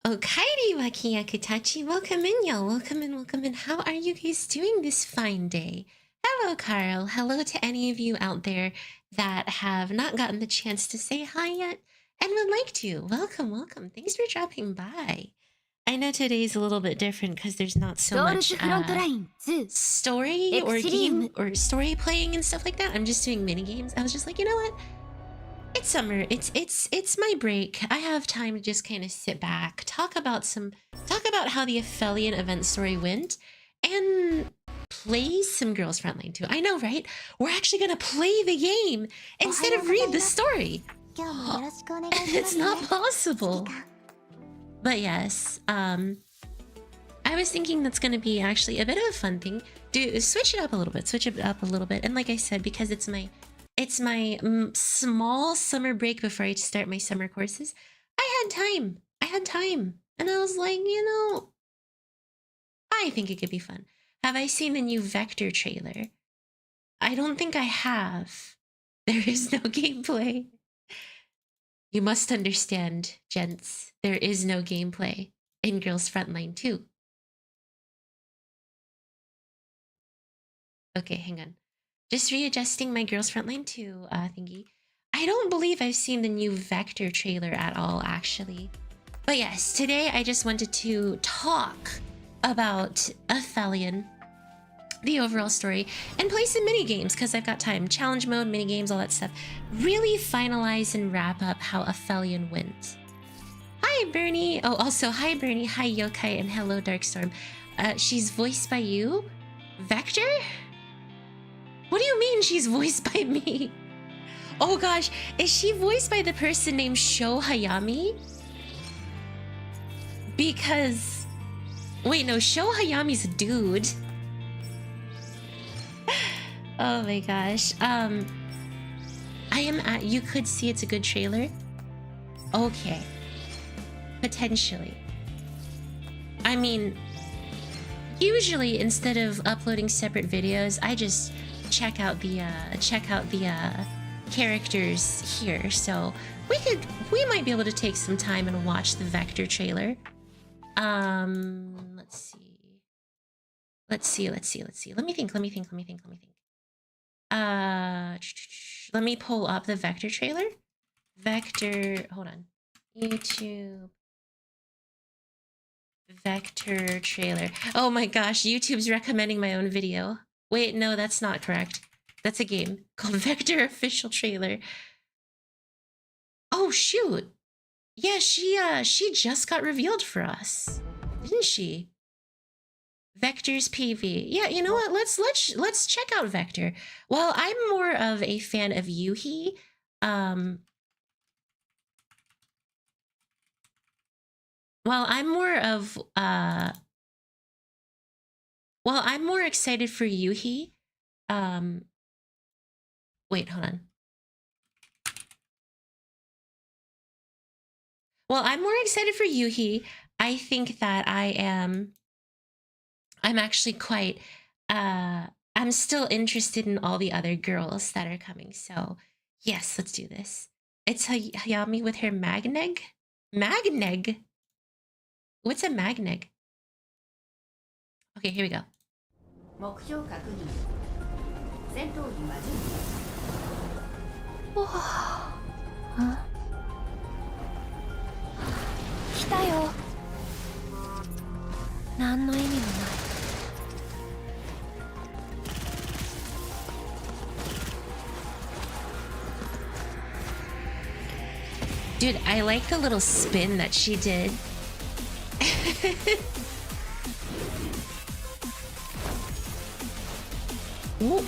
Okairi Wakiya Kutachi. Welcome in, y'all. Welcome in, welcome in. How are you guys doing this fine day? Hello, Carl. Hello to any of you out there that have not gotten the chance to say hi yet and would like to. Welcome, welcome. Thanks for dropping by. I know today's a little bit different because there's not so much story or game or story playing and stuff like that. I'm just doing mini games. I was just like, you know what? It's summer. It's my break. I have time to just kind of sit back, talk about how the Aphelion event story went, and play some Girls Frontline 2. I know, right? We're actually gonna play the game instead of read the story. It's not possible. But yes, I was thinking that's gonna be actually a bit of a fun thing. Switch it up a little bit. And like I said, because it's my small summer break before I start my summer courses, I had time. And I was like, you know, I think it could be fun. Have I seen the new Vector trailer? I don't think I have. There is no gameplay. You must understand, gents, there is no gameplay in Girls Frontline 2. Okay, hang on. Just readjusting my Girls Frontline 2 thingy. I don't believe I've seen the new Vector trailer at all, actually. But yes, today I just wanted to talk about Aphelion, the overall story, and play some mini games because I've got time. Challenge mode, mini games, all that stuff. Really finalize and wrap up how Aphelion went. Hi, Bernie. Oh, also, hi, Bernie. Hi, Yokai, and hello, Darkstorm. She's voiced by you? Vector? What do you mean she's voiced by me? Oh gosh, is she voiced by the person named Sho Hayami? Because... wait, no, Sho Hayami's a dude. Oh my gosh. You could see it's a good trailer. Okay. Potentially. I mean, usually instead of uploading separate videos, I just check out the characters here. So we might be able to take some time and watch the Vector trailer. Let's see. Let me think. Let me pull up the Vector trailer. Vector, hold on. YouTube. Vector trailer. Oh my gosh, YouTube's recommending my own video. Wait, no, that's not correct. That's a game called Vector Official Trailer. Oh shoot. Yeah, she just got revealed for us, didn't she? Vector's PV. Yeah, you know what? Let's check out Vector. Well, I'm more of a fan of Yuhi. Well, I'm more excited for Yuhi. Wait, hold on. Well, I'm more excited for Yuhi. I think that I'm actually quite, I'm still interested in all the other girls that are coming. So yes, let's do this. It's Hayami with her magneg? Magneg? What's a magneg? Okay, here we go. Huh? Dude, I like the little spin that she did. Oh!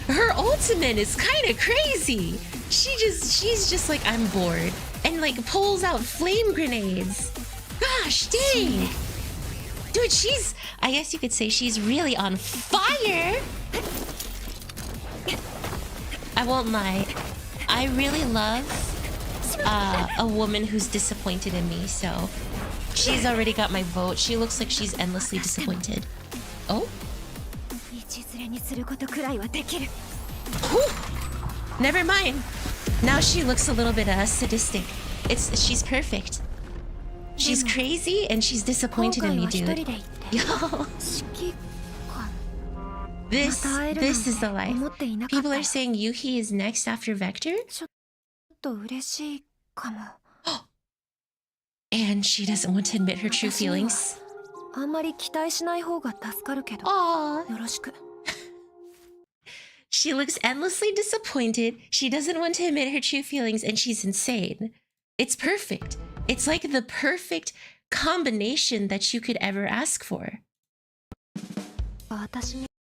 Her ultimate is kind of crazy. She's just like, I'm bored, and like pulls out flame grenades. Gosh dang. Dude, I guess you could say she's really on fire. I won't lie. I really love a woman who's disappointed in me, so she's already got my vote. She looks like she's endlessly disappointed. Oh? Whew. Never mind. Now she looks a little bit sadistic. She's perfect. She's crazy and she's disappointed in me, dude. Yo. This is the life. People are saying Yuhi is next after Vector. And she doesn't want to admit her true feelings. Aww. She looks endlessly disappointed. She doesn't want to admit her true feelings, and she's insane. It's perfect. It's like the perfect combination that you could ever ask for.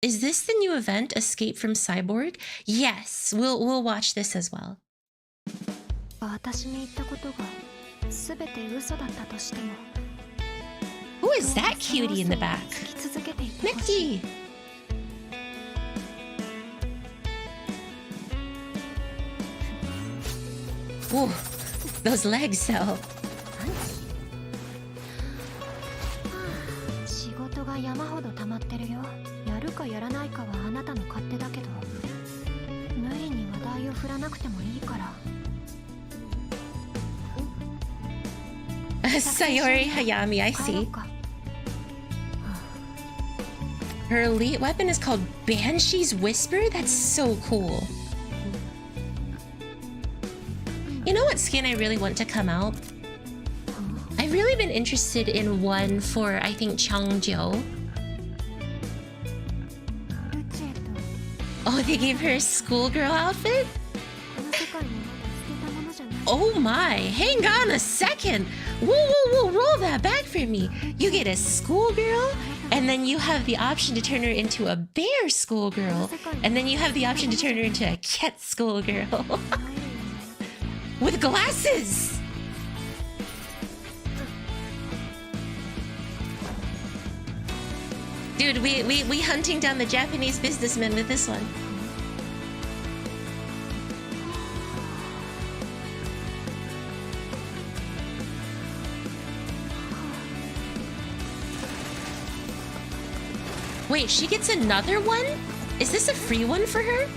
Is this the new event, Escape from Cyborg? Yes, we'll watch this as well. Who is that cutie in the back? Mickey! Ooh, those legs though. Sayori Hayami, I see. Her elite weapon is called Banshee's Whisper? That's so cool. You know what skin I really want to come out? I've really been interested in one for, I think, Changjiu. Oh, they gave her a schoolgirl outfit? Oh my, hang on a second. Whoa, roll that back for me. You get a schoolgirl, and then you have the option to turn her into a bear schoolgirl, and then you have the option to turn her into a cat schoolgirl. With glasses! Dude, we hunting down the Japanese businessmen with this one. Wait, she gets another one? Is this a free one for her?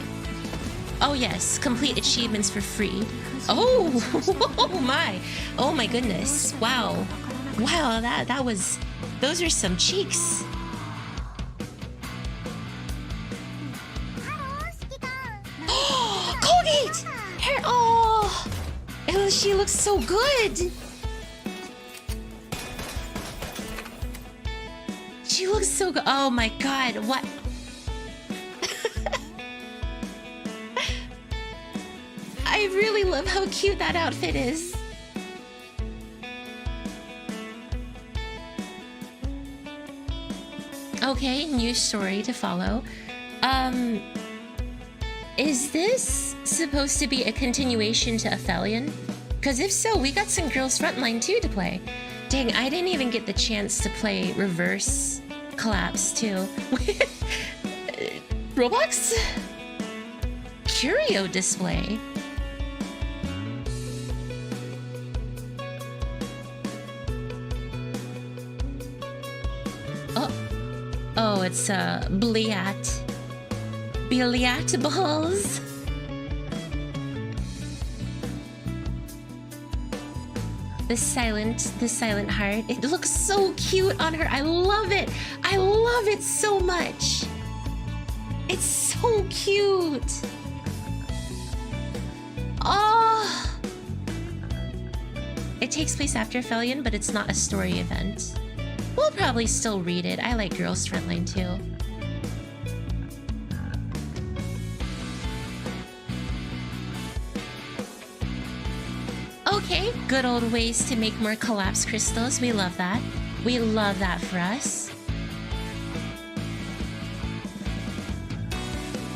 Oh yes, complete achievements for free. Oh, oh my goodness. Wow. Wow, that was, those are some cheeks. Colgate! Her, oh, she looks so good. She looks so good. Oh my god, what? I really love how cute that outfit is. Okay, new story to follow. Is this supposed to be a continuation to Aphelion? Because if so, we got some Girls Frontline 2 to play. Dang, I didn't even get the chance to play Reverse Collapse 2. Roblox? Curio display. Oh, it's Bliat. Biliat balls. The silent heart. It looks so cute on her. I love it. I love it so much. It's so cute. Oh. It takes place after Aphelion, but it's not a story event. We'll probably still read it. I like Girls Frontline too. Okay, good old ways to make more collapse crystals. We love that. We love that for us.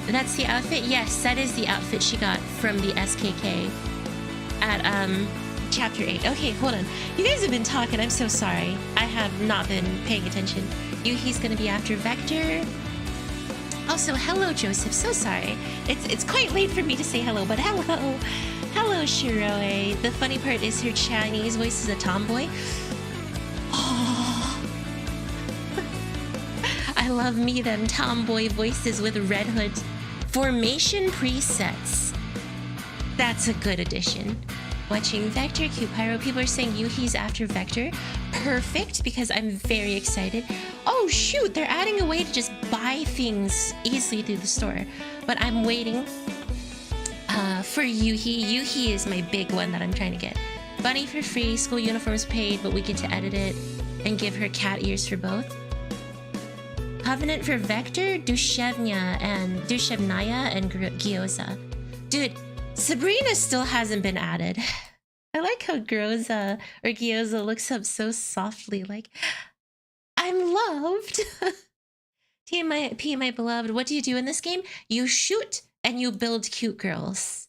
That's the outfit? Yes, that is the outfit she got from the SKK at chapter 8. Okay, hold on. You guys have been talking. I'm so sorry. I have not been paying attention. Yuhi's gonna be after Vector. Also, hello, Joseph. So sorry. It's quite late for me to say hello, but hello. Hello, Shiroe. The funny part is her Chinese voice is a tomboy. Oh. I love me them tomboy voices with Red Hood. Formation presets. That's a good addition. Watching Vector, Cute Pyro. People are saying Yuhi's after Vector. Perfect, because I'm very excited. Oh shoot, they're adding a way to just buy things easily through the store. But I'm waiting for Yuhi. Yuhi is my big one that I'm trying to get. Bunny for free, school uniforms paid, but we get to edit it and give her cat ears for both. Covenant for Vector, Dushevnaya and Gyoza. Dude, Sabrina still hasn't been added. I like how Gyoza looks up so softly, like, I'm loved. P, my beloved, what do you do in this game? You shoot and you build cute girls.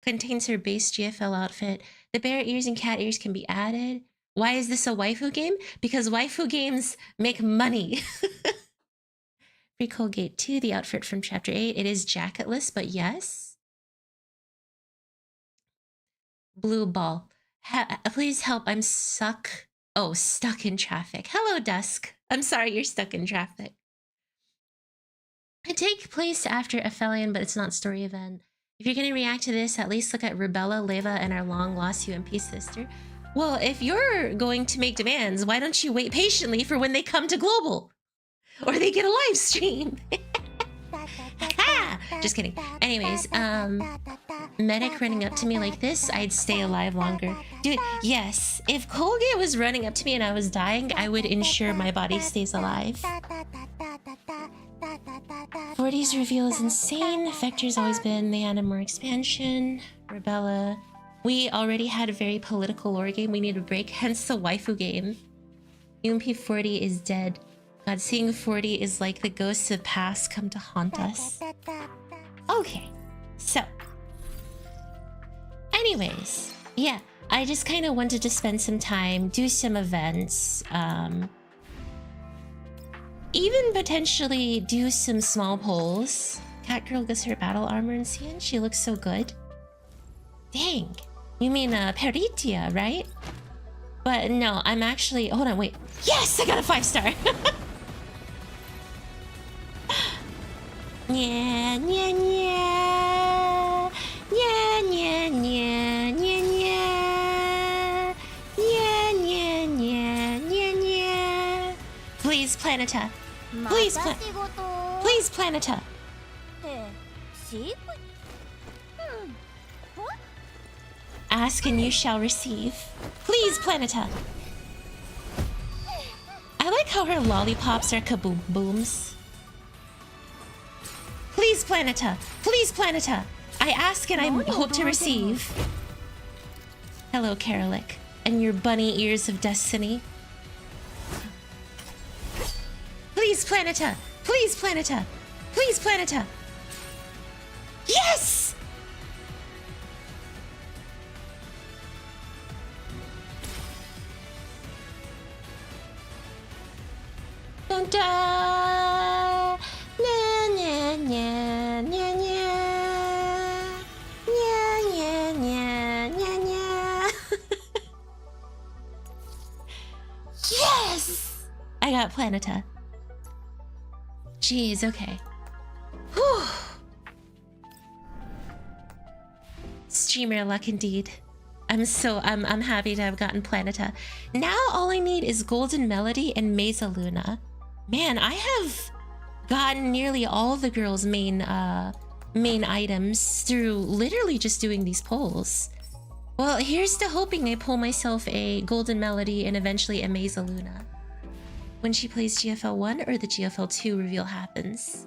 Contains her base GFL outfit. The bear ears and cat ears can be added. Why is this a waifu game? Because waifu games make money. Free Colgate 2, the outfit from Chapter 8. It is jacketless, but yes. Blue ball. Please help, I'm stuck. Oh, stuck in traffic. Hello, Dusk. I'm sorry you're stuck in traffic. It takes place after Aphelion, but it's not story event. If you're going to react to this, at least look at Rubella, Leva, and our long-lost UMP sister. Well, if you're going to make demands, why don't you wait patiently for when they come to Global? Or they get a live stream. Just kidding. Anyways, medic running up to me like this, I'd stay alive longer. Dude, yes. If Colgate was running up to me and I was dying, I would ensure my body stays alive. 40's reveal is insane. Vector's always been the Animore expansion. Rebella. We already had a very political lore game. We need a break, hence the waifu game. UMP 40 is dead. God, seeing 40 is like the ghosts of past come to haunt us. Okay, so. Anyways, yeah, I just kind of wanted to spend some time, do some events, even potentially do some small polls. Catgirl gets her battle armor in CN. She looks so good. Dang. You mean Peritia, right? But no, I'm actually... Hold on, wait. Yes! I got a 5-star! Yeah, yeah, yeah. Yeah, yeah, yeah, yeah, yeah. Yeah, yeah, yeah, yeah, yeah. Please, Planeta. Please, Please, Planeta. Ask and you shall receive. Please, Planeta. I like how her lollipops are kaboom booms. Please, Planeta. Please, Planeta. I ask and I hope to receive. Hello, Karalik, and your bunny ears of destiny. Please, Planeta. Please, Planeta. Please, Planeta. Yes! Dun da! Nya nya nya nya nya. Nya nya nya nya nya. Yes! I got Planeta. Jeez, okay. Whew. Streamer luck indeed. I'm happy to have gotten Planeta. Now all I need is Golden Melody and Mesa Luna. Man, I have gotten nearly all the girls' main items through literally just doing these polls. Well, here's to hoping I pull myself a Golden Melody and eventually a Mesa Luna when she plays GFL1 or the GFL2 reveal happens.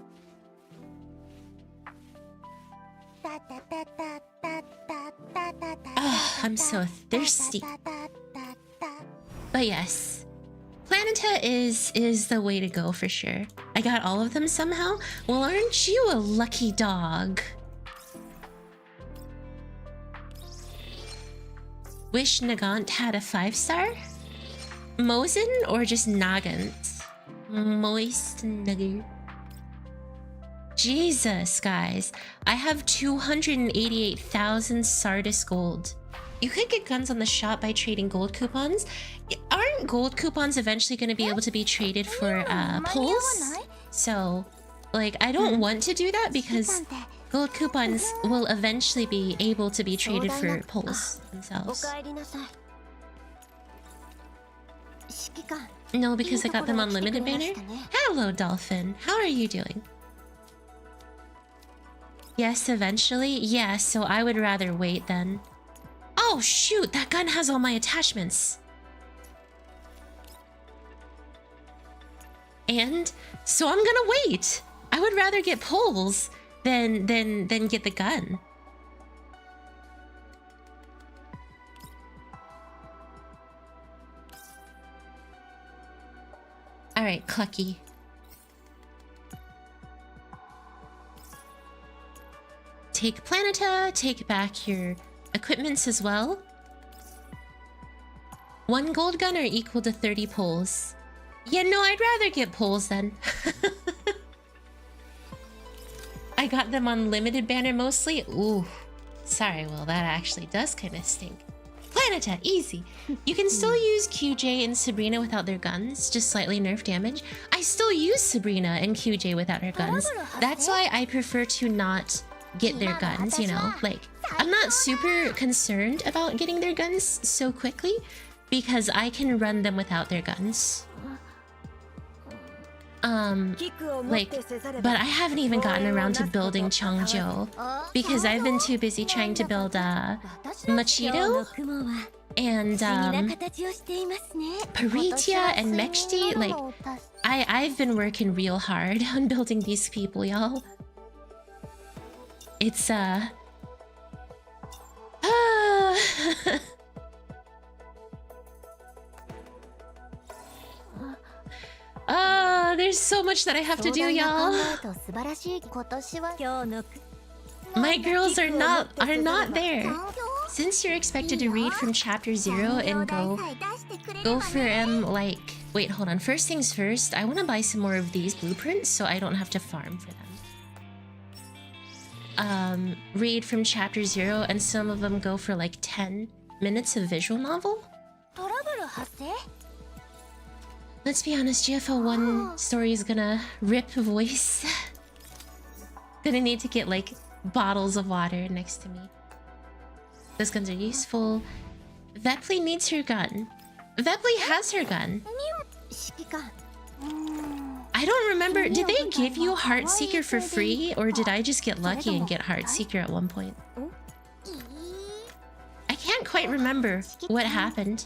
Oh, I'm so thirsty. But yes, Planeta is the way to go for sure. I got all of them somehow. Well, aren't you a lucky dog? Wish Nagant had a 5-star? Mosin or just Nagant? Moist nugget. Jesus, guys. I have 288,000 Sardis gold. You could get guns on the shop by trading gold coupons. Aren't gold coupons eventually going to be able to be traded for pulls? So, like, I don't want to do that because Gold coupons will eventually be able to be traded for pulls themselves. No, because I got them on limited banner. Hello, Dolphin. How are you doing? Yes, eventually? Yeah, so I would rather wait then. Oh, shoot! That gun has all my attachments. And so I'm gonna wait. I would rather get pulls than get the gun. All right, Clucky. Take Planeta, take back your equipments as well. 1 gold gun are equal to 30 pulls. Yeah, no, I'd rather get pulls then. I got them on limited banner mostly. Ooh, sorry, well, that actually does kind of stink. Planeta, easy. You can still use QJ and Sabrina without their guns, just slightly nerf damage. I still use Sabrina and QJ without her guns. That's why I prefer to not get their guns, you know? Like, I'm not super concerned about getting their guns so quickly because I can run them without their guns. But I haven't even gotten around to building Changzhou because I've been too busy trying to build Machito and Paritia and Mexti. Like, I've been working real hard on building these people, y'all. It's there's so much that I have to do, y'all. My girls are not there. Since you're expected to read from chapter 0 and go for like, wait, hold on. First things first, I want to buy some more of these blueprints so I don't have to farm for them. Read from chapter 0 and some of them go for like 10 minutes of visual novel. Let's be honest, GFL1 story is gonna rip voice. Gonna need to get like bottles of water next to me. Those guns are useful. Vepli needs her gun. Vepli has her gun. I don't remember, did they give you Heartseeker for free or did I just get lucky and get Heartseeker at one point? I can't quite remember what happened.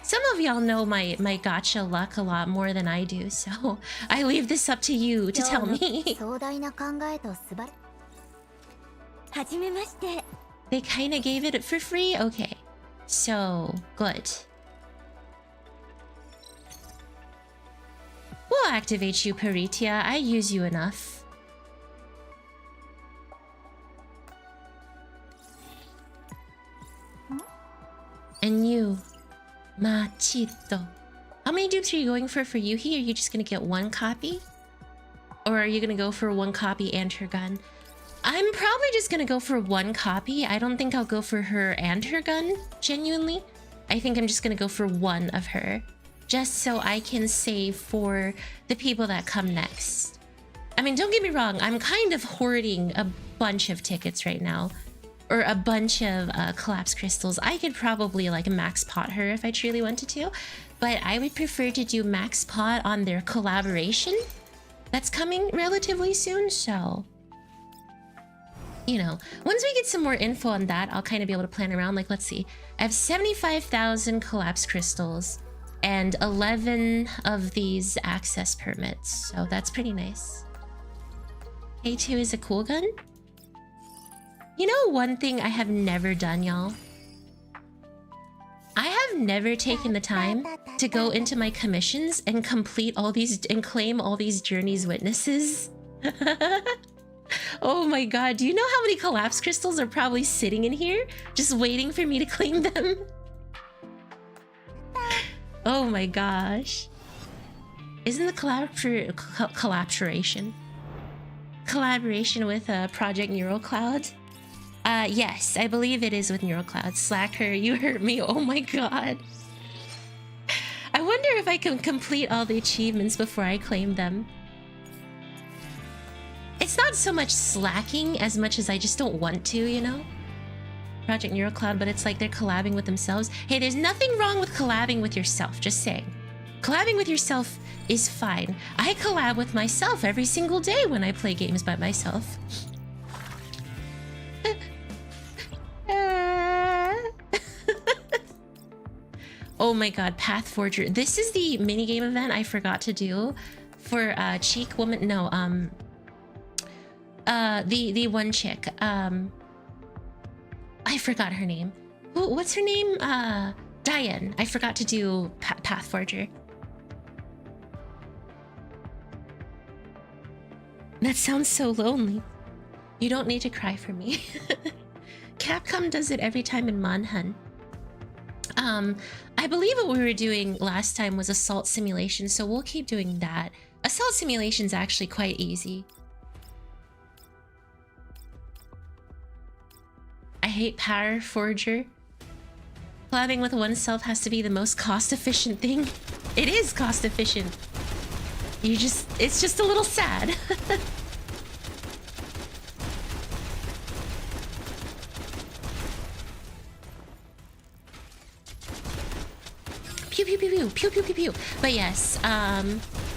Some of y'all know my gacha luck a lot more than I do, so I leave this up to you to tell me. They kinda gave it for free? Okay. So, good. We'll activate you, Paritia. I use you enough. And you, Machito. How many dupes are you going for Yuhi? Are you just gonna get 1 copy? Or are you gonna go for 1 copy and her gun? I'm probably just gonna go for 1 copy. I don't think I'll go for her and her gun, genuinely. I think I'm just gonna go for 1 of her. Just so I can save for the people that come next. I mean, don't get me wrong, I'm kind of hoarding a bunch of tickets right now. Or a bunch of collapse crystals. I could probably like max pot her if I truly wanted to. But I would prefer to do max pot on their collaboration. That's coming relatively soon, so... You know, once we get some more info on that, I'll kind of be able to plan around. Like, let's see. I have 75,000 collapse crystals. And 11 of these access permits. So that's pretty nice. A2 is a cool gun. You know one thing I have never done, y'all? I have never taken the time to go into my commissions and complete all these and claim all these journeys witnesses. Oh my god, do you know how many collapse crystals are probably sitting in here just waiting for me to claim them? Oh my gosh. Isn't the collaboration with Project Neural Cloud? Yes, I believe it is with Neural Cloud. Slacker, you hurt me. Oh my god. I wonder if I can complete all the achievements before I claim them. It's not so much slacking as much as I just don't want to, you know? Project NeuroCloud, but it's like they're collabing with themselves. Hey, there's nothing wrong with collabing with yourself, just saying. Collabing with yourself is fine. I collab with myself every single day when I play games by myself. Oh my god, Pathforger. This is the minigame event I forgot to do for Cheek Woman. No, the one chick. I forgot her name. What's her name? Diane. I forgot to do Pathforger. That sounds so lonely. You don't need to cry for me. Capcom does it every time in Manhunt. I believe what we were doing last time was Assault Simulation, so we'll keep doing that. Assault Simulation's actually quite easy. I hate Power Forger. Collabing with oneself has to be the most cost-efficient thing. It is cost-efficient. It's just a little sad. Pew pew pew pew pew pew pew pew. But yes,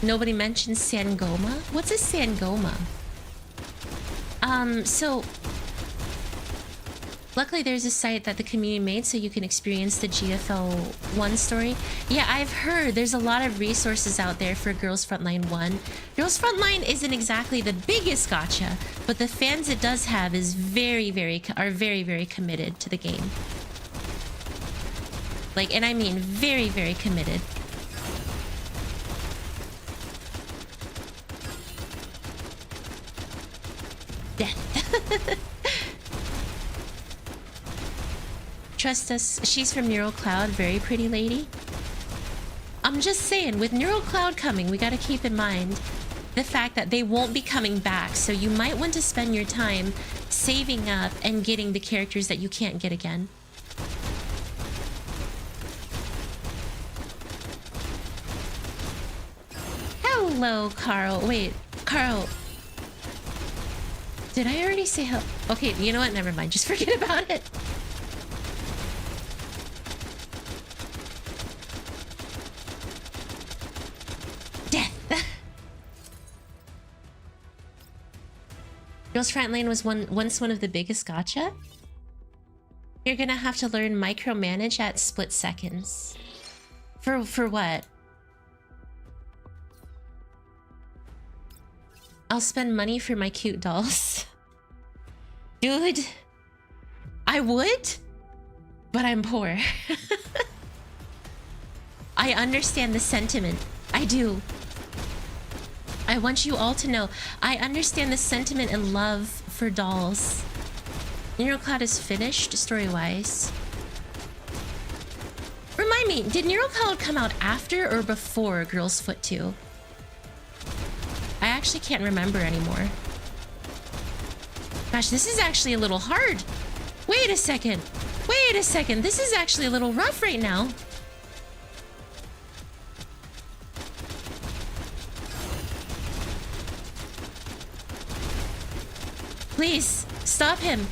nobody mentions Sangoma. What's a Sangoma? So luckily there's a site that the community made so you can experience the GFL1 story. Yeah, I've heard there's a lot of resources out there for Girls Frontline 1. Girls Frontline isn't exactly the biggest gacha, but the fans it does have is very, very committed to the game. Like, and I mean very, very committed. Death. Trust us, she's from NeuroCloud, very pretty lady. I'm just saying, with NeuroCloud coming, we gotta keep in mind the fact that they won't be coming back, so you might want to spend your time saving up and getting the characters that you can't get again. Hello, Carl. Wait, Carl. Did I already say hello? Okay, you know what? Never mind. Just forget about it. Death. Girls Frontline was once one of the biggest gacha. You're gonna have to learn micromanage at split seconds. For what? I'll spend money for my cute dolls. Dude, I would, but I'm poor. I understand the sentiment. I do. I want you all to know, I understand the sentiment and love for dolls. NeuroCloud is finished, story-wise. Remind me, did NeuroCloud come out after or before Girls Foot 2? I actually can't remember anymore. Gosh, this is actually a little hard. Wait a second. Wait a second. This is actually a little rough right now. Please, stop him.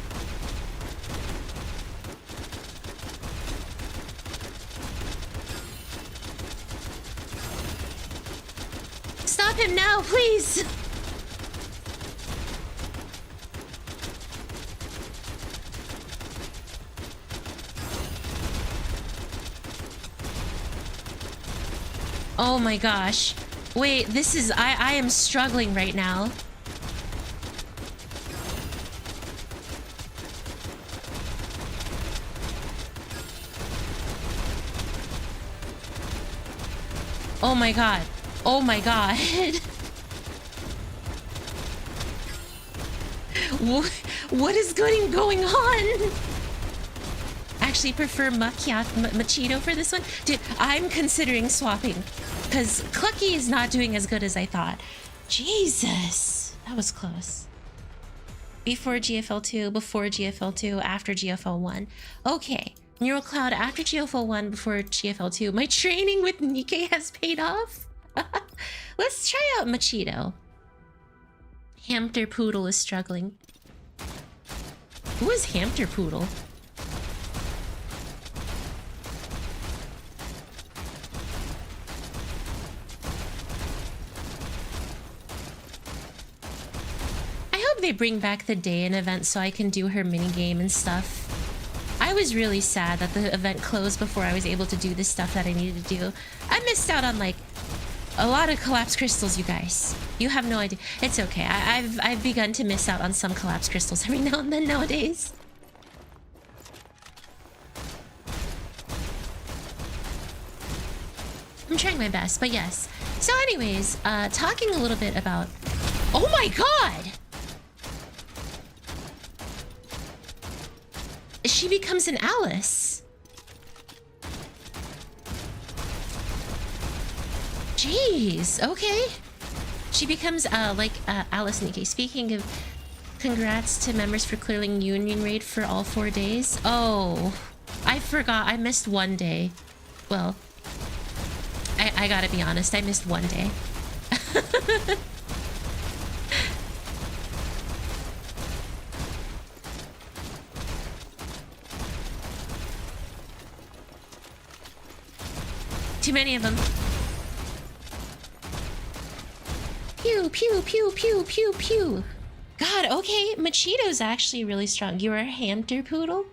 Stop him now, please! Oh my gosh. Wait, this is... I am struggling right now. Oh my god. Oh my god. What is going on? Actually prefer Machito for this one. Dude, I'm considering swapping because Clucky is not doing as good as I thought. Jesus, that was close. Before GFL2, before GFL2, after GFL1. Okay, NeuroCloud after GFL1, before GFL2. My training with Nikkei has paid off. Let's try out Machito. Hamster Poodle is struggling. Who is Hamster Poodle? I hope they bring back the day-in event so I can do her minigame and stuff. I was really sad that the event closed before I was able to do the stuff that I needed to do. I missed out on like a lot of collapse crystals, you guys. You have no idea. It's okay. I've begun to miss out on some collapse crystals every now and then nowadays. I'm trying my best, but yes. So anyways, talking a little bit about... Oh my god! She becomes an Alice. Jeez, okay. She becomes like Alice Nikkei. Speaking of, congrats to members for clearing Union Raid for all 4 days. Oh, I forgot. I missed 1 day. Well, I gotta be honest. I missed 1 day. Too many of them. Pew, pew, pew, pew, pew, pew. God, okay. Machito's actually really strong. You're a Hamster Poodle?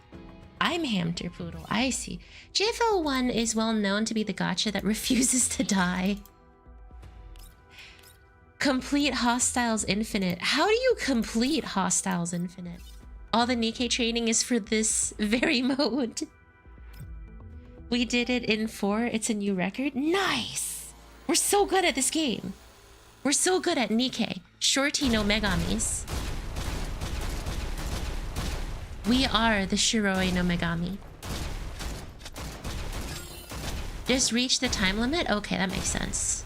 I'm Hamster Poodle. I see. GFL1 is well known to be the gacha that refuses to die. Complete Hostiles Infinite. How do you complete Hostiles Infinite? All the Nikkei training is for this very mode. We did it in 4. It's a new record. Nice! We're so good at this game. We're so good at Nikkei. Shorty no Megamis. We are the Shiroi no Megami. Just reach the time limit? Okay, that makes sense.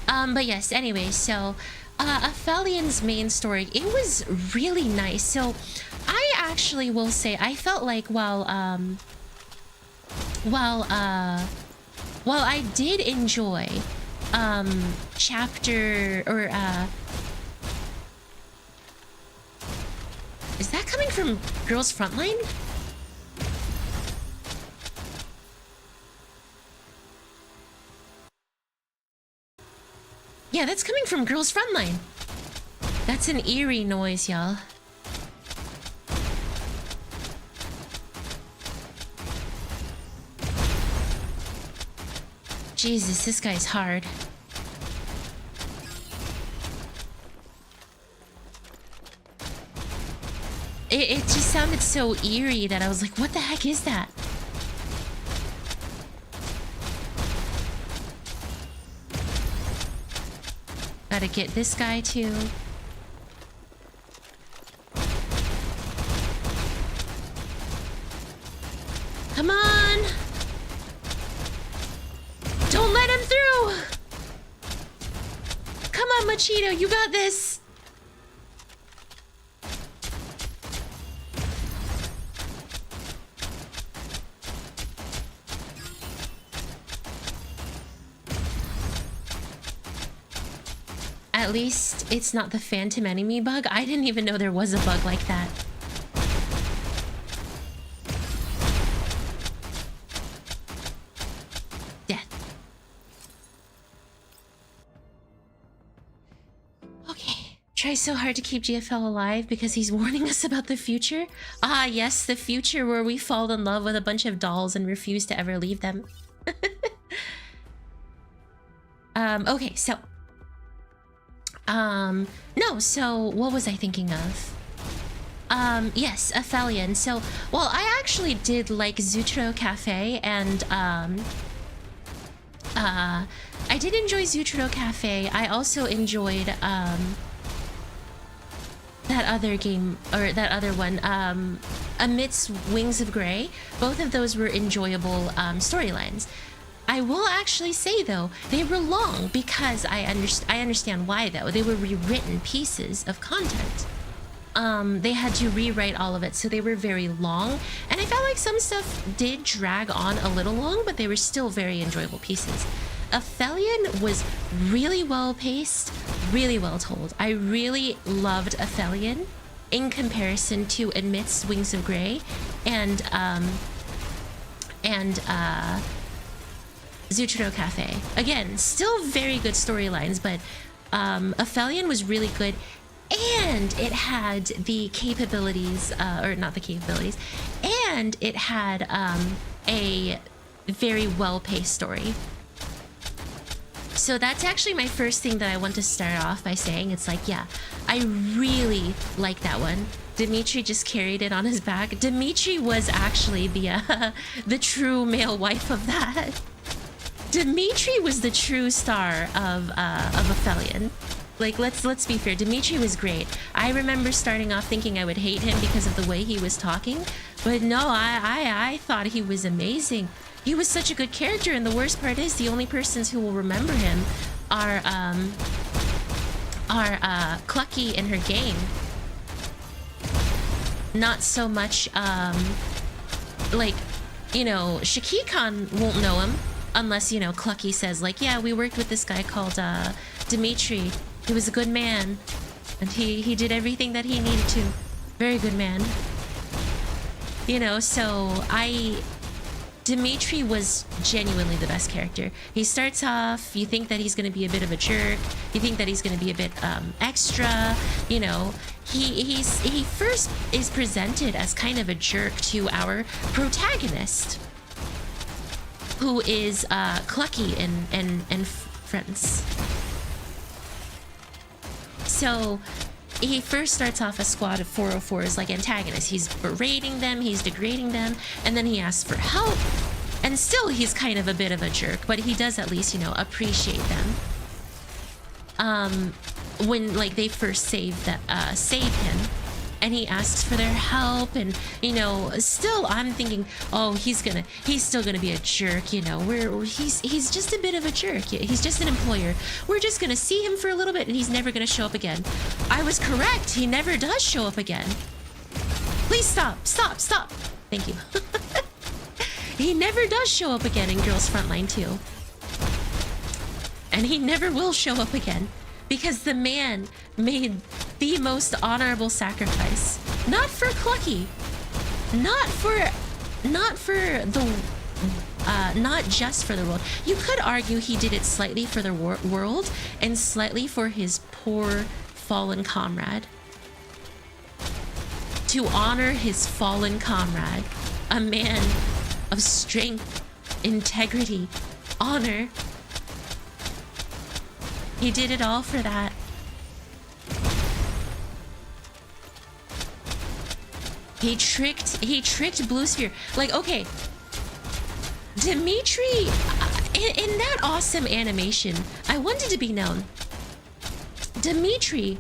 But yes, anyway, so Aphelion's main story, it was really nice. So I actually will say I felt like while I did enjoy chapter or is that coming from Girls Frontline? Yeah, that's coming from Girls Frontline. That's an eerie noise, y'all. Jesus, this guy's hard. It just sounded so eerie that I was like, what the heck is that? Gotta get this guy too. Come on! Don't let him through! Come on, Machito, you got this! At least it's not the phantom enemy bug. I didn't even know there was a bug like that. Death. Okay. Try so hard to keep GFL alive because he's warning us about the future. Ah, yes, the future where we fall in love with a bunch of dolls and refuse to ever leave them. Okay, so... no, so what was I thinking of? Yes, Aphelion. So, well, I actually did like Zutro Cafe and, I did enjoy Zutro Cafe. I also enjoyed, that other game, or that other one, Amidst Wings of Grey. Both of those were enjoyable, storylines. I will actually say, though, they were long because I understand why, though. They were rewritten pieces of content. They had to rewrite all of it, so they were very long. And I felt like some stuff did drag on a little long, but they were still very enjoyable pieces. Aphelion was really well-paced, really well told. I really loved Aphelion in comparison to Amidst Wings of Grey and Zutero Cafe. Again, still very good storylines, but Aphelion was really good, and it had the capabilities, or not the capabilities, and it had a very well-paced story. So that's actually my first thing that I want to start off by saying. It's like, yeah, I really like that one. Dmitry just carried it on his back. Dmitry was actually the true male wife of that. Dmitry was the true star of Aphelion. Like, let's be fair. Dmitry was great. I remember starting off thinking I would hate him because of the way he was talking, but no, I thought he was amazing. He was such a good character, and the worst part is the only persons who will remember him are Clucky and her gang. Not so much like, you know, Shaki-Khan won't know him unless, you know, Clucky says like, yeah, we worked with this guy called Dmitry. He was a good man, and he did everything that he needed to. Very good man. You know, so Dmitry was genuinely the best character. He starts off, you think that he's going to be a bit of a jerk. You think that he's going to be a bit extra. You know, he first is presented as kind of a jerk to our protagonist, who is Clucky and friends. So he first starts off a squad of 404s like antagonists. He's berating them, he's degrading them, and then he asks for help. And still he's kind of a bit of a jerk, but he does at least, you know, appreciate them. When like they first save him, and he asks for their help, and you know, still I'm thinking, oh, he's still gonna be a jerk, you know. He's just a bit of a jerk. He's just an employer. We're just gonna see him for a little bit, and he's never gonna show up again. I was correct. He never does show up again. Please stop. Thank you. He never does show up again in Girls Frontline 2, and he never will show up again. Because the man made the most honorable sacrifice. Not for Clucky. Not just for the world. You could argue he did it slightly for the world and slightly for his poor fallen comrade. To honor his fallen comrade, a man of strength, integrity, honor. He did it all for that. He tricked Blue Sphere. Like, okay, Dmitry, in that awesome animation, I wanted to be known. Dmitry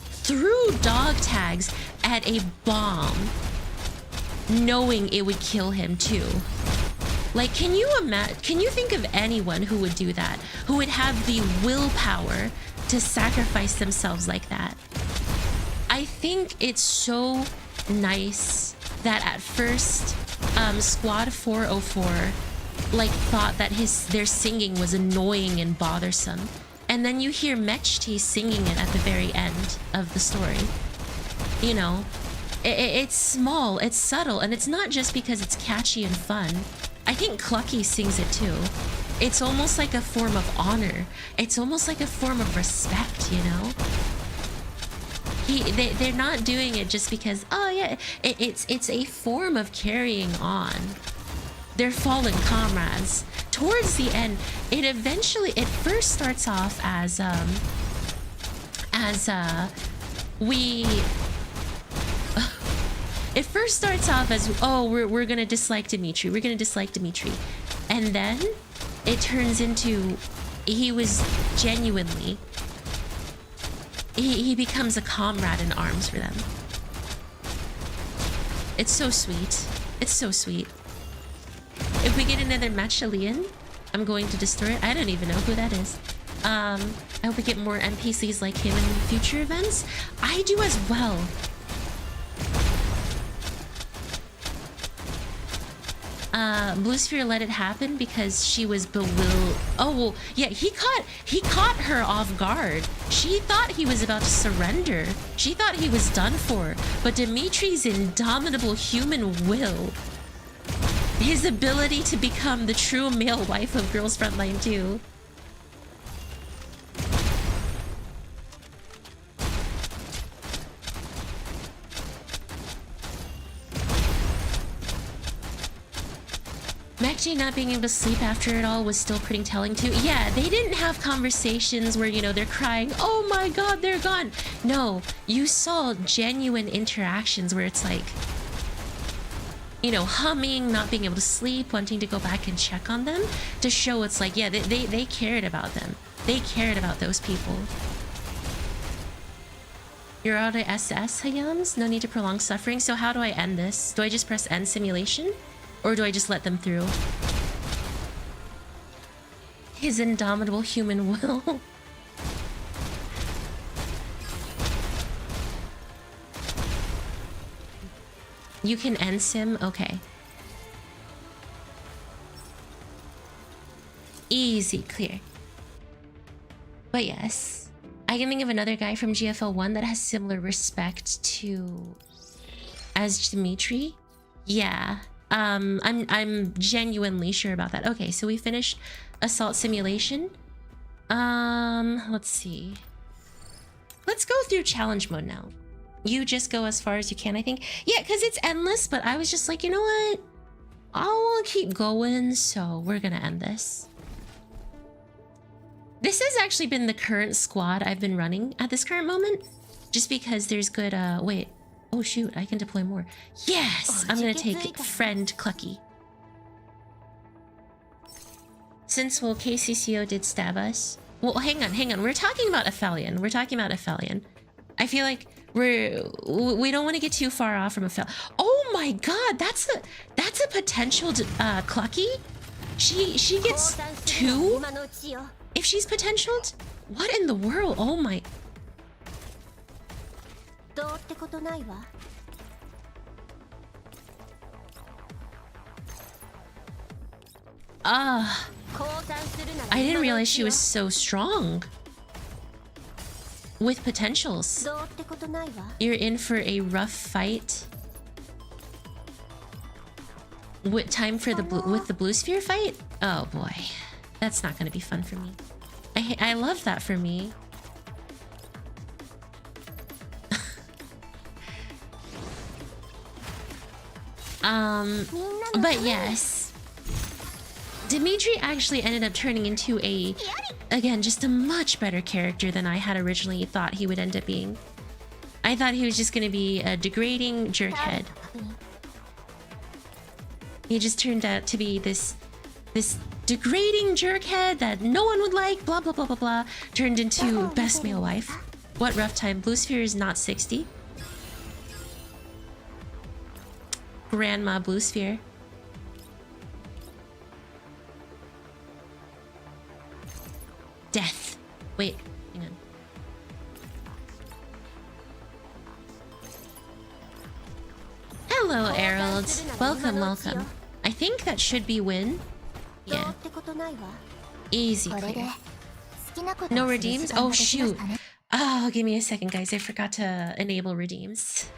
threw dog tags at a bomb, knowing it would kill him too. Like, can you think of anyone who would do that? Who would have the willpower to sacrifice themselves like that? I think it's so nice that at first, Squad 404, like, thought that their singing was annoying and bothersome. And then you hear Mechty singing it at the very end of the story. You know, it's small, it's subtle, and it's not just because it's catchy and fun. I think Clucky sings it too. It's almost like a form of honor. It's almost like a form of respect, you know? They're not doing it just because, oh yeah, it's a form of carrying on their fallen comrades. Towards the end, it first starts off as it first starts off as, oh, we're gonna dislike Dmitry. We're gonna dislike Dmitry. And then it turns into, he was genuinely, he becomes a comrade in arms for them. It's so sweet. It's so sweet. If we get another match Aelion, I'm going to destroy it. I don't even know who that is. I hope we get more NPCs like him in future events. I do as well. Blue Sphere let it happen because she was bewildered. Oh, well, yeah, he caught her off guard. She thought he was about to surrender. She thought he was done for. But Dmitry's indomitable human will, his ability to become the true male wife of Girls Frontline 2. Mekji not being able to sleep after it all was still pretty telling too. Yeah, they didn't have conversations where, you know, they're crying, oh my god, they're gone. No, you saw genuine interactions where it's like, you know, humming, not being able to sleep, wanting to go back and check on them to show it's like, yeah, they cared about them. They cared about those people. You're out of SS, Hayams? No need to prolong suffering. So how do I end this? Do I just press end simulation? Or do I just let them through? His indomitable human will. You can end sim? Okay. Easy, clear. But yes, I can think of another guy from GFL1 that has similar respect to as Dmitry. Yeah. I'm genuinely sure about that. Okay, so we finished assault simulation. Let's see. Let's go through challenge mode now. You just go as far as you can, I think. Yeah, because it's endless, but I was just like, you know what? I want to keep going, so we're gonna end this. This has actually been the current squad I've been running at this current moment. Just because there's good, wait. Oh shoot, I can deploy more. Yes! I'm gonna take friend Clucky. Since, well, KCCO did stab us. Well, hang on. We're talking about Aphelion. I feel like we don't want to get too far off from Aphelion. Oh my god, that's a potential Clucky? She gets 2 if she's potentialed? What in the world? Oh my... I didn't realize she was so strong. With potentials. You're in for a rough fight. What time for the with the blue sphere fight? Oh boy. That's not gonna be fun for me. I love that for me. But yes, Dmitry actually ended up turning into a, again, just a much better character than I had originally thought he would end up being. I thought he was just gonna be a degrading jerkhead. He just turned out to be this degrading jerkhead that no one would like, blah blah blah blah blah, turned into best male wife. What rough time. Blue sphere is not 60. Grandma Blue Sphere. Death. Wait, hang on. Hello, Herald. Welcome. I think that should be win. Yeah. Easy clear. No redeems? Oh, shoot. Oh, give me a second, guys. I forgot to enable redeems.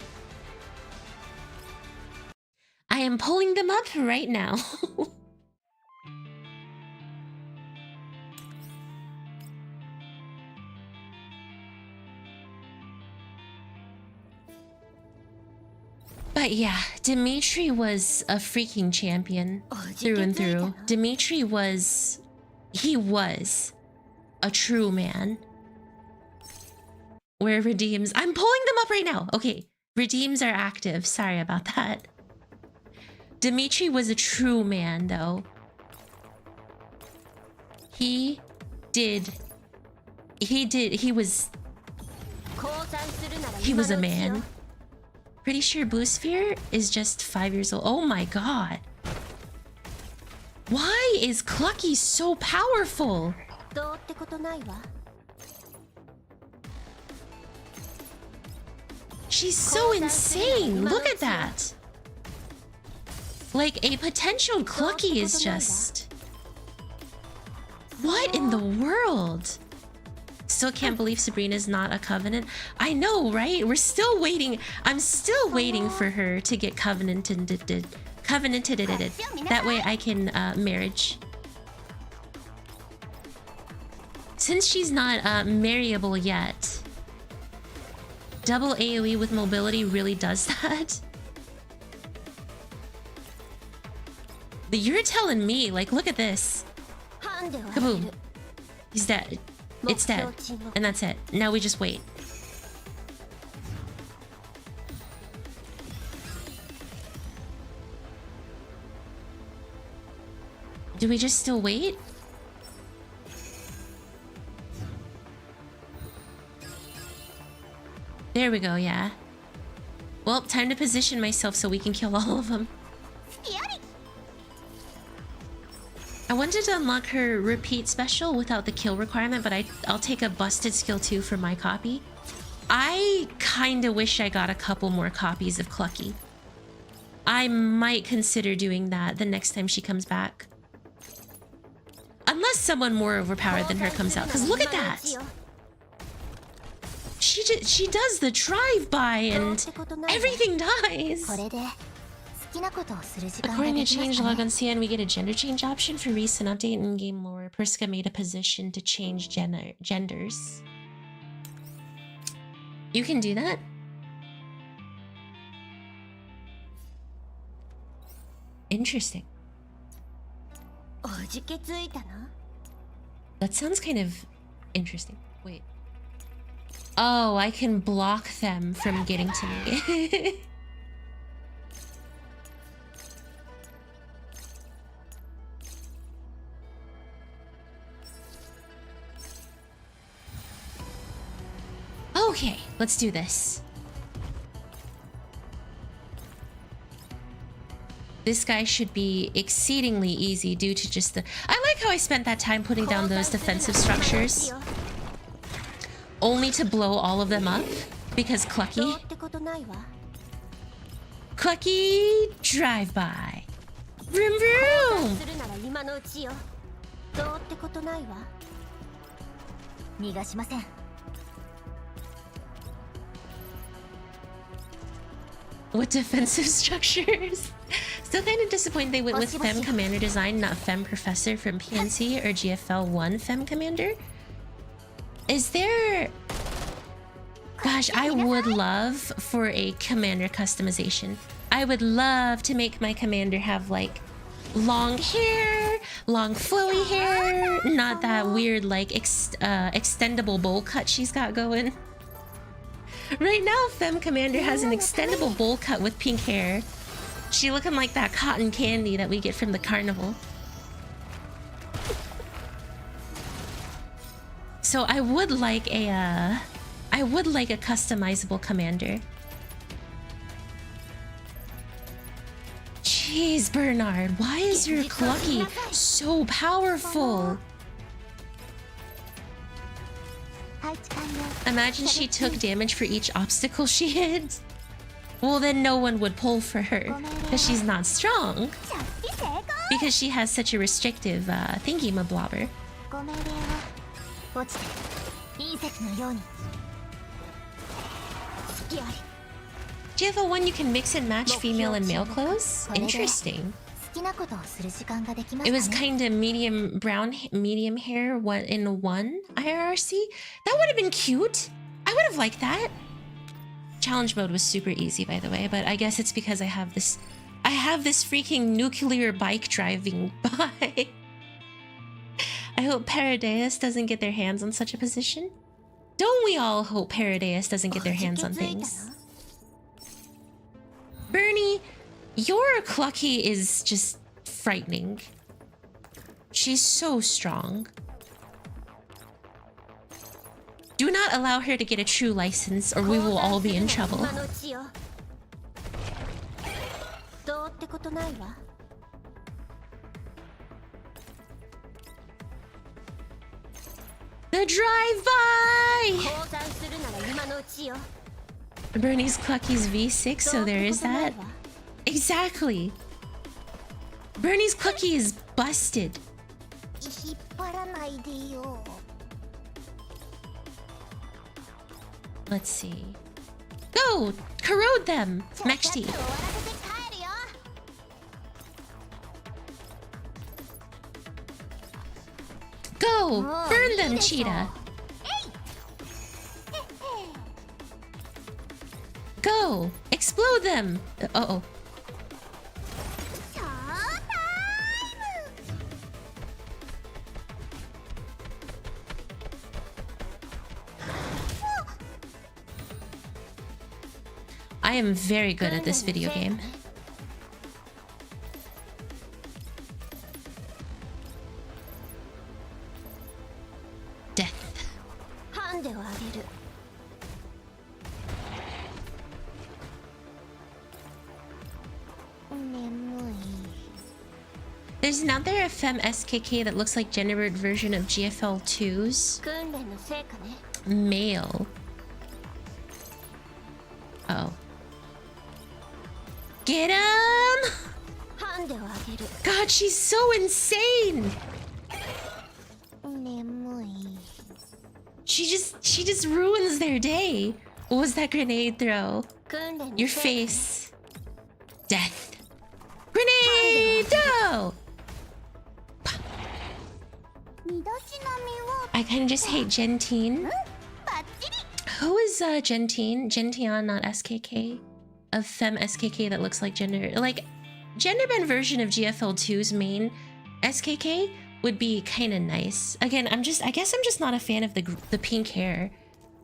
I am pulling them up right now. But yeah, Dmitry was a freaking champion through and through. Dmitry was... he was a true man. Where redeems... I'm pulling them up right now. Okay, redeems are active. Sorry about that. Dmitry was a true man, though. He was a man. Pretty sure Blue Sphere is just 5 years old. Oh my god. Why is Clucky so powerful? She's so insane. Look at that. Like, a potential Clucky is just... What in the world? Still can't believe Sabrina's not a Covenant. I know, right? We're still waiting. I'm still waiting for her to get covenanted. That way I can marriage. Since she's not marryable yet, double AoE with mobility really does that. You're telling me, like, look at this. Kaboom. He's dead. It's dead. And that's it. Now we just wait. Do we just still wait? There we go, yeah. Well, time to position myself so we can kill all of them. I wanted to unlock her repeat special without the kill requirement, but I'll take a busted skill 2 for my copy. I kinda wish I got a couple more copies of Clucky. I might consider doing that the next time she comes back. Unless someone more overpowered than her comes out, because look at that! She does the drive-by and everything dies! According to changelog on CN, we get a gender change option for recent update in game lore. Perska made a position to change genders. You can do that? Interesting. That sounds kind of interesting. Wait. Oh, I can block them from getting to me. Okay, let's do this. This guy should be exceedingly easy due to just the... I like how I spent that time putting down those defensive structures. Only to blow all of them up. Because Clucky. Clucky drive-by. Vroom vroom! What defensive structures? Still kind of disappointed they went with Fem Commander design, not Fem Professor from PNC or GFL1 Fem Commander. Is there... Gosh, I would love for a commander customization. I would love to make my commander have like long hair, long flowy hair, not that weird like extendable bowl cut she's got going. Right now, Fem Commander has an extendable bowl cut with pink hair. She looking like that cotton candy that we get from the carnival. So I would like a customizable commander. Jeez, Bernard, why is your Clucky so powerful? Imagine she took damage for each obstacle she hit. Well, then no one would pull for her, because she's not strong. Because she has such a restrictive thingy mablobber. GFL1, you can mix and match female and male clothes? Interesting. It was kind of medium brown, medium hair in one IRRC. That would have been cute. I would have liked that. Challenge mode was super easy, by the way, but I guess it's because I have this freaking nuclear bike driving by. I hope Paradeus doesn't get their hands on such a position. Don't we all hope Paradeus doesn't get their hands on things? Bernie, your Clucky is just frightening. She's so strong. Do not allow her to get a true license or we will all be in trouble. The drive-by! Bernie's Clucky's V6, so there is that. Exactly. Bernie's cookie is busted. Let's see. Go! Corrode them! Max T. Go! Burn them, Cheetah! Go! Explode them! Uh-oh. I am very good at this video game. Death. There's another FM SKK that looks like gendered version of GFL2's. Male. Oh. Get him! God, she's so insane! She just ruins their day. What was that grenade throw? Your face. Death. Grenade throw! I kinda just hate Gentine. Who is Gentine? Gentian, not SKK. Of Femme SKK that looks like gender. Like, gender bend version of GFL2's main SKK would be kind of nice. Again, I guess I'm just not a fan of the pink hair.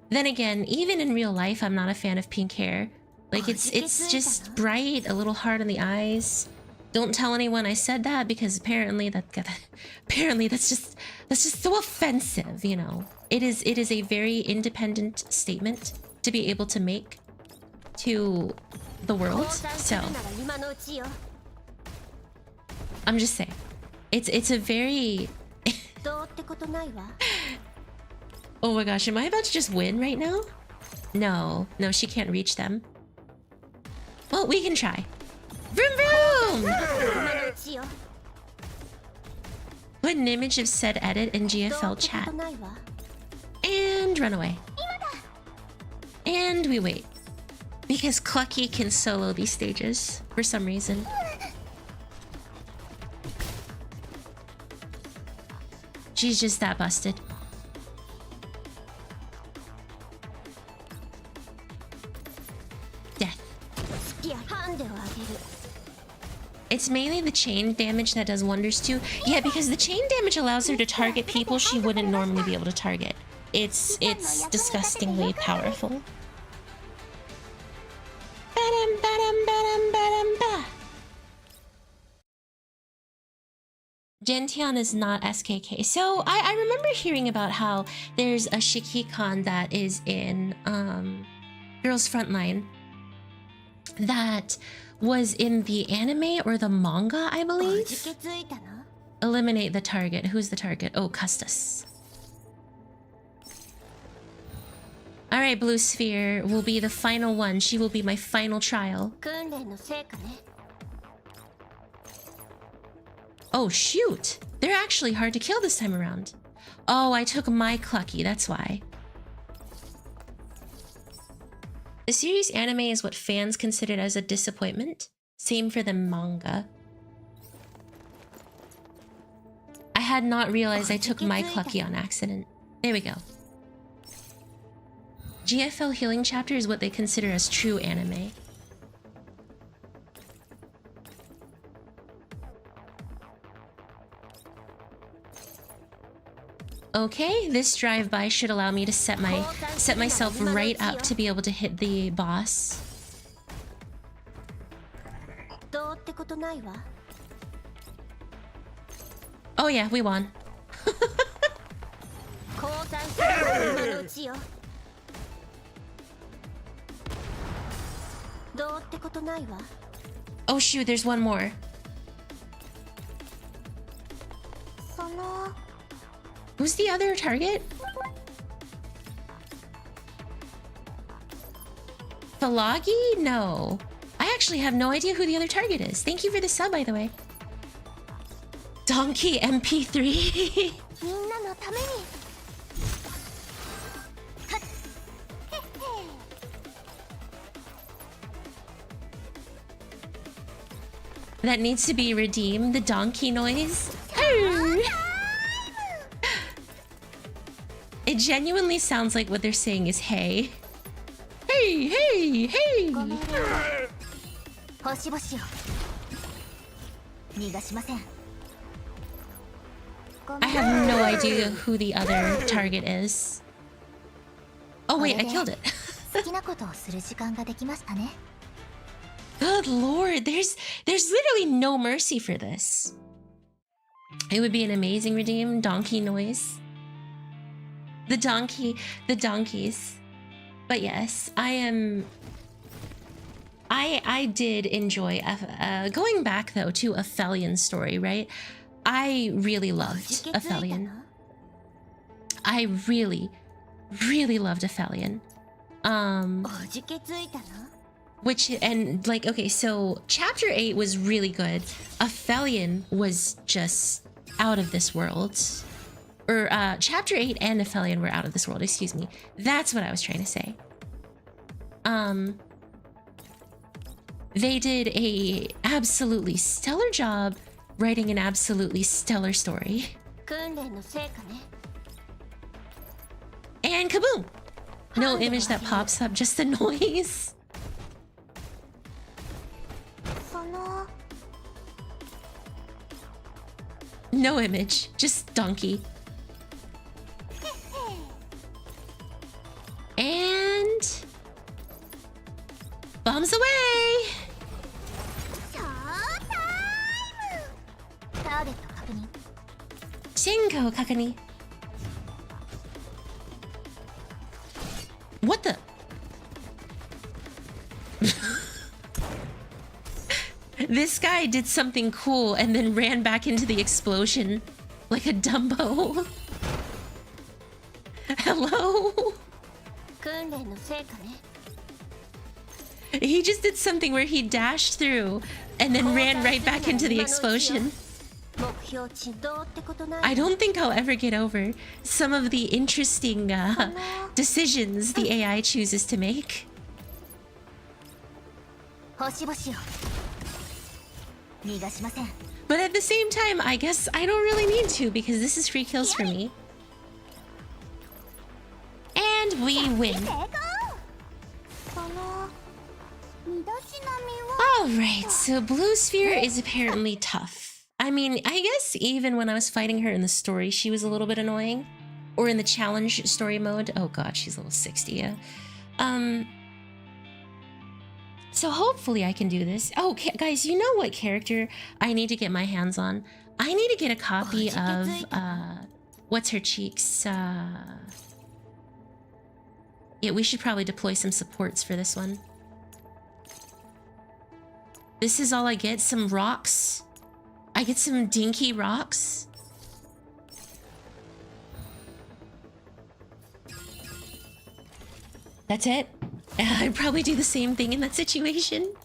Then again, even in real life, I'm not a fan of pink hair. Like, it's just bright, a little hard on the eyes. Don't tell anyone I said that, because apparently that's just so offensive, you know. It is a very independent statement to be able to make to the world. So I'm just saying, it's a very oh my gosh, am I about to just win right now? No, she can't reach them. Well, we can try. Vroom vroom! Put an image of said edit in GFL chat. And run away. And we wait. Because Clucky can solo these stages for some reason. She's just that busted. Death. It's mainly the chain damage that does wonders too. Yeah, because the chain damage allows her to target people she wouldn't normally be able to target. It's disgustingly powerful. Gentian is not SKK. So I remember hearing about how there's a Shikikan that is in Girls Frontline that was in the anime or the manga, I believe. Eliminate the target. Who's the target? Oh, Custis. Alright, Blue Sphere will be the final one. She will be my final trial. Oh, shoot! They're actually hard to kill this time around. Oh, I took my Clucky, that's why. The series anime is what fans considered as a disappointment. Same for the manga. I had not realized I took my Clucky on accident. There we go. GFL healing chapter is what they consider as true anime. Okay, this drive-by should allow me to set myself right up to be able to hit the boss. Oh yeah, we won. Oh shoot, there's one more. Who's the other target? Falagi? No. I actually have no idea who the other target is. Thank you for the sub, by the way. Donkey MP3. That needs to be redeemed. The donkey noise. It genuinely sounds like what they're saying is hey. Hey, hey, hey. I have no idea who the other target is. Oh wait, I killed it. Good lord, there's literally no mercy for this. It would be an amazing redeem. Donkey noise. The donkeys. But yes, I did enjoy going back though to Aphelion's story, right? I really loved Aphelion. I really loved Aphelion. Which, and like, okay, so chapter 8 was really good. Aphelion was just out of this world. Or chapter 8 and Aphelion were out of this world, excuse me. That's what I was trying to say. They did a absolutely stellar job writing an absolutely stellar story. And kaboom! No image that pops up, just the noise. No image, just donkey. And bombs away. Shinko Kakani. What the? This guy did something cool and then ran back into the explosion like a Dumbo. Hello? He just did something where he dashed through and then ran right back into the explosion. I don't think I'll ever get over some of the interesting decisions the AI chooses to make. But at the same time, I guess I don't really need to because this is free kills for me. And we win. Alright, so Blue Sphere is apparently tough. I mean, I guess even when I was fighting her in the story, she was a little bit annoying. Or in the challenge story mode. Oh god, she's level 60, yeah. So hopefully I can do this. Oh, guys, you know what character I need to get my hands on? I need to get a copy of, what's her cheeks? Yeah, we should probably deploy some supports for this one. This is all I get, some rocks. I get some dinky rocks. That's it? I'd probably do the same thing in that situation.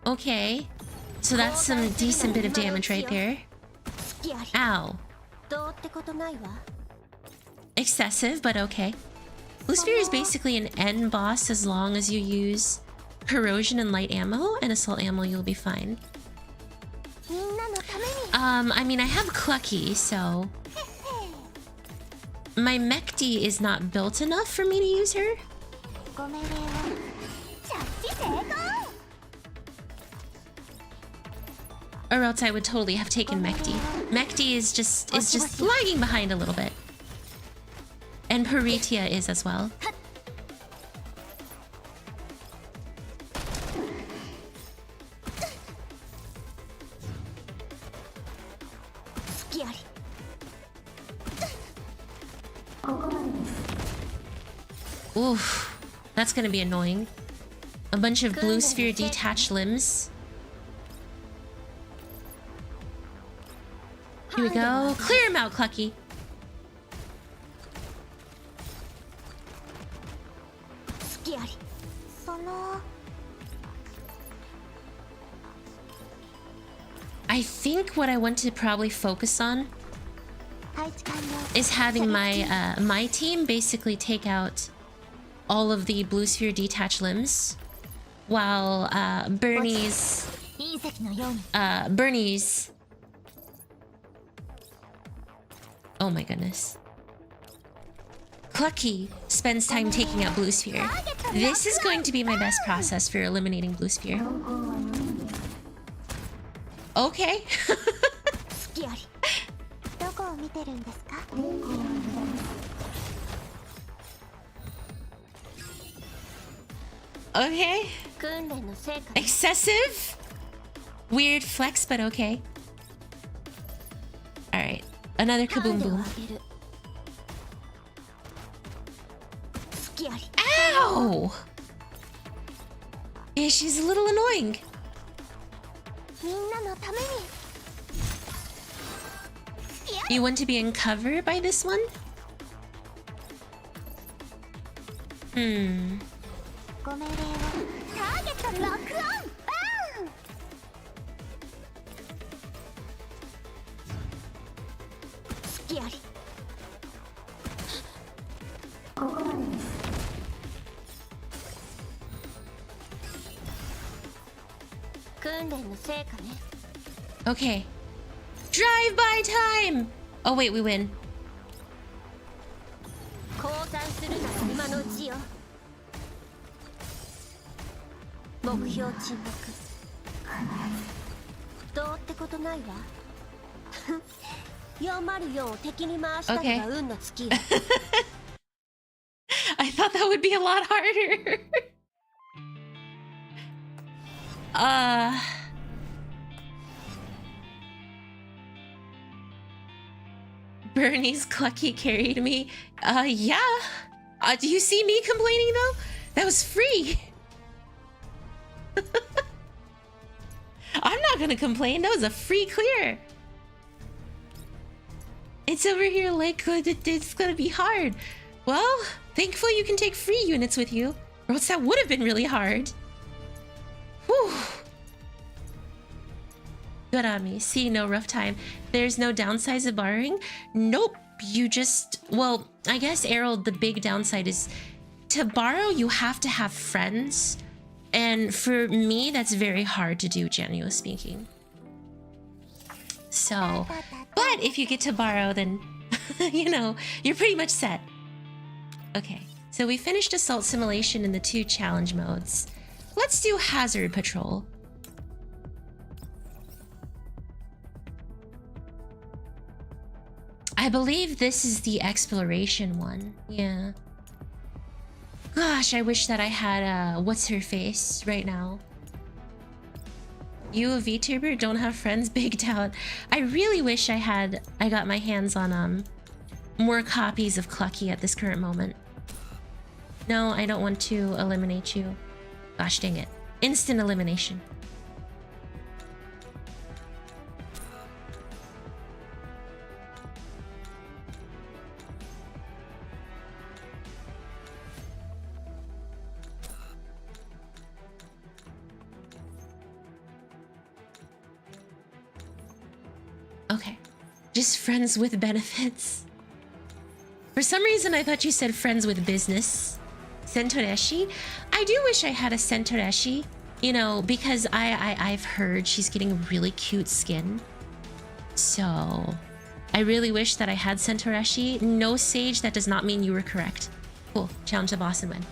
Okay, so that's some decent bit of damage right there. Ow. Excessive, but okay. Blue Sphere is basically an end boss as long as you use corrosion and light ammo, and assault ammo, you'll be fine. I mean, I have Clucky, so my Mechty is not built enough for me to use her. Or else I would totally have taken Mechty. Mechty is just lagging behind a little bit. And Peritia is as well. Oof, that's gonna be annoying. A bunch of Blue Sphere detached limbs. Here we go. Clear him out, Clucky. I think what I want to probably focus on is having my my team basically take out all of the blue sphere detached limbs, while Bernie's oh my goodness, Clucky spends time taking out blue sphere. This is going to be my best process for eliminating blue sphere. Okay. Okay. Excessive? Weird flex, but okay. Alright. Another kaboom boom. Ow! Yeah, she's a little annoying. You want to be in cover by this one? Okay. Drive-by time! Oh wait, we win. Okay. I thought that would be a lot harder. Bernie's Clucky carried me. Yeah. Do you see me complaining though? That was free. I'm not gonna complain. That was a free clear. It's over here like it's gonna be hard. Well, thankfully you can take free units with you, or else that would have been really hard. Whew. Good on me. See, no rough time. There's no downsides of borrowing? Nope. You just... Well, I guess, Errol, the big downside is to borrow, you have to have friends. And for me, that's very hard to do, genuinely speaking. So... But if you get to borrow, then, you know, you're pretty much set. Okay. So we finished Assault Simulation in the 2 challenge modes. Let's do Hazard Patrol. I believe this is the exploration one. Yeah. Gosh, I wish that I had what's her face right now. You, a VTuber, don't have friends? Big doubt. I really wish I got my hands on more copies of Clucky at this current moment. No, I don't want to eliminate you. Gosh dang it. Instant elimination. Okay. Just friends with benefits. For some reason, I thought you said friends with business. Sentoreshi? I do wish I had a Sentoreshi, you know, because I've heard she's getting really cute skin. So, I really wish that I had Sentoreshi. No Sage, that does not mean you were correct. Cool. Challenge the boss and win.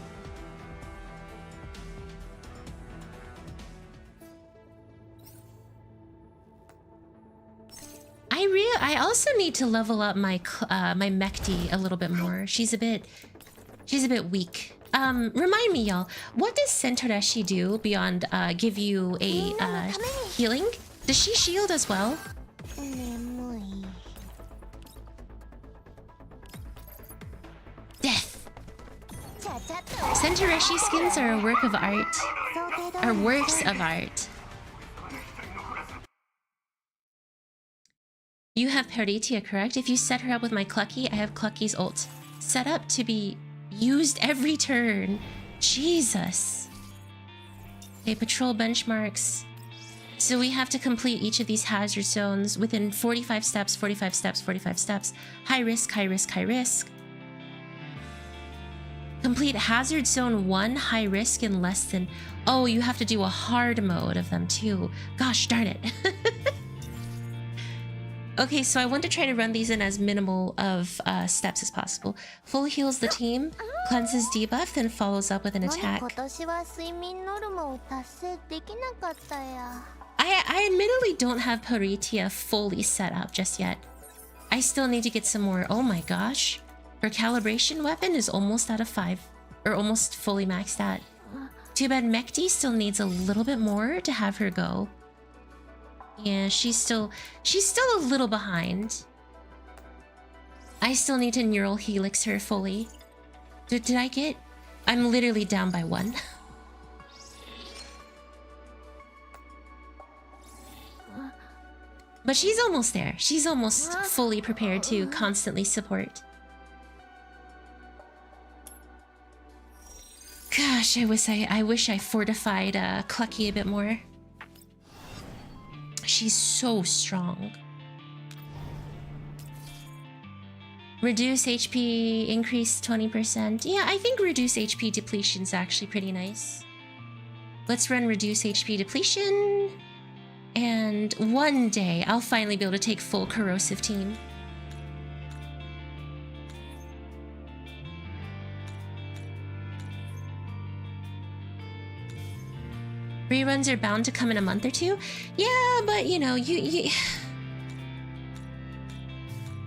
I also need to level up my my Mechty a little bit more. She's a bit weak. Remind me, y'all, what does Sentoreshi do beyond give you a healing? Does she shield as well? Death. Sentoreshi skins are a work of art. Are works of art. You have Peritia, correct? If you set her up with my Clucky, I have Clucky's ult. Set up to be used every turn. Jesus. Okay, patrol benchmarks. So we have to complete each of these hazard zones within 45 steps, 45 steps, 45 steps. High risk, high risk, high risk. Complete hazard zone 1, high risk, in less than... Oh, you have to do a hard mode of them too. Gosh darn it. Okay, so I want to try to run these in as minimal of steps as possible. Full heals the team, cleanses debuff, then follows up with an attack. I admittedly don't have Paritia fully set up just yet. I still need to get some more. Oh my gosh. Her calibration weapon is almost out of 5. Or almost fully maxed out. Too bad Mekti still needs a little bit more to have her go. Yeah, she's still a little behind. I still need to neural helix her fully. Did I get... I'm literally down by 1. But she's almost there. She's almost fully prepared to constantly support. Gosh, I wish I fortified Clucky a bit more. She's so strong. Reduce HP, increase 20%. Yeah, I think reduce HP depletion is actually pretty nice. Let's run reduce HP depletion. And one day, I'll finally be able to take full corrosive team. Reruns are bound to come in a month or 2. Yeah, but you know,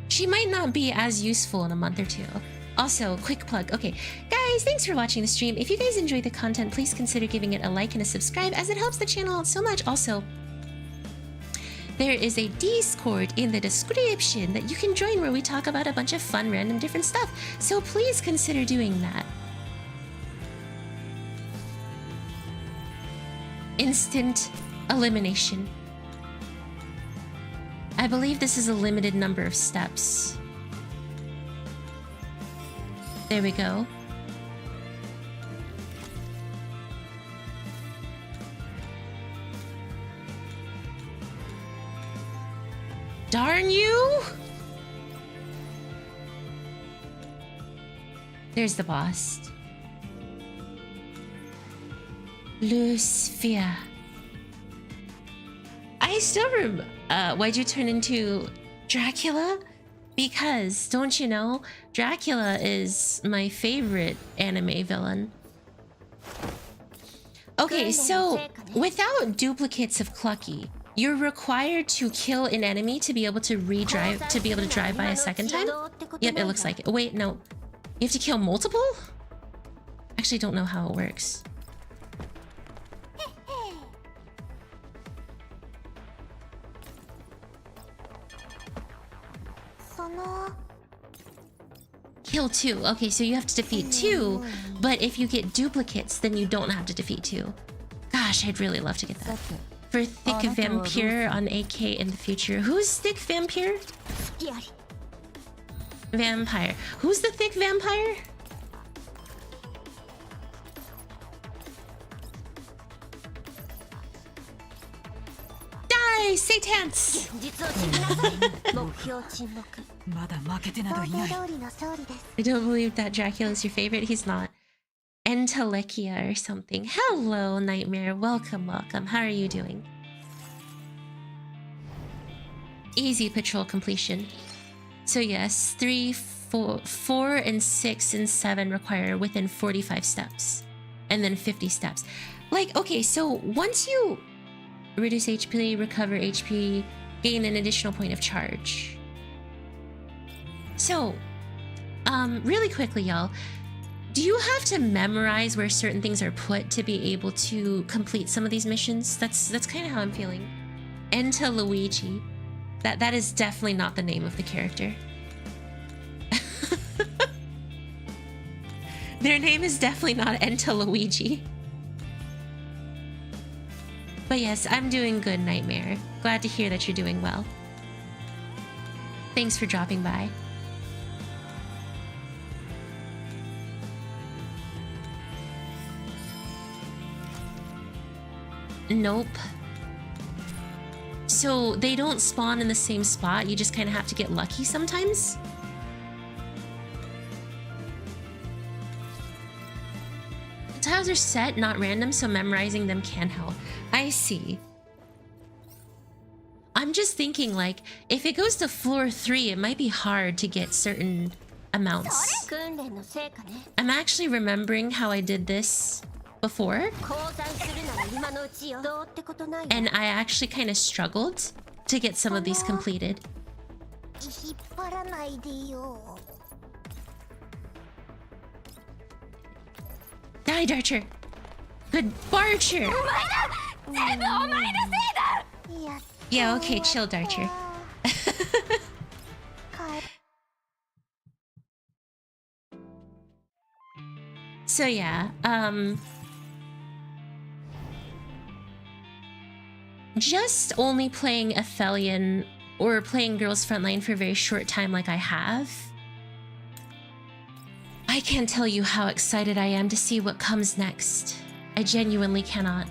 she might not be as useful in a month or 2. Also, quick plug. Okay, guys, thanks for watching the stream. If you guys enjoyed the content, please consider giving it a like and a subscribe, as it helps the channel out so much. Also, there is a Discord in the description that you can join where we talk about a bunch of fun, random, different stuff. So please consider doing that. Instant elimination. I believe this is a limited number of steps. There we go. Darn you! There's the boss. Lucifer. I still remember. Why'd you turn into Dracula? Because, don't you know, Dracula is my favorite anime villain. Okay, so without duplicates of Clucky, you're required to kill an enemy to be able to drive by a second time? Yep, it looks like it. Wait, no. You have to kill multiple? Actually, don't know how it works. Kill 2. Okay, so you have to defeat 2, but if you get duplicates, then you don't have to defeat 2. Gosh, I'd really love to get that. For Thick Vampire on AK in the future. Who's Thick Vampire? Vampire. Who's the Thick Vampire? Die, Satans! I don't believe that Dracula is your favorite. He's not. Entelekia or something. Hello, Nightmare. Welcome, welcome. How are you doing? Easy patrol completion. So yes, 3, 4, and 6, and 7 require within 45 steps. And then 50 steps. Like, okay, so once you reduce HP, recover HP, gain an additional point of charge. So, really quickly, y'all. Do you have to memorize where certain things are put to be able to complete some of these missions? That's kind of how I'm feeling. Enta Luigi. That is definitely not the name of the character. Their name is definitely not Enta Luigi. But yes, I'm doing good, Nightmare. Glad to hear that you're doing well. Thanks for dropping by. Nope. So they don't spawn in the same spot. You just kind of have to get lucky sometimes. The tiles are set, not random, so memorizing them can help. I see. I'm just thinking, like, if it goes to floor 3, it might be hard to get certain amounts. I'm actually remembering how I did this before. And I actually kind of struggled to get some of these completed. Die, Darcher! Good Barcher! Yeah, okay, chill, Darcher. So yeah, just only playing Aphelion or playing Girls Frontline for a very short time like I have, I can't tell you how excited I am to see what comes next. I genuinely cannot.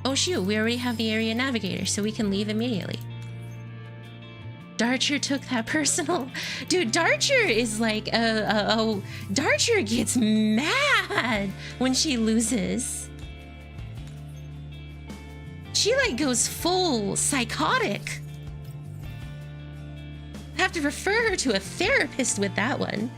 Oh shoot, we already have the area navigator, so we can leave immediately. Darcher took that personal. Dude, Darcher is like, Darcher gets mad when she loses. She like goes full psychotic. I have to refer her to a therapist with that one.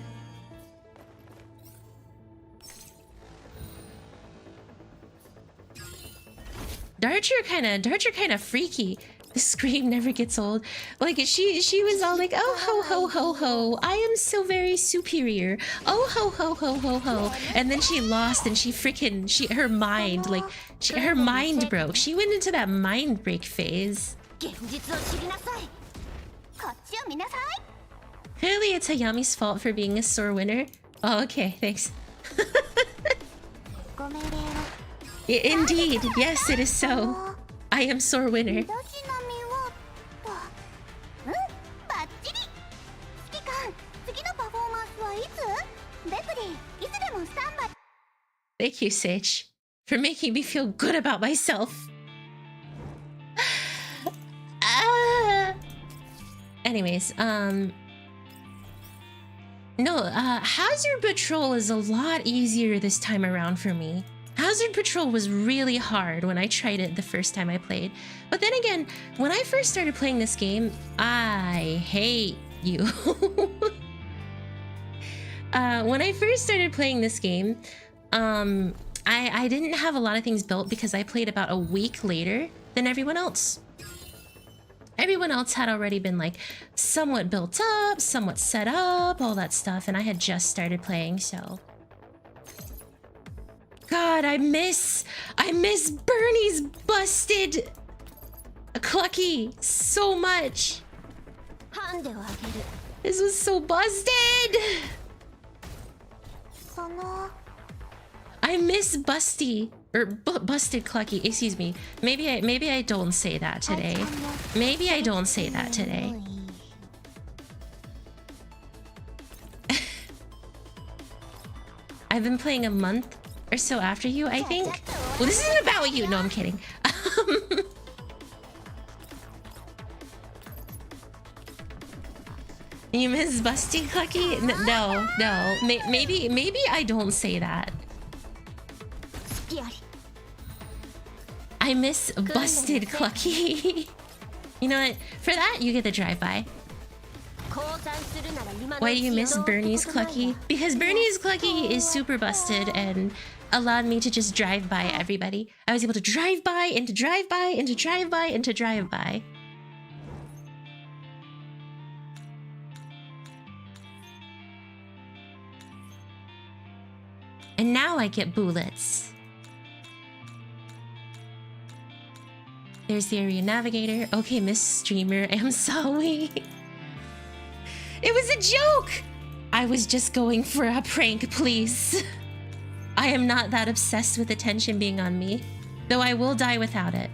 Darcher kind of freaky. The scream never gets old. Like she was all like, oh ho ho ho ho, I am so very superior. Oh ho ho ho ho ho. And then she lost and her mind her mind broke. She went into that mind break phase. Clearly it's Hayami's fault for being a sore winner. Oh, okay, thanks. Indeed, yes, it is so. I am sore winner. Thank you, Sage, for making me feel good about myself. Anyways, no, Hazard Patrol is a lot easier this time around for me. Hazard Patrol was really hard when I tried it the first time I played. But then again, when I first started playing this game, I hate you. When I first started playing this game, I didn't have a lot of things built because I played about a week later than everyone else. Everyone else had already been like somewhat built up, somewhat set up, all that stuff, and I had just started playing, so. God, I miss Bernie's busted Clucky so much. This was so busted. I miss Busty or busted Clucky. Excuse me. Maybe I don't say that today. Maybe I don't say that today. I've been playing a month or so after you, I think. Well, this isn't about you. No, I'm kidding. You miss Busty Clucky? No. Maybe I don't say that. I miss busted Clucky. You know what? For that, you get the drive-by. Why do you miss Bernie's Clucky? Because Bernie's Clucky is super busted and allowed me to just drive by everybody. I was able to drive by into drive by into drive by into drive by. And now I get bullets. There's the area navigator. Okay, Miss Streamer, I'm sorry. It was a joke! I was just going for a prank, please. I am not that obsessed with attention being on me, though I will die without it.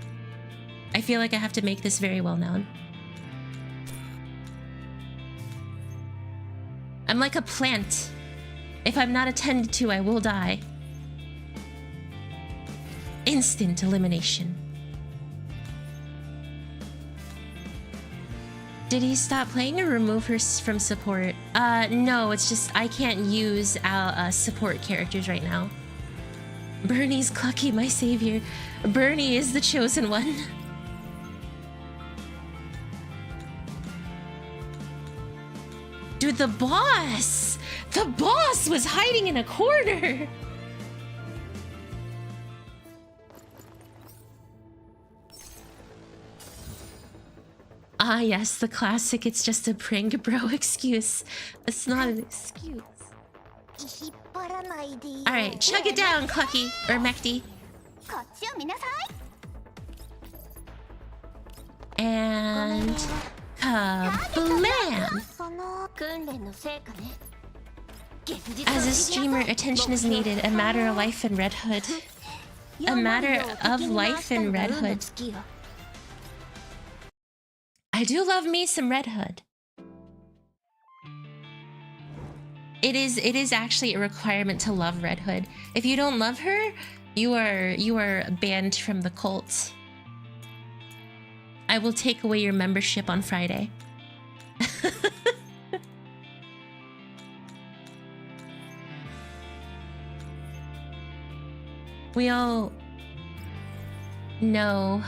I feel like I have to make this very well known. I'm like a plant. If I'm not attended to, I will die. Instant elimination. Did he stop playing or remove her from support? No, it's just I can't use support characters right now. Bernie's Clucky, my savior. Bernie is the chosen one. Dude, the boss! The boss was hiding in a corner! Ah, yes, the classic, it's just a prank, bro excuse. It's not an excuse. Alright, chug it down, Clucky. Or Mechty. And... kablam! As a streamer, attention is needed. A matter of life in Red Hood. A matter of life in Red Hood. I do love me some Red Hood. It is actually a requirement to love Red Hood. If you don't love her, you are banned from the cult. I will take away your membership on Friday. We all know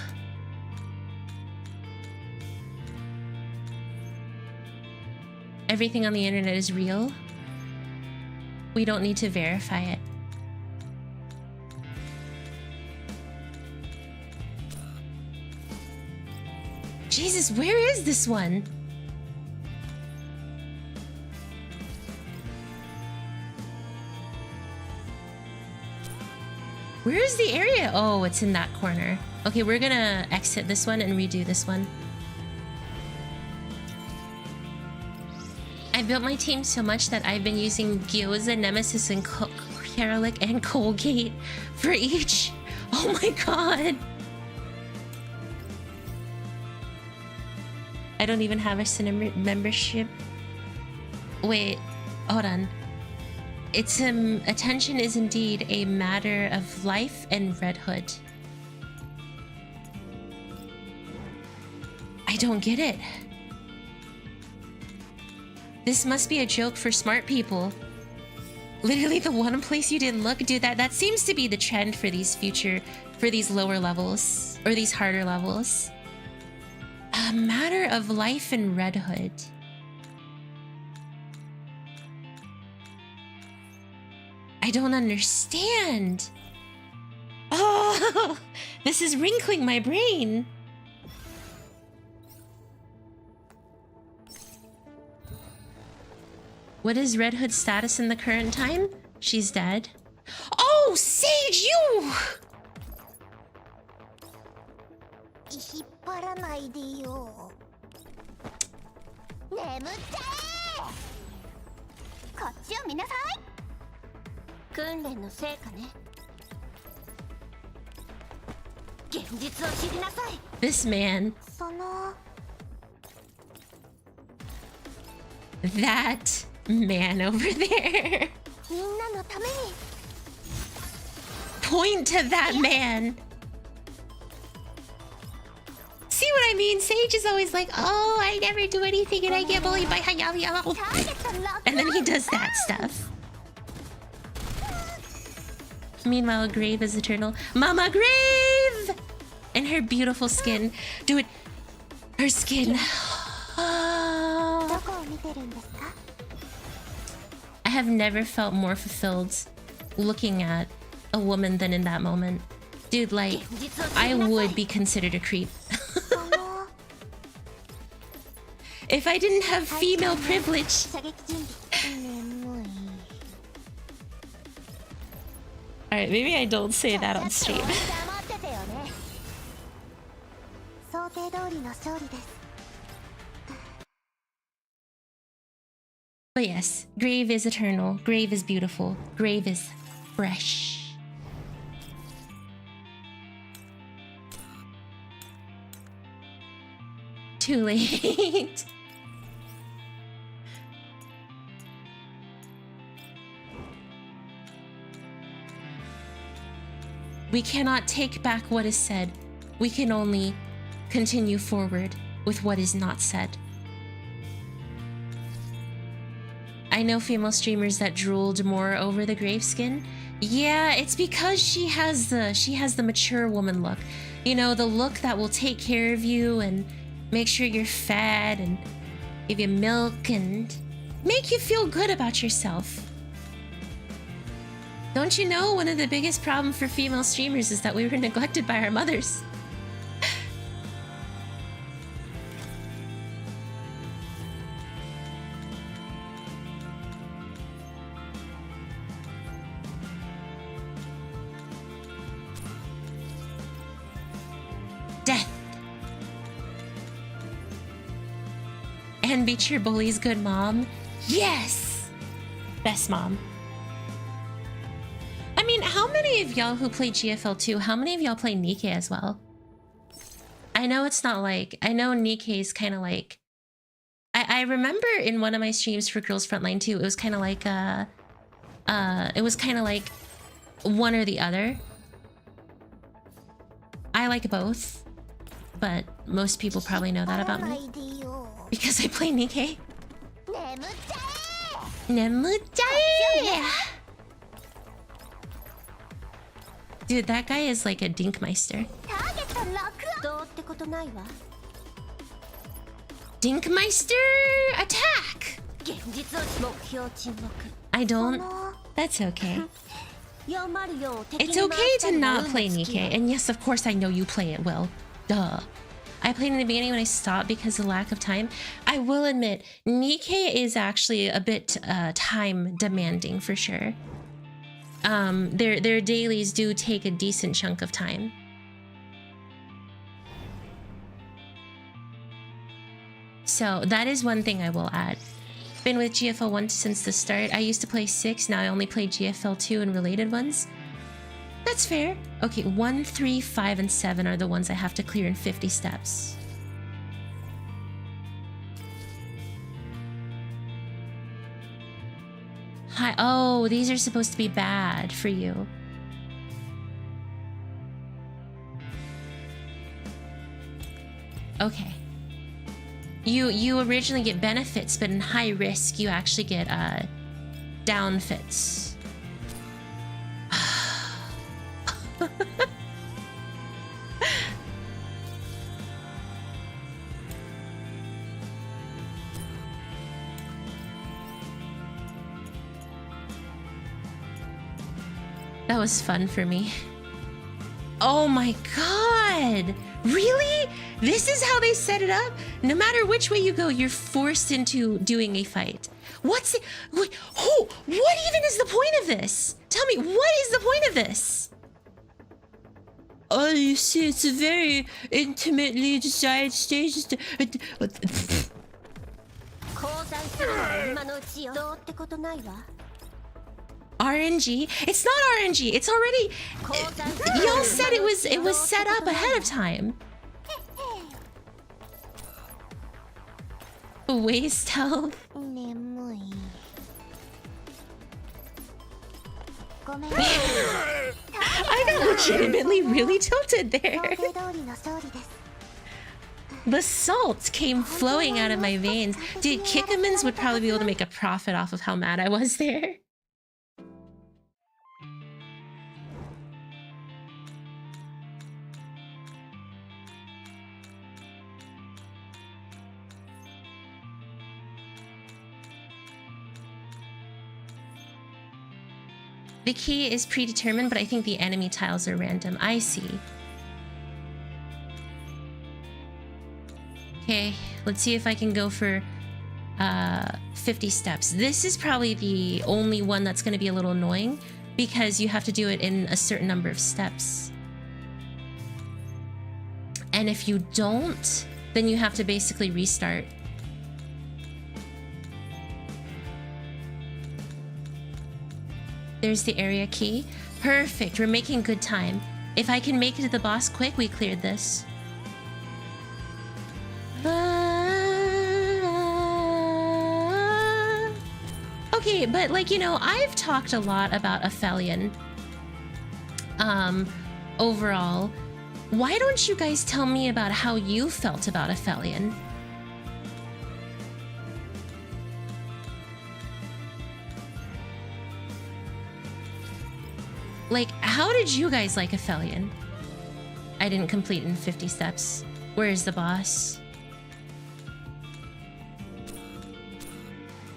everything on the internet is real. We don't need to verify it. Jesus, where is this one? Where is the area? Oh, it's in that corner. Okay, we're gonna exit this one and redo this one. I built my team so much that I've been using Gyoza, Nemesis, and Karalik and Colgate for each. Oh my god. I don't even have a cinema membership. Wait, hold on. It's attention is indeed a matter of life and Red Hood. I don't get it. This must be a joke for smart people. Literally the one place you didn't look. Dude, that seems to be the trend for these lower levels. Or these harder levels. A matter of life in Red Hood. I don't understand. Oh, this is wrinkling my brain. What is Red Hood's status in the current time? She's dead. Oh, Sage, you! This man. That man over there. Point to that man. See what I mean? Sage is always like, oh, I never do anything and I get bullied by Hayami. And then he does that stuff. Meanwhile, Grave is eternal. Mama Grave! And her beautiful skin. Do it. Her skin. I have never felt more fulfilled looking at a woman than in that moment. Dude, like, I would be considered a creep. If I didn't have female privilege. Alright, maybe I don't say that on stream. But yes, Grave is eternal. Grave is beautiful. Grave is fresh. Too late. We cannot take back what is said. We can only continue forward with what is not said. I know female streamers that drooled more over the Graveskin. Yeah, it's because she has the mature woman look. You know, the look that will take care of you and make sure you're fed and give you milk and make you feel good about yourself. Don't you know one of the biggest problems for female streamers is that we were neglected by our mothers? Death. And beat your bully's good mom. Yes! Best mom. I mean, how many of y'all who play GFL2, how many of y'all play Nikke as well? I know it's not like, I know Nikke is kind of like, I remember in one of my streams for Girls Frontline 2, it was kind of like, it was kind of like one or the other. I like both, but most people probably know that about me. Because I play Nikke. Nemutae! Dude, that guy is like a Dinkmeister. Dinkmeister attack! I don't. That's okay. It's okay to not play Nikke, and yes, of course I know you play it well. Duh. I played in the beginning when I stopped because of lack of time. I will admit, Nikke is actually a bit time demanding for sure. Their dailies do take a decent chunk of time. So that is one thing I will add. Been with GFL1 since the start. I used to play 6, now I only play GFL2 and related ones. That's fair. Okay, 1, 3, 5, and 7 are the ones I have to clear in 50 steps. Hi. Oh, these are supposed to be bad for you. Okay. You originally get benefits, but in high risk, you actually get downfits. That was fun for me. Oh my god! Really? This is how they set it up? No matter which way you go, you're forced into doing a fight. What's it? Wait, what even is the point of this? Tell me, what is the point of this? Oh, you see, it's a very intimately desired stage. RNG? It's not RNG. It's already. Y'all said it was set up ahead of time. Waste health. I got legitimately really tilted there. The salt came flowing out of my veins. Dude, Kikkamans would probably be able to make a profit off of how mad I was there. The key is predetermined, but I think the enemy tiles are random. I see. Okay, let's see if I can go for 50 steps. This is probably the only one that's going to be a little annoying because you have to do it in a certain number of steps. And if you don't, then you have to basically restart. There's the area key. Perfect, we're making good time. If I can make it to the boss quick, we cleared this. Okay, but like, you know, I've talked a lot about Aphelion overall. Why don't you guys tell me about how you felt about Aphelion? Like, how did you guys like Aphelion? I didn't complete in 50 steps. Where is the boss?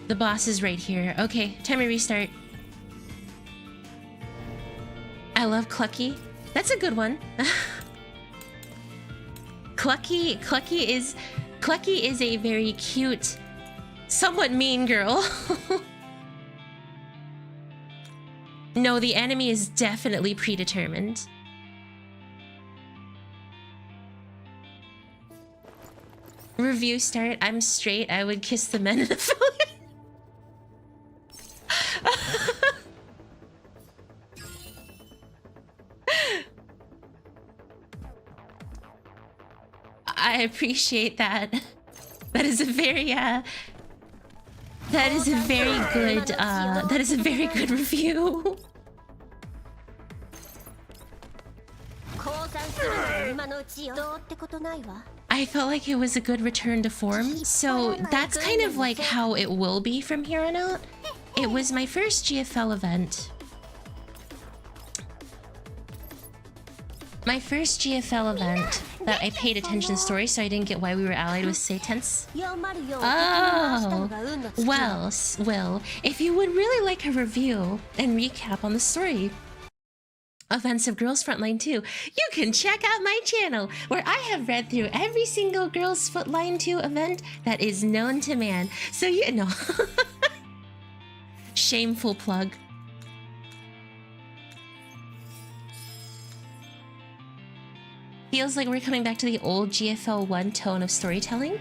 The boss is right here. Okay, time to restart. I love Clucky. That's a good one. Clucky is a very cute, somewhat mean girl. No, the enemy is definitely predetermined. Review start. I'm straight. I would kiss the men in the film. I appreciate that. That is a very that is a very good review. I felt like it was a good return to form, so that's kind of like how it will be from here on out. It was my first GFL event. My first GFL event that I paid attention to story, so I didn't get why we were allied with Satans. Oh, well, if you would really like a review and recap on the story events of Girls Frontline 2, you can check out my channel, where I have read through every single Girls Frontline 2 event that is known to man. So you know. Shameful plug. Feels like we're coming back to the old GFL1 tone of storytelling.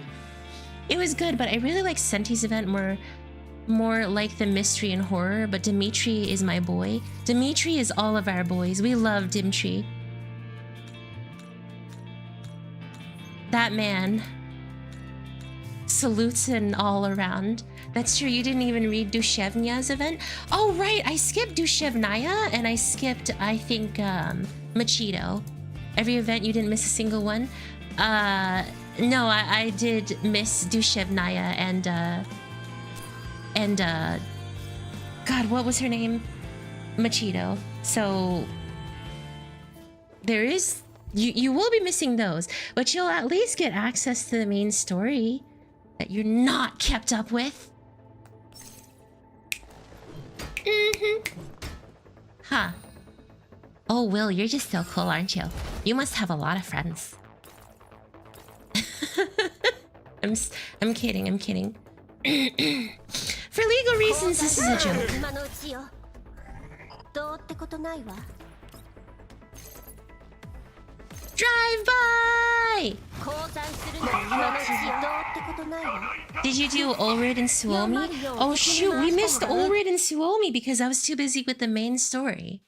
It was good, but I really like Senti's event more like the mystery and horror, but Dmitry is my boy. Dmitry is all of our boys. We love Dmitry. That man salutes and all around. That's true, you didn't even read Dushevnya's event? Oh right, I skipped Dushevnaya and I skipped, I think, Machito. Every event, you didn't miss a single one? No, I did miss Dushevnaya and God, what was her name? Machito. So there is, you will be missing those, but you'll at least get access to the main story that you're not kept up with. Huh. Oh, Will, you're just so cool, aren't you? You must have a lot of friends. I'm kidding, I'm kidding. For legal reasons, this is a joke. Drive by! Did you do Ulrid and Suomi? Oh shoot, we missed Ulrid and Suomi because I was too busy with the main story.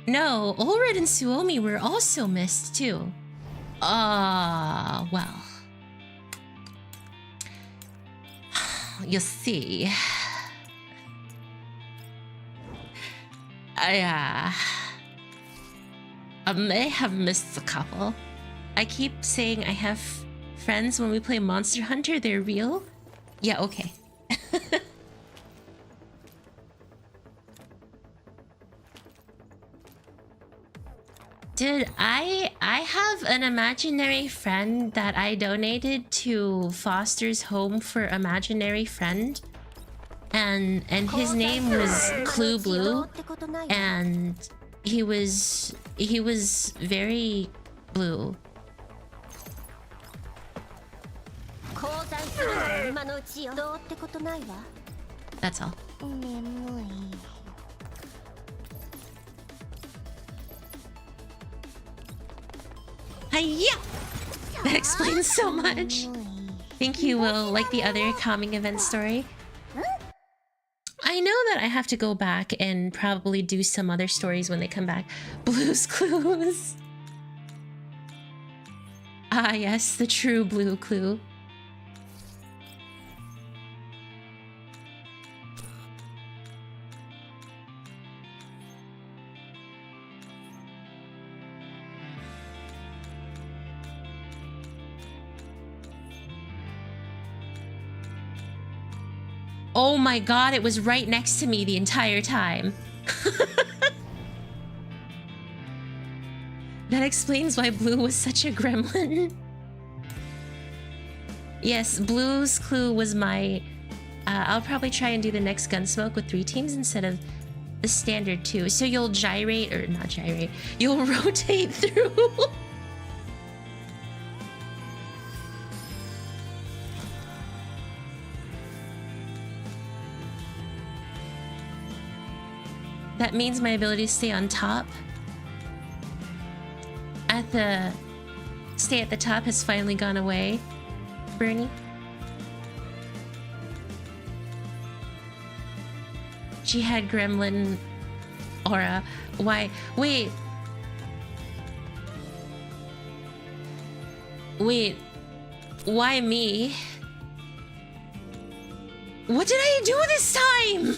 No, Ulrid and Suomi were also missed too. Well. You see, I may have missed a couple. I keep saying I have friends when we play Monster Hunter. They're real? Yeah, okay. Dude, I have an imaginary friend that I donated to Foster's Home for Imaginary Friend. And his name was Clue Blue. And he was very blue. That's all. Hiya! That explains so much. Think you will like the other calming event story? I know that I have to go back and probably do some other stories when they come back. Blue's Clues. Ah yes, the true blue clue. Oh my god, it was right next to me the entire time. That explains why Blue was such a gremlin. Yes, Blue's clue was my... I'll probably try and do the next Gunsmoke with 3 teams instead of the standard 2. So you'll gyrate, or not gyrate, you'll rotate through. That means my ability to stay on top stay at the top has finally gone away, Bernie. She had gremlin aura. Why? Wait. Why me? What did I do this time?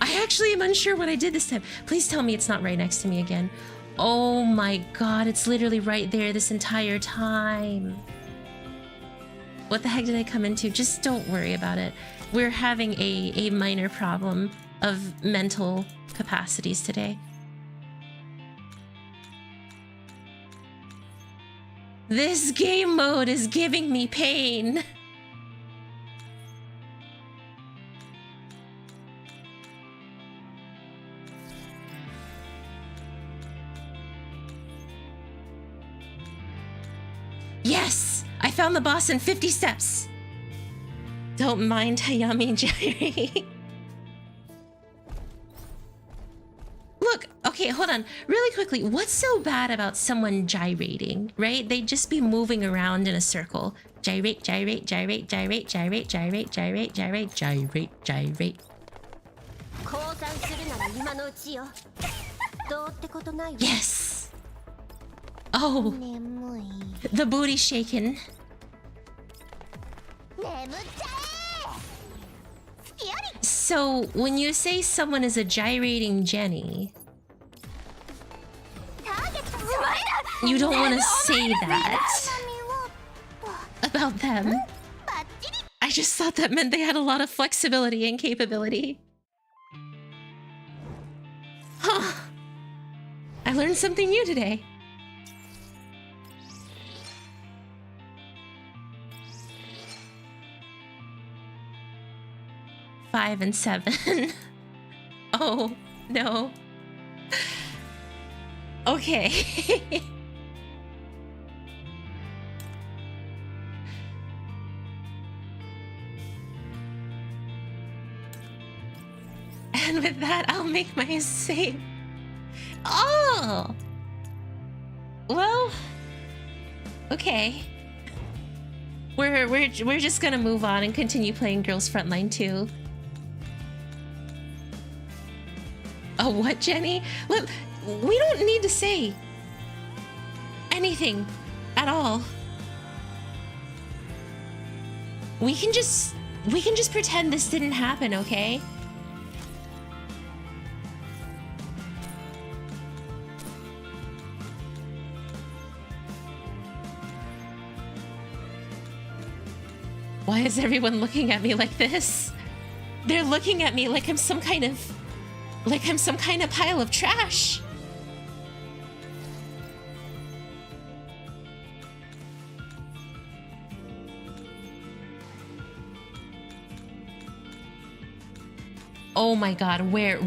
I actually am unsure what I did this time. Please tell me it's not right next to me again. Oh my god, it's literally right there this entire time. What the heck did I come into? Just don't worry about it. We're having a minor problem of mental capacities today. This game mode is giving me pain. Yes! I found the boss in 50 steps! Don't mind Hayami gyrating. Look, okay, hold on. Really quickly, what's so bad about someone gyrating, right? They'd just be moving around in a circle. Gyrate, gyrate, gyrate, gyrate, gyrate, gyrate, gyrate, gyrate, gyrate, gyrate. Yes! Oh, the booty shaken. So, when you say someone is a gyrating Jenny, you don't want to say that about them. I just thought that meant they had a lot of flexibility and capability. Huh. I learned something new today. Five and 7. Oh, no. Okay. And with that, I'll make my save. Oh! Well, okay. We're just gonna move on and continue playing Girls Frontline 2. Oh, what, Jenny? Look, we don't need to say anything at all. We can just pretend this didn't happen, okay? Why is everyone looking at me like this? They're looking at me like I'm some kind of pile of trash. Oh my god, where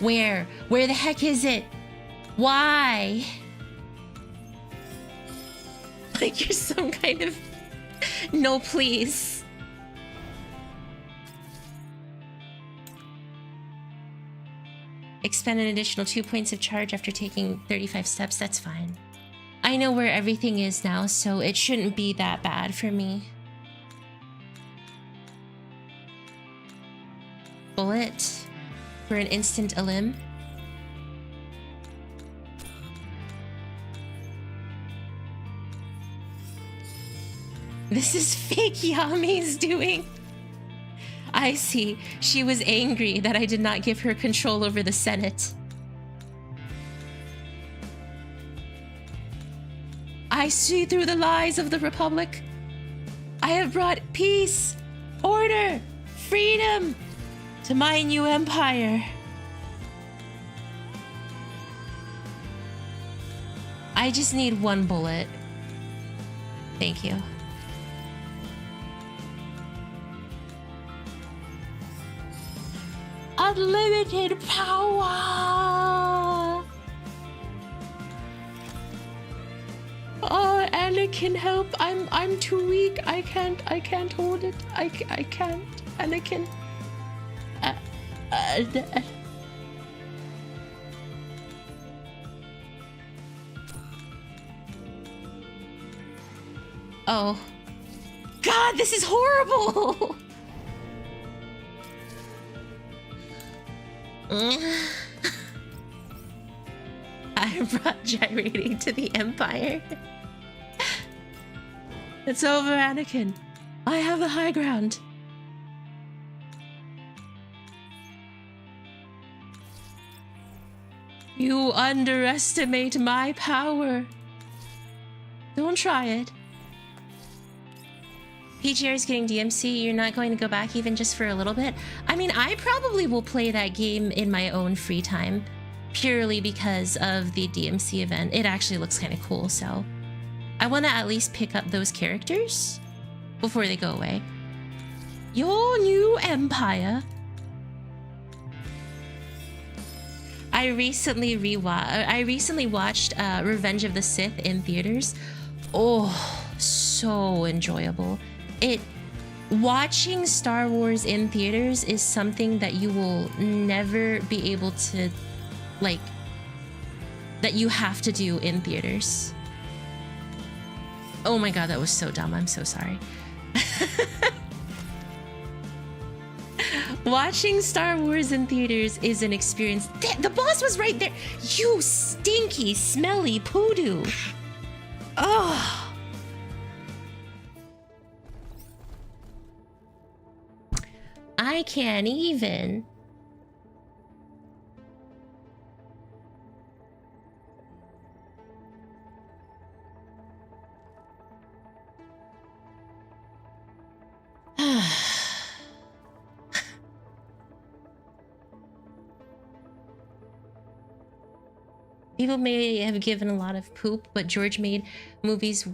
the heck is it? Why? Like you're some kind of... No, please. Expend an additional 2 points of charge after taking 35 steps. That's fine. I know where everything is now, so it shouldn't be that bad for me. Bullet for an instant elim. This is fake Yami's doing. I see. She was angry that I did not give her control over the Senate. I see through the lies of the Republic. I have brought peace, order, Freedom to my new empire. I just need one bullet. Thank you. Unlimited power! Oh, Anakin, help! I'm too weak. I can't hold it. I can't. Anakin. Oh. God, this is horrible! I brought gyrating to the Empire. It's over, Anakin. I have the high ground. You underestimate my power. Don't try it. PGR is getting DMC. You're not going to go back even just for a little bit? I mean, I probably will play that game in my own free time, purely because of the DMC event. It actually looks kind of cool, so I want to at least pick up those characters before they go away. Your new empire. I recently watched Revenge of the Sith in theaters. Oh, so enjoyable. Watching Star Wars in theaters is something that you will never be able to, like, that you have to do in theaters. Oh my god, that was so dumb. I'm so sorry. Watching Star Wars in theaters is an experience. The boss was right there. You stinky, smelly poodoo. Oh. I can't even. People may have given a lot of poop, but George made movies,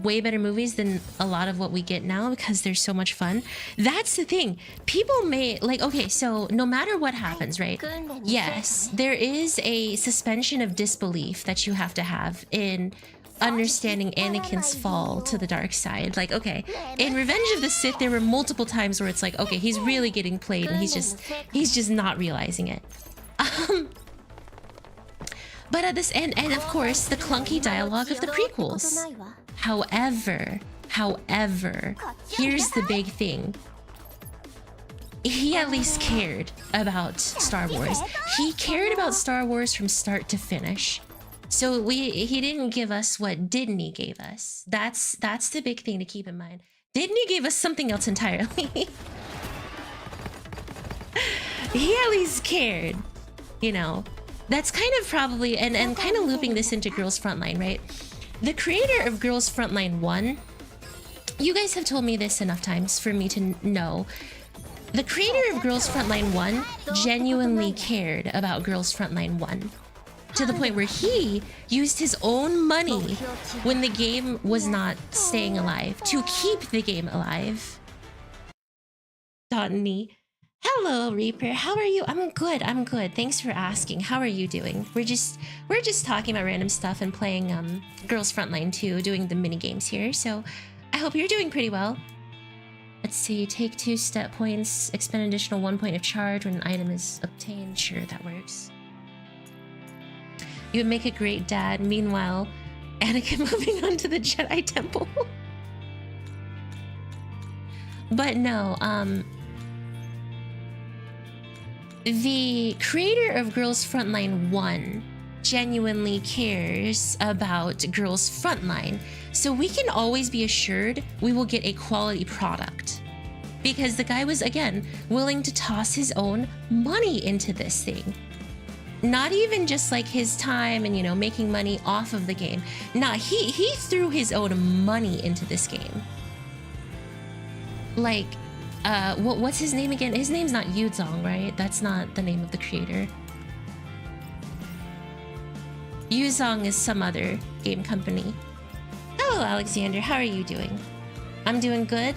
way better movies than a lot of what we get now because they're so much fun. That's the thing. People may, like, okay, so no matter what happens, right? Yes, there is a suspension of disbelief that you have to have in understanding Anakin's fall to the dark side. Like, okay, in Revenge of the Sith, there were multiple times where it's like, okay, he's really getting played and he's just not realizing it. But at this end, and of course, the clunky dialogue of the prequels. However, here's the big thing. He at least cared about Star Wars. He cared about Star Wars from start to finish. So he didn't give us what Disney gave us. That's the big thing to keep in mind. Disney gave us something else entirely. He at least cared, you know. That's kind of probably, and kind of looping this into Girls Frontline, right? The creator of Girls Frontline 1, you guys have told me this enough times for me to know. The creator of Girls Frontline 1 genuinely cared about Girls Frontline 1 to the point where he used his own money when the game was not staying alive to keep the game alive. Dotney. Hello, Reaper. How are you? I'm good. Thanks for asking. How are you doing? We're just talking about random stuff and playing Girls Frontline 2, doing the mini games here. So I hope you're doing pretty well. Let's see. Take 2 step points. Expend an additional 1 point of charge when an item is obtained. Sure, that works. You would make a great dad. Meanwhile, Anakin moving on to the Jedi Temple. But no, the creator of Girls Frontline 1 genuinely cares about Girls Frontline, so we can always be assured we will get a quality product. Because the guy was, again, willing to toss his own money into this thing. Not even just like his time and, you know, making money off of the game. Nah, he threw his own money into this game. Like, what's his name again? His name's not Yuzong, right? That's not the name of the creator. Yuzong is some other game company. Hello, Alexander. How are you doing? I'm doing good.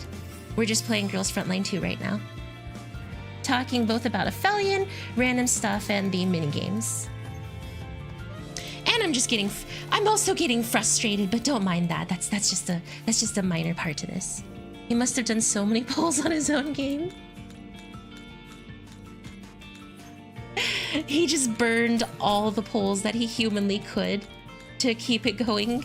We're just playing Girls Frontline 2 right now. Talking both about Aphelion, random stuff, and the minigames. And I'm also getting frustrated, but don't mind that. That's just a minor part to this. He must have done so many polls on his own game. He just burned all the polls that he humanly could to keep it going.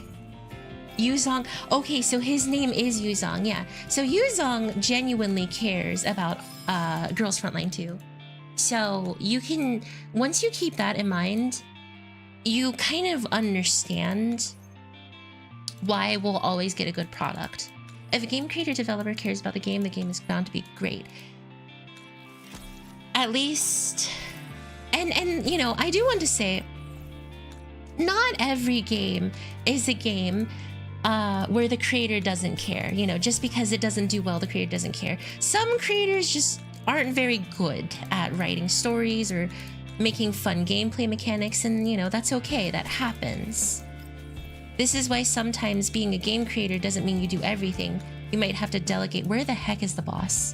Yuzong. Okay, so his name is Yuzong, yeah. So Yuzong genuinely cares about Girls Frontline 2. So you can, once you keep that in mind, you kind of understand why we'll always get a good product. If a game creator developer cares about the game is bound to be great. At least, and you know, I do want to say, not every game is a game where the creator doesn't care. You know, just because it doesn't do well, the creator doesn't care. Some creators just aren't very good at writing stories or making fun gameplay mechanics, and you know, that's okay, that happens. This is why sometimes being a game creator doesn't mean you do everything. You might have to delegate. Where the heck is the boss?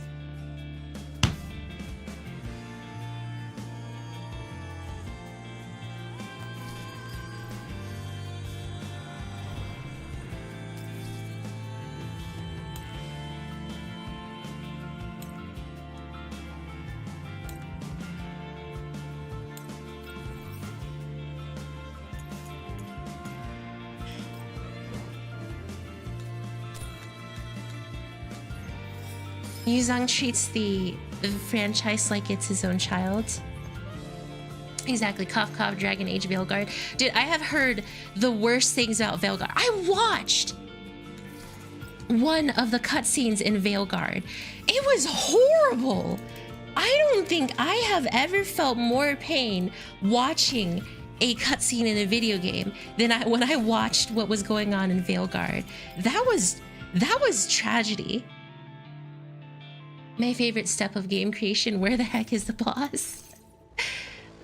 Yuzong treats the franchise like it's his own child. Exactly. Cough, cough, Dragon Age, Veilguard. Dude, I have heard the worst things about Veilguard. I watched one of the cutscenes in Veilguard. It was horrible. I don't think I have ever felt more pain watching a cutscene in a video game than when I watched what was going on in Veilguard. That was tragedy. My favorite step of game creation, where the heck is the boss?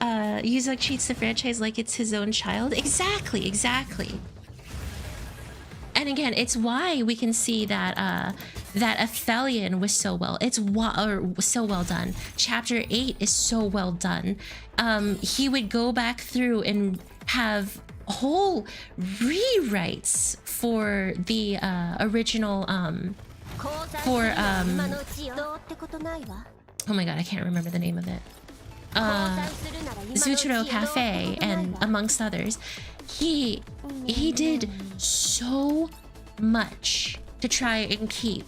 Yuzong treats the franchise like it's his own child. Exactly. And again, it's why we can see that that Aphelion was so well. So well done. Chapter 8 is so well done. He would go back through and have whole rewrites for the original oh my god, I can't remember the name of it. Zuchiro Cafe and amongst others. He did so much to try and keep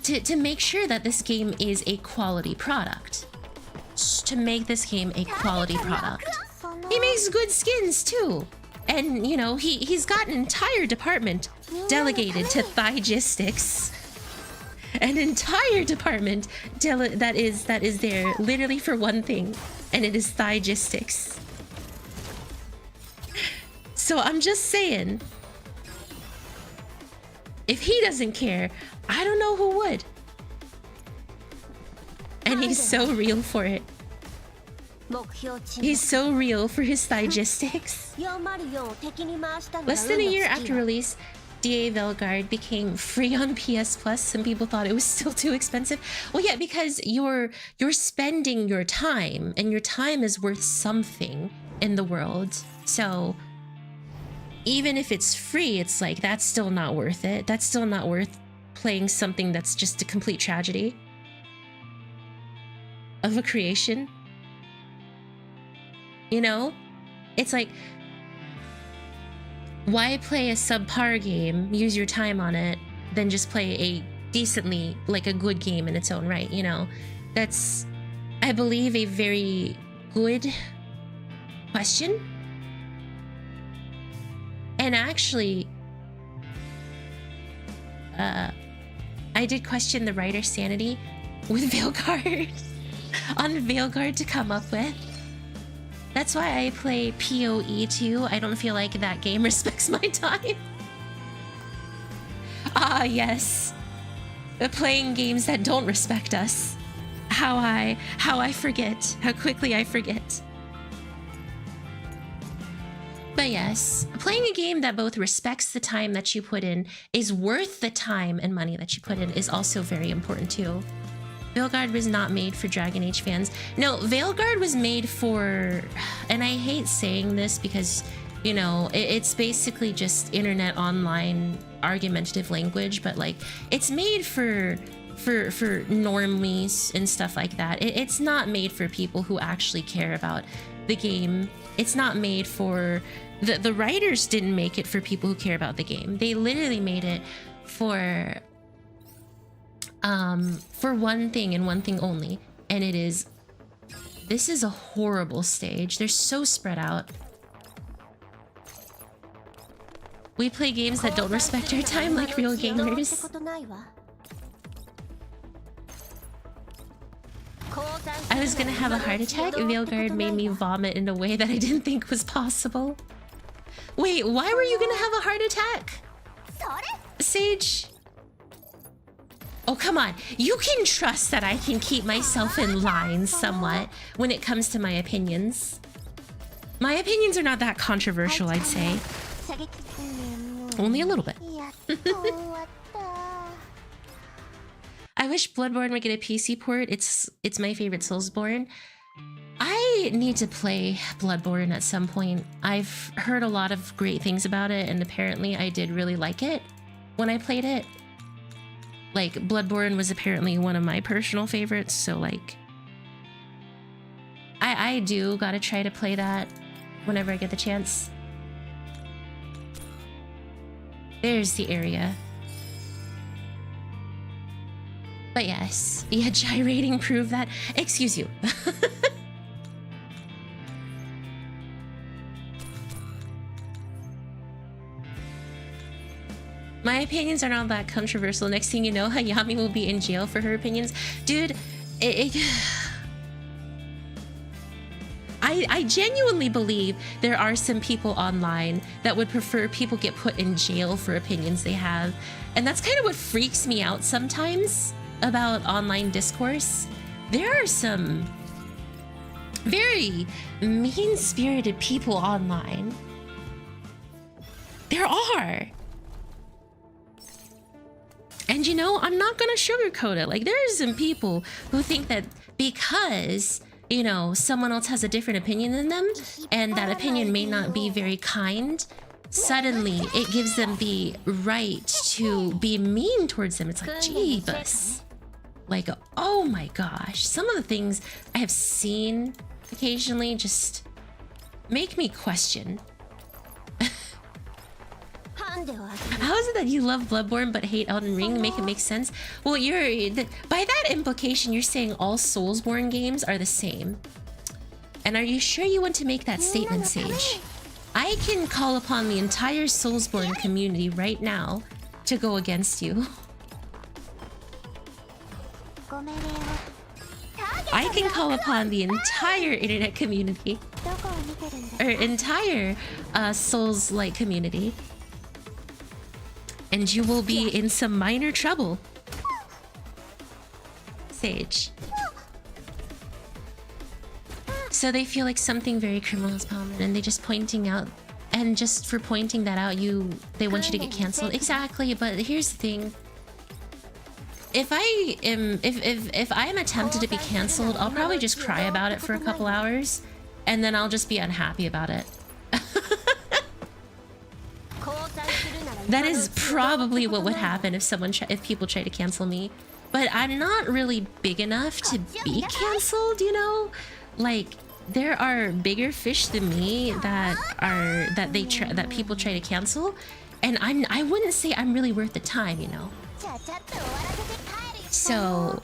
to make sure that this game is a quality product. To make this game a quality product. He makes good skins too. And you know, he's got an entire department delegated to Thigistics. An entire department that is there literally for one thing, and it is Thigistics. So I'm just saying, if he doesn't care, I don't know who would. And he's so real for it. He's so real for his Thigistics. Less than a year after release, DA Veilguard became free on PS Plus. Some people thought it was still too expensive. Well, yeah, because you're spending your time, and your time is worth something in the world. So even if it's free, it's like, that's still not worth it. That's still not worth playing something that's just a complete tragedy of a creation. You know? It's like, why play a subpar game, use your time on it, then just play a decently, like a good game in its own right, you know? That's, I believe, a very good question. And actually, I did question the writer's sanity with Veilguard, on Veilguard to come up with. That's why I play PoE too. I don't feel like that game respects my time. Ah, yes. Playing games that don't respect us. How I forget. How quickly I forget. But yes, playing a game that both respects the time that you put in, is worth the time and money that you put in, is also very important too. Veilguard was not made for Dragon Age fans. No, Veilguard was made for, and I hate saying this because, you know, it's basically just internet online argumentative language, but like, it's made for normies and stuff like that. It's not made for people who actually care about the game. It's not made for the writers didn't make it for people who care about the game. They literally made it for one thing and one thing only, and it is, this is a horrible stage. They're so spread out. We play games that don't respect our time like real gamers. I was gonna have a heart attack. Veilguard made me vomit in a way that I didn't think was possible. Wait, why were you gonna have a heart attack? Sage? Oh, come on. You can trust that I can keep myself in line somewhat when it comes to my opinions. My opinions are not that controversial, I'd say. Only a little bit. I wish Bloodborne would get a PC port. It's my favorite Soulsborne. I need to play Bloodborne at some point. I've heard a lot of great things about it, and apparently I did really like it when I played it. Like, Bloodborne was apparently one of my personal favorites, so like, I do gotta try to play that whenever I get the chance. There's the area. But yes, yeah, gyrating proved that. Excuse you. My opinions are not that controversial. Next thing you know, Hayami will be in jail for her opinions. Dude, I genuinely believe there are some people online that would prefer people get put in jail for opinions they have. And that's kind of what freaks me out sometimes about online discourse. There are some very mean-spirited people online. There are. And you know, I'm not gonna sugarcoat it. Like, there are some people who think that because, you know, someone else has a different opinion than them, and that opinion may not be very kind, suddenly it gives them the right to be mean towards them. It's like, jeebus. Like, oh my gosh. Some of the things I have seen occasionally just make me question. How is it that you love Bloodborne but hate Elden Ring? Make it make sense. Well, by that implication, you're saying all Soulsborne games are the same. And are you sure you want to make that statement, Sage? I can call upon the entire Soulsborne community right now to go against you. I can call upon the entire internet community, or entire Souls-like community, and you will be in some minor trouble. Sage. So they feel like something very criminal is common, and they just pointing out, and just for pointing that out, they want you to get canceled. Exactly, but here's the thing. If I'm attempted to be canceled, I'll probably just cry about it for a couple hours, and then I'll just be unhappy about it. That is probably what would happen if people try to cancel me. But I'm not really big enough to be canceled, you know? Like, there are bigger fish than me that people try to cancel, and I wouldn't say I'm really worth the time, you know? So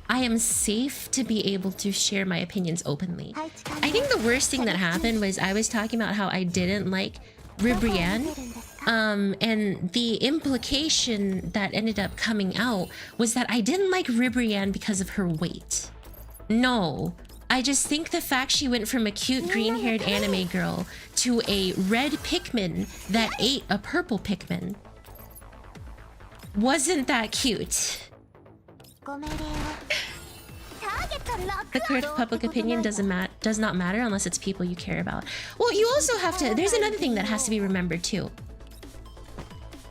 I am safe to be able to share my opinions openly. I think the worst thing that happened was I was talking about how I didn't like Ribrianne, and the implication that ended up coming out was that I didn't like Ribrianne because of her weight. No, I just think the fact she went from a cute green-haired anime girl to a red Pikmin that ate a purple Pikmin. wasn't that cute. The court of public opinion does not matter unless it's people you care about. Well, you also have to, there's another thing that has to be remembered too.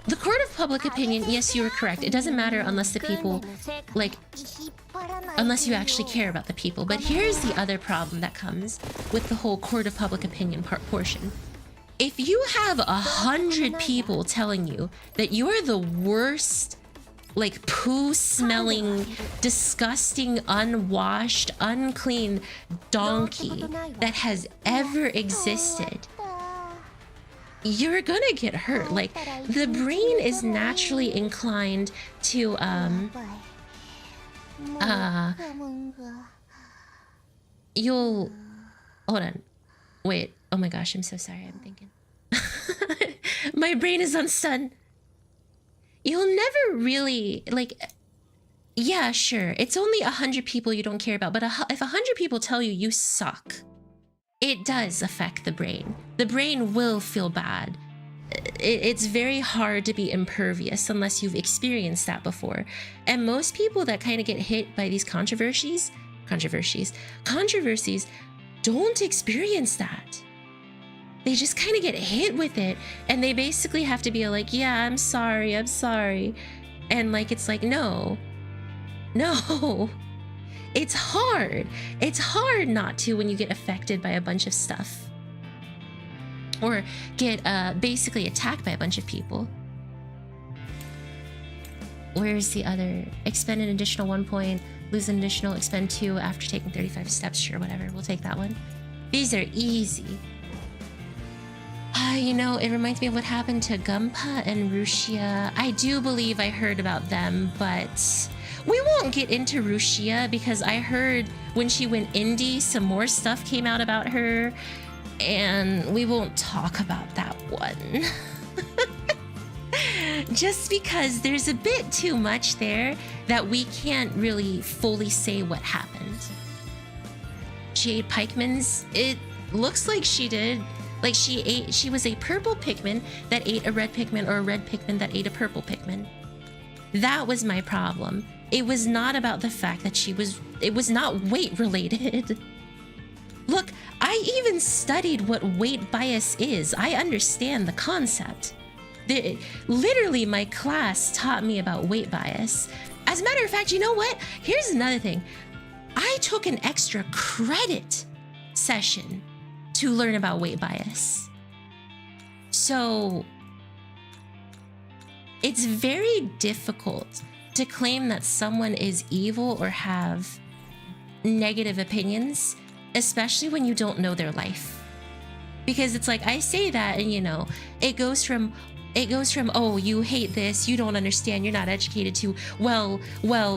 The court of public opinion, yes, you were correct. It doesn't matter unless the people, like, unless you actually care about the people. But here's the other problem that comes with the whole court of public opinion portion. If you have 100 people telling you that you're the worst, like, poo-smelling, disgusting, unwashed, unclean donkey that has ever existed, you're gonna get hurt. Like, the brain is naturally inclined to you'll hold on, wait, oh my gosh, I'm so sorry, I'm thinking. My brain is on stun. You'll never really, like, yeah, sure, it's only 100 people you don't care about, but if 100 people tell you you suck, it does affect the brain. The brain will feel bad. It's very hard to be impervious unless you've experienced that before. And most people that kind of get hit by these controversies don't experience that. They just kind of get hit with it, and they basically have to be like, yeah, I'm sorry. And like, it's like, no. It's hard. It's hard not to when you get affected by a bunch of stuff. Or get basically attacked by a bunch of people. Where's the other? Expend an additional 1 point, lose an additional, expend 2 after taking 35 steps. Sure, whatever, we'll take that one. These are easy. You know, it reminds me of what happened to Gumpa and Rushia. I do believe I heard about them, but we won't get into Rushia because I heard when she went indie, some more stuff came out about her, and we won't talk about that one. Just because there's a bit too much there that we can't really fully say what happened. She ate Pikmin's. It looks like she did. Like she was a purple Pikmin that ate a red Pikmin, or a red Pikmin that ate a purple Pikmin. That was my problem. It was not about the fact that it was not weight related. Look, I even studied what weight bias is. I understand the concept. Literally, my class taught me about weight bias. As a matter of fact, you know what? Here's another thing. I took an extra credit session to learn about weight bias. So it's very difficult to claim that someone is evil or have negative opinions, especially when you don't know their life. Because it's like, I say that and, you know, it goes from, oh, you hate this, you don't understand, you're not educated, to, well,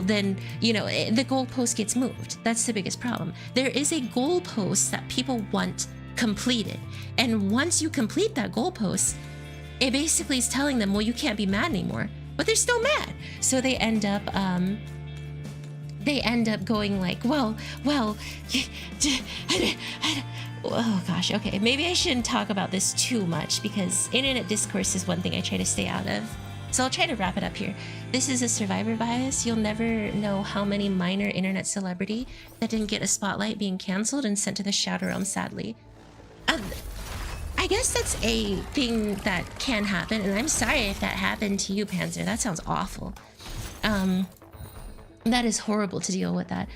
then, you know, the goalpost gets moved. That's the biggest problem. There is a goalpost that people want completed. And once you complete that goalpost, it basically is telling them, well, you can't be mad anymore. But they're still mad. So they end up going like, well, oh gosh, okay, maybe I shouldn't talk about this too much because internet discourse is one thing I try to stay out of. So I'll try to wrap it up here. This is a survivor bias. You'll never know how many minor internet celebrity that didn't get a spotlight being canceled and sent to the Shadow Realm, sadly. I guess that's a thing that can happen, and I'm sorry if that happened to you, Panzer. That sounds awful. That is horrible to deal with that.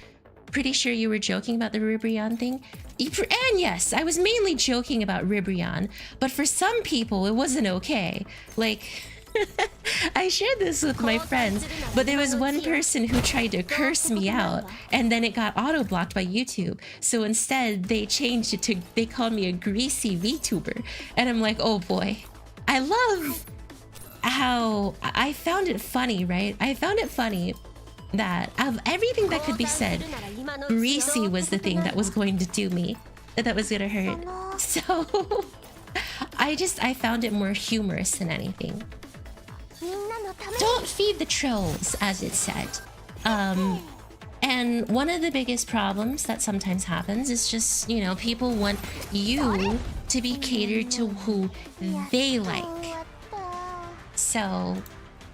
Pretty sure you were joking about the Ribrian thing? And yes, I was mainly joking about Ribrian, but for some people, it wasn't okay. Like, I shared this with my friends, but there was one person who tried to curse me out, and then it got auto-blocked by YouTube. So instead, they changed it to, they called me a greasy VTuber. And I'm like, oh boy. I love how, I found it funny, right? I found it funny that of everything that could be said, greasy was the thing that was going to do me, that was gonna hurt. So, I found it more humorous than anything. Don't feed the trolls, as it said. And one of the biggest problems that sometimes happens is just, you know, people want you to be catered to who they like. So,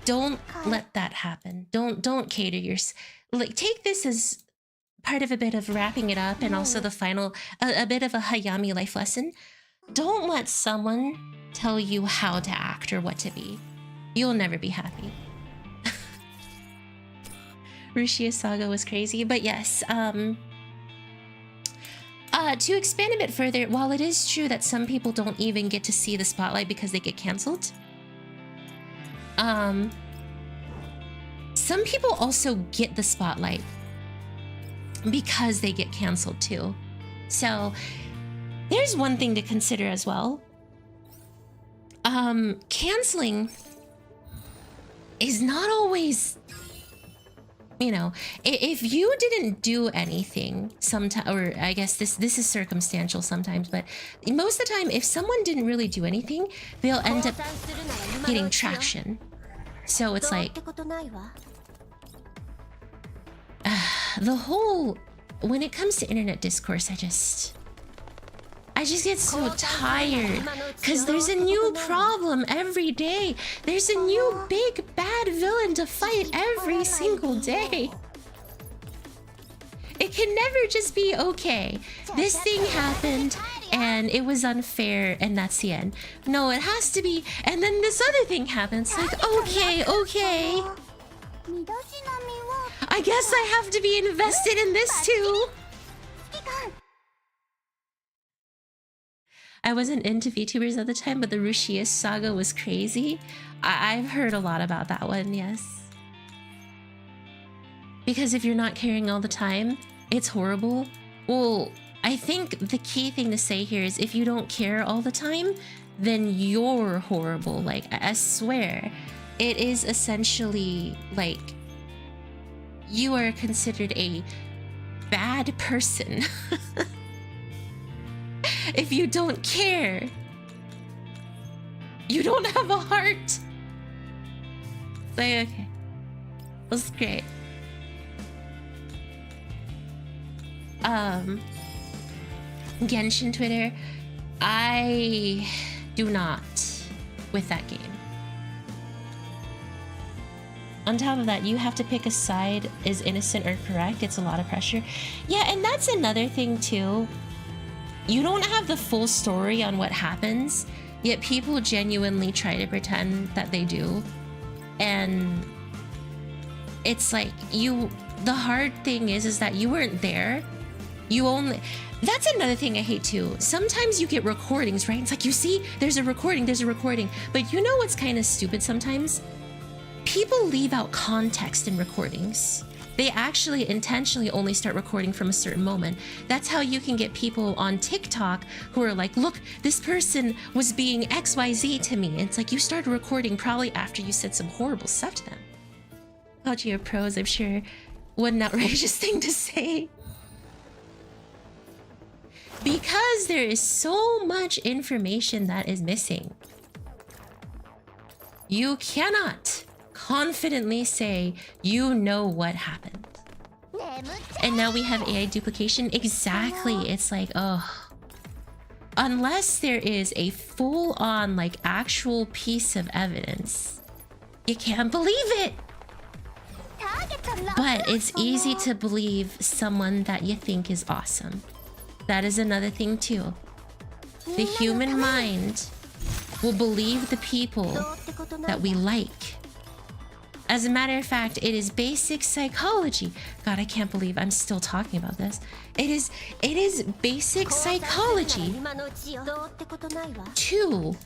Don't let that happen. Don't cater your... Like, take this as part of a bit of wrapping it up and also the final... A bit of a Hayami life lesson. Don't let someone tell you how to act or what to be. You'll never be happy. Rushia's saga was crazy, but yes, to expand a bit further, while it is true that some people don't even get to see the spotlight because they get cancelled, some people also get the spotlight because they get cancelled too. So there's one thing to consider as well. Canceling is not always, you know, if you didn't do anything sometimes, or I guess this is circumstantial sometimes, but most of the time, if someone didn't really do anything, they'll end up getting traction. So it's like, the whole, when it comes to internet discourse, I just get so tired because there's a new problem every day. There's a new big bad villain to fight every single day. It can never just be, okay, this thing happened and it was unfair and that's the end. No, it has to be, and then this other thing happens. Like, okay, I guess I have to be invested in this too. I wasn't into VTubers at the time, but the Rushia saga was crazy. I've heard a lot about that one, yes. Because if you're not caring all the time, it's horrible. Well, I think the key thing to say here is if you don't care all the time, then you're horrible. Like, I swear, it is essentially like you are considered a bad person. If you don't care, you don't have a heart. It's like, okay, that's great. Genshin Twitter, I do not with that game. On top of that, you have to pick a side, is innocent or correct. It's a lot of pressure. Yeah, and that's another thing too. You don't have the full story on what happens, yet people genuinely try to pretend that they do. And it's like, the hard thing is that you weren't there. That's another thing I hate too. Sometimes you get recordings, right? It's like, you see, there's a recording. But you know what's kind of stupid sometimes? People leave out context in recordings. They actually intentionally only start recording from a certain moment. That's how you can get people on TikTok who are like, look, this person was being XYZ to me. It's like, you started recording probably after you said some horrible stuff to them. Gacha pros, I'm sure, what an outrageous thing to say. Because there is so much information that is missing. You cannot confidently say you know what happened. And now we have AI duplication. Exactly. It's like, oh, unless there is a full-on, like, actual piece of evidence, you can't believe it. But it's easy to believe someone that you think is awesome. That is another thing too. The human mind will believe the people that we like. As a matter of fact, it is basic psychology. God, I can't believe I'm still talking about this. It is basic psychology to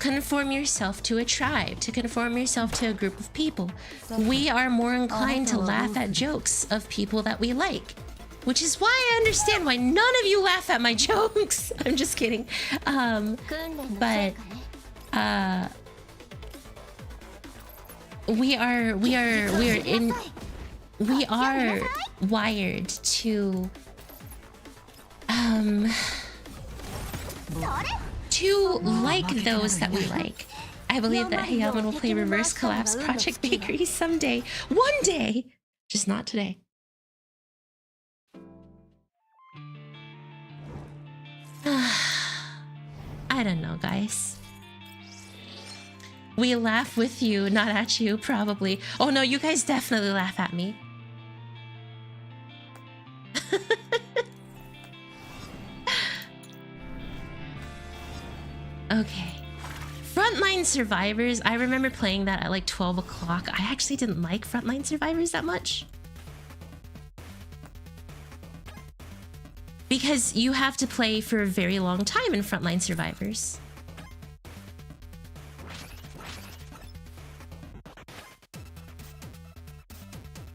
conform yourself to a tribe, to conform yourself to a group of people. We are more inclined to laugh at jokes of people that we like, which is why I understand why none of you laugh at my jokes. I'm just kidding. We are wired to like those that we like. I believe that Hayami will play Reverse Collapse Project Bakery someday. One day! Just not today. I don't know, guys. We laugh with you, not at you, probably. Oh no, you guys definitely laugh at me. Okay. Frontline Survivors, I remember playing that at like 12 o'clock. I actually didn't like Frontline Survivors that much. Because you have to play for a very long time in Frontline Survivors.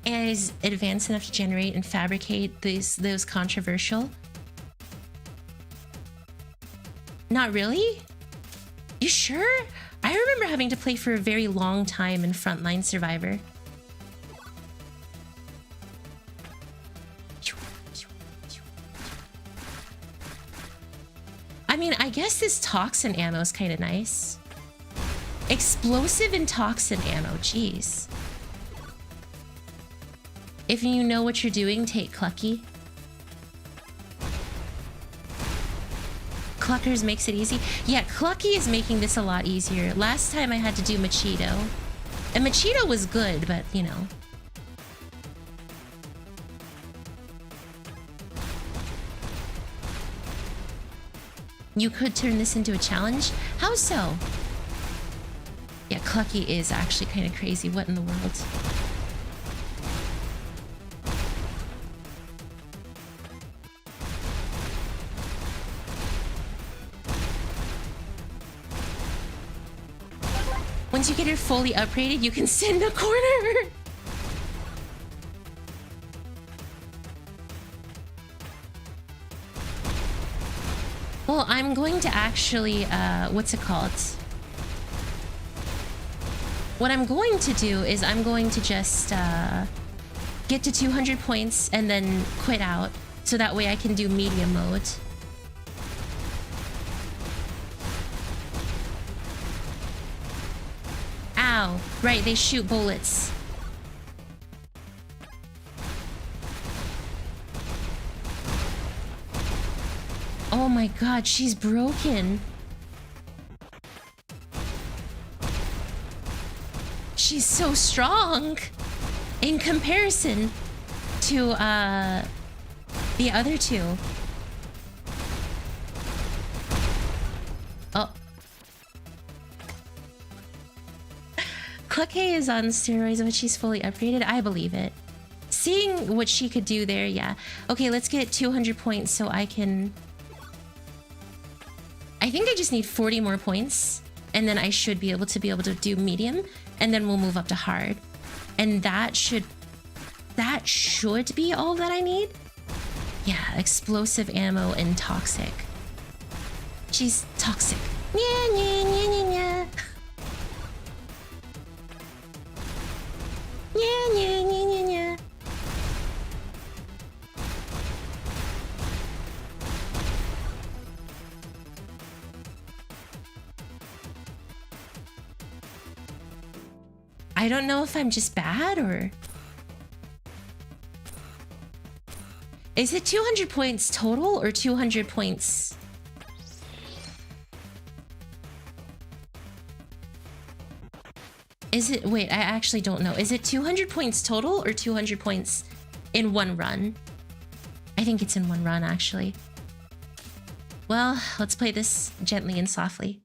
AI is advanced enough to generate and fabricate those controversial. Not really? You sure? I remember having to play for a very long time in Frontline Survivor. I mean, I guess this toxin ammo is kind of nice. Explosive and toxin ammo, jeez. If you know what you're doing, take Clucky. Cluckers makes it easy. Yeah, Clucky is making this a lot easier. Last time I had to do Machito. And Machito was good, but you know. You could turn this into a challenge? How so? Yeah, Clucky is actually kind of crazy. What in the world? Once you get her fully upgraded, you can sit in a corner. Well, I'm going to actually, what's it called? What I'm going to do is I'm going to just get to 200 points and then quit out. So that way I can do medium mode. Ow. Right, they shoot bullets. Oh my god, she's broken. She's so strong in comparison to the other two. Oh. Clucky is on steroids when she's fully upgraded. I believe it. Seeing what she could do there, yeah. Okay, let's get 200 points so I can... I think I just need 40 more points, and then I should be able to do medium, and then we'll move up to hard. And that should be all that I need. Yeah, explosive ammo and toxic. She's toxic. Yeah, yeah, yeah, yeah, yeah. Yeah, yeah, yeah, yeah, yeah. I don't know if I'm just bad or... Is it 200 points total or 200 points? Is it... Wait, I actually don't know. Is it 200 points total or 200 points in one run? I think it's in one run, actually. Well, let's play this gently and softly.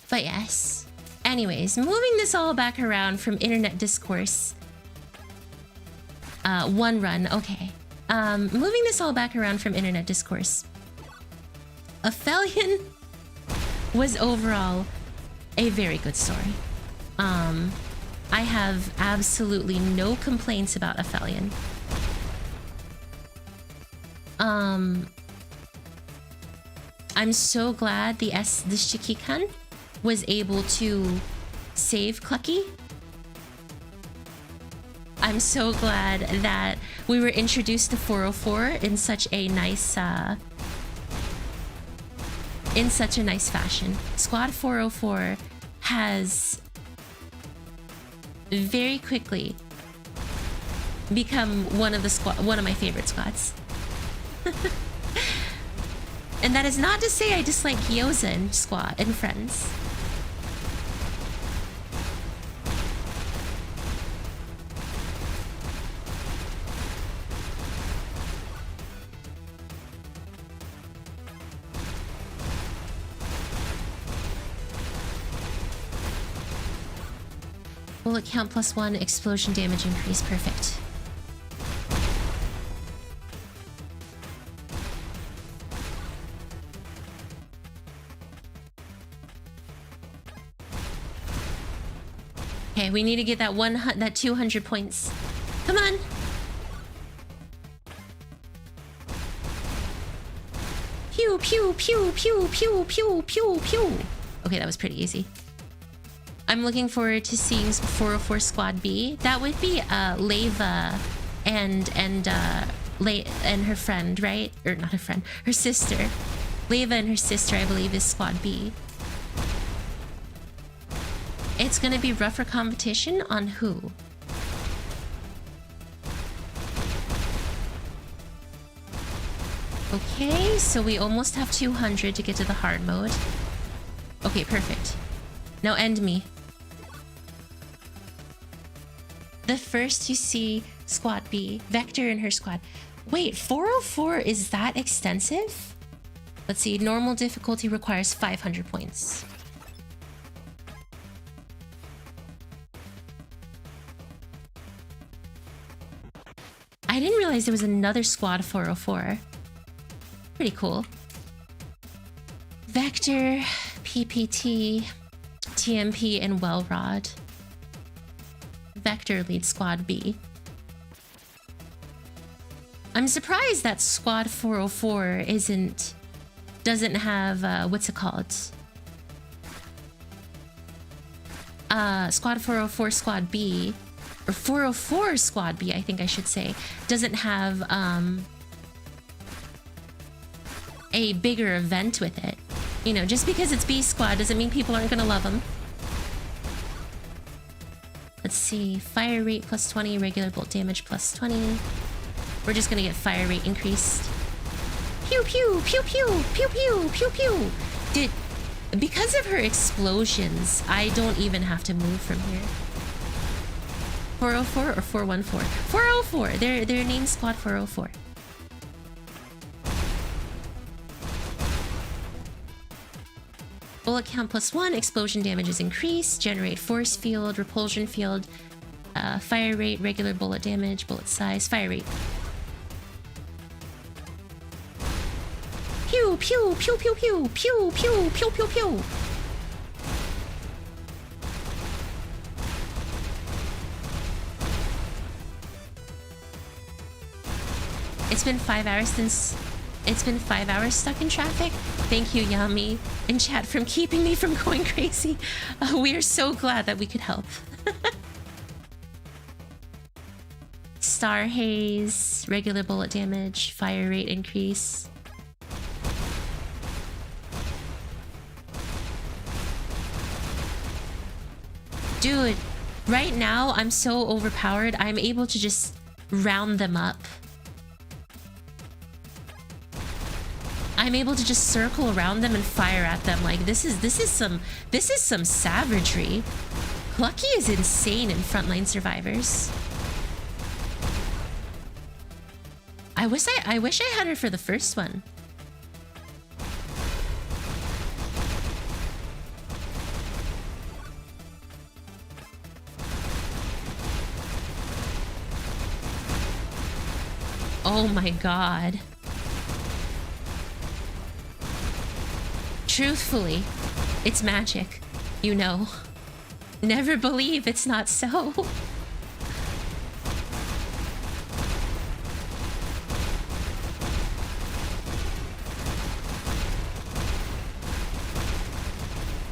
But yes. Anyways, moving this all back around from internet discourse. One run, okay. Moving this all back around from internet discourse. Aphelion was overall a very good story. I have absolutely no complaints about Aphelion. I'm so glad the Shikikan was able to save Clucky. I'm so glad that we were introduced to 404 in such a nice fashion. Squad 404 has very quickly become one of my favorite squads. And that is not to say I dislike Gyoza and Squad and Friends. Bullet count +1, explosion damage increase. Perfect. Okay, we need to get that 200 points. Come on. Pew pew pew pew pew pew pew pew. Okay, that was pretty easy. I'm looking forward to seeing 404 Squad B. That would be Leva and her friend, right? Or not her friend, her sister. Leva and her sister, I believe, is Squad B. It's gonna be rougher competition on who? Okay, so we almost have 200 to get to the hard mode. Okay, perfect. Now end me. The first you see Squad B, Vector and her squad. Wait, 404 is that extensive? Let's see, normal difficulty requires 500 points. I didn't realize there was another Squad 404. Pretty cool. Vector, PPT, TMP, and Wellrod. Vector leads Squad B. I'm surprised that Squad 404 doesn't have what's it called? Squad 404 Squad B, or 404 Squad B, I think I should say, doesn't have a bigger event with it. You know, just because it's B Squad doesn't mean people aren't gonna love them. Let's see, fire rate +20, regular bolt damage +20. We're just gonna get fire rate increased. Pew pew pew pew pew pew pew pew. Because of her explosions, I don't even have to move from here. 404 or 414? 404. Their name's Squad 404. Bullet count +1, explosion damage is increased, generate force field, repulsion field, fire rate, regular bullet damage, bullet size, fire rate. Pew pew pew pew pew pew pew pew pew pew. It's been 5 hours since... It's been 5 hours stuck in traffic. Thank you, Yami, in chat, from keeping me from going crazy. We are so glad that we could help. Star haze, regular bullet damage, fire rate increase. Dude, right now I'm so overpowered. I'm able to just round them up. I'm able to just circle around them and fire at them. Like, this is some savagery. Plucky is insane in Frontline Survivors. I wish I had her for the first one. Oh my god. Truthfully, it's magic, you know. Never believe it's not so.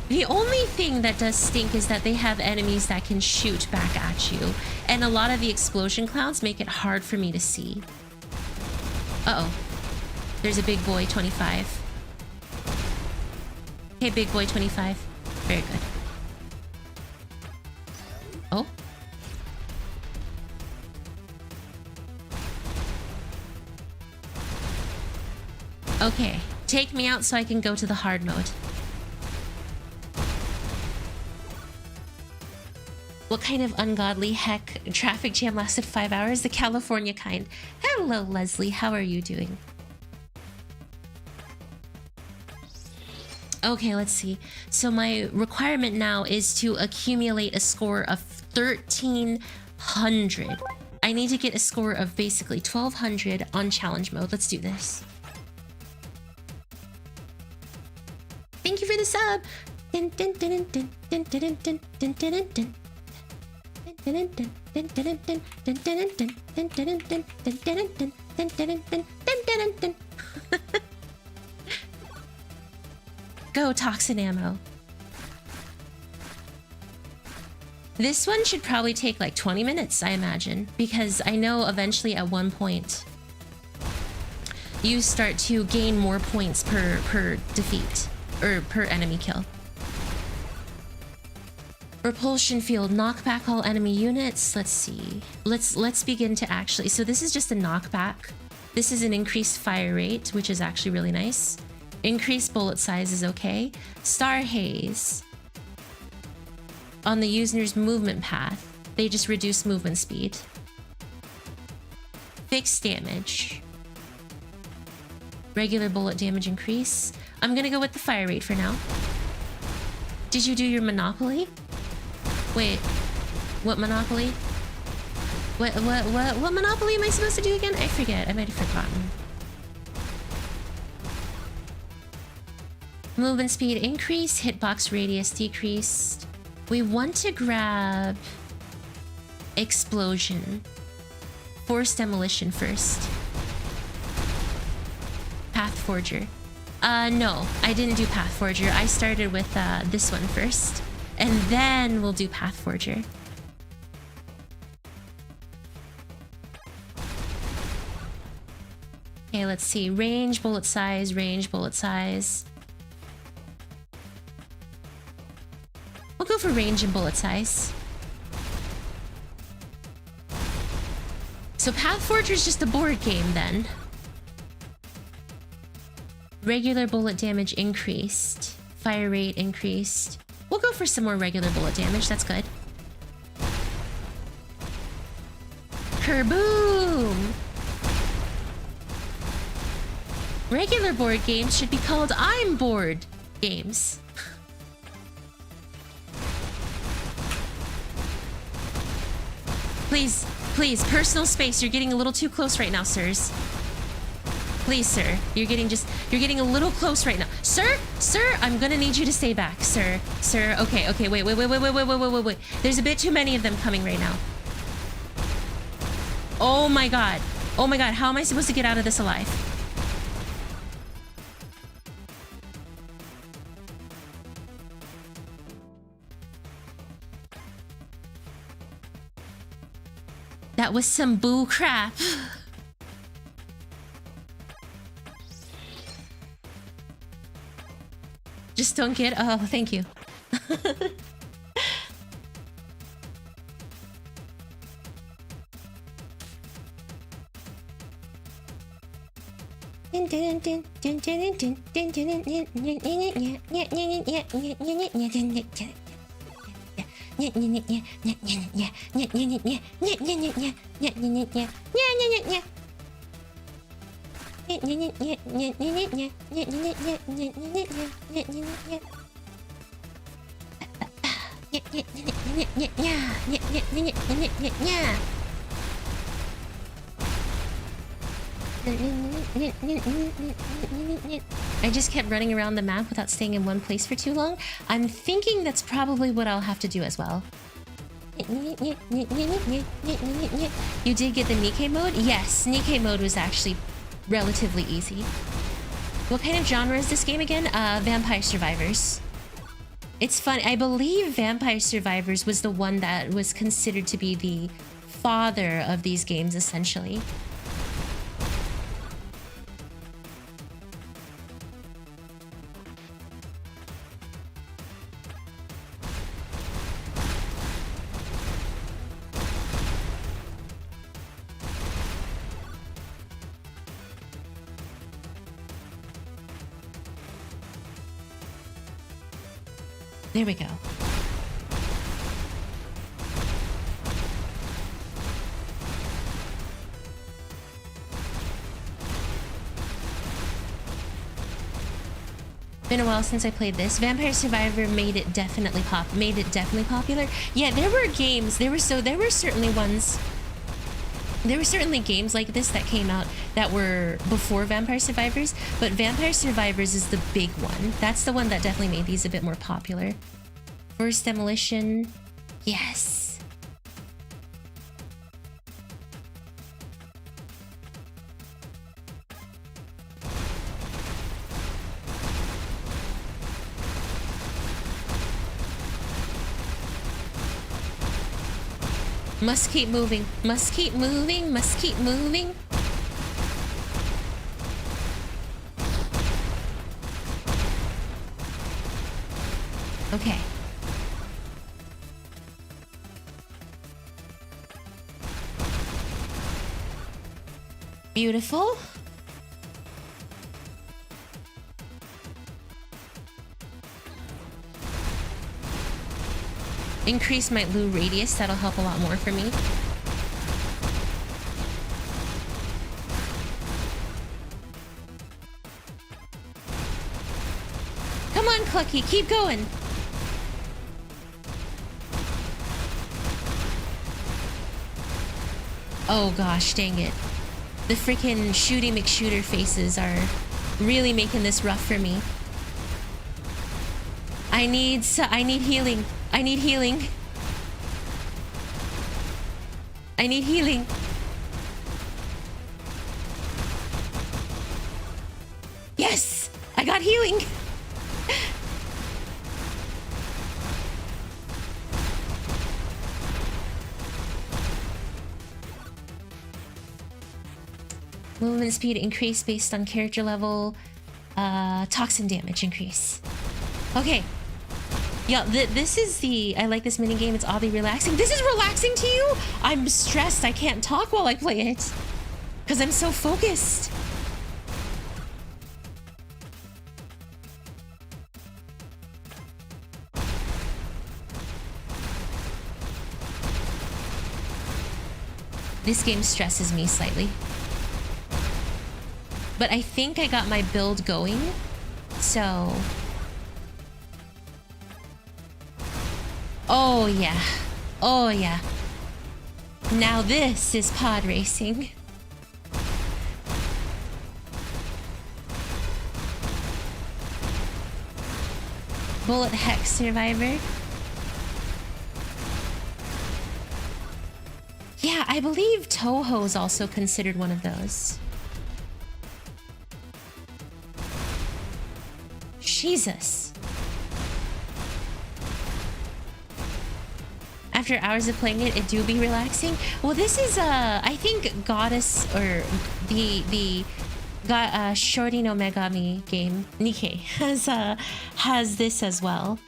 The only thing that does stink is that they have enemies that can shoot back at you, and a lot of the explosion clouds make it hard for me to see. Uh-oh. There's a big boy, 25. Okay, big boy 25. Very good. Oh. Okay, Take me out so I can go to the hard mode. What kind of ungodly heck traffic jam lasted 5 hours? The California kind. Hello, Leslie. How are you doing? Okay, let's see. So my requirement now is to accumulate a score of 1,300. I need to get a score of basically 1,200 on challenge mode. Let's do this. Thank you for the sub. Go, toxin ammo. This one should probably take like 20 minutes, I imagine, because I know eventually at one point you start to gain more points per defeat or per enemy kill. Repulsion field, knock back all enemy units. Let's see. Let's begin to actually. So this is just a knockback. This is an increased fire rate, which is actually really nice. Increased bullet size is okay. Star haze. On the user's movement path, they just reduce movement speed. Fixed damage. Regular bullet damage increase. I'm gonna go with the fire rate for now. Did you do your Monopoly? Wait, what Monopoly? What Monopoly am I supposed to do again? I forget. I might have forgotten. Movement speed increased, hitbox radius decreased. We want to grab explosion. Force demolition first. Path Forger. No, I didn't do Path Forger. I started with this one first. And then we'll do Path Forger. Okay, let's see. Range, bullet size, range, bullet size. We'll go for range and bullet size. So Path Forger is just a board game then. Regular bullet damage increased. Fire rate increased. We'll go for some more regular bullet damage. That's good. Kerboom! Regular board games should be called I'm bored games. Please, please, personal space. You're getting a little too close right now, sirs. Please, sir. You're getting a little close right now. Sir, I'm gonna need you to stay back, sir. Okay, wait. There's a bit too many of them coming right now. Oh my god, how am I supposed to get out of this alive? That was some boo crap. Just don't get... Oh, thank you. I just kept running around the map without staying in one place for too long. I'm thinking that's probably what I'll have to do as well. You did get the Nikkei mode? Yes, Nikkei mode was actually relatively easy. What kind of genre is this game again? Vampire Survivors. It's fun. I believe Vampire Survivors was the one that was considered to be the father of these games, essentially. There we go. Been a while since I played this. Vampire Survivor made it definitely popular. Yeah, there were games. There were certainly ones. There were certainly games like this that came out that were before Vampire Survivors, but Vampire Survivors is the big one. That's the one that definitely made these a bit more popular. First Demolition. Yes. Must keep moving. Must keep moving. Must keep moving. Okay. Beautiful. Increase my loo radius, that'll help a lot more for me. Come on, Clucky, keep going. Oh gosh, dang it. The freaking Shooty McShooter faces are really making this rough for me. I need healing. I need healing. I need healing. Yes! I got healing! Movement speed increase based on character level. Toxin damage increase. Okay. Yeah, this is the... I like this minigame. It's oddly relaxing. This is relaxing to you? I'm stressed. I can't talk while I play it. Because I'm so focused. This game stresses me slightly. But I think I got my build going. So... Oh yeah. Oh yeah. Now this is pod racing. Bullet Hex Survivor. Yeah, I believe Toho is also considered one of those. Jesus. After hours of playing it, it do be relaxing. Well, this is I think Goddess or the Shorty no Megami game Nikkei has this as well.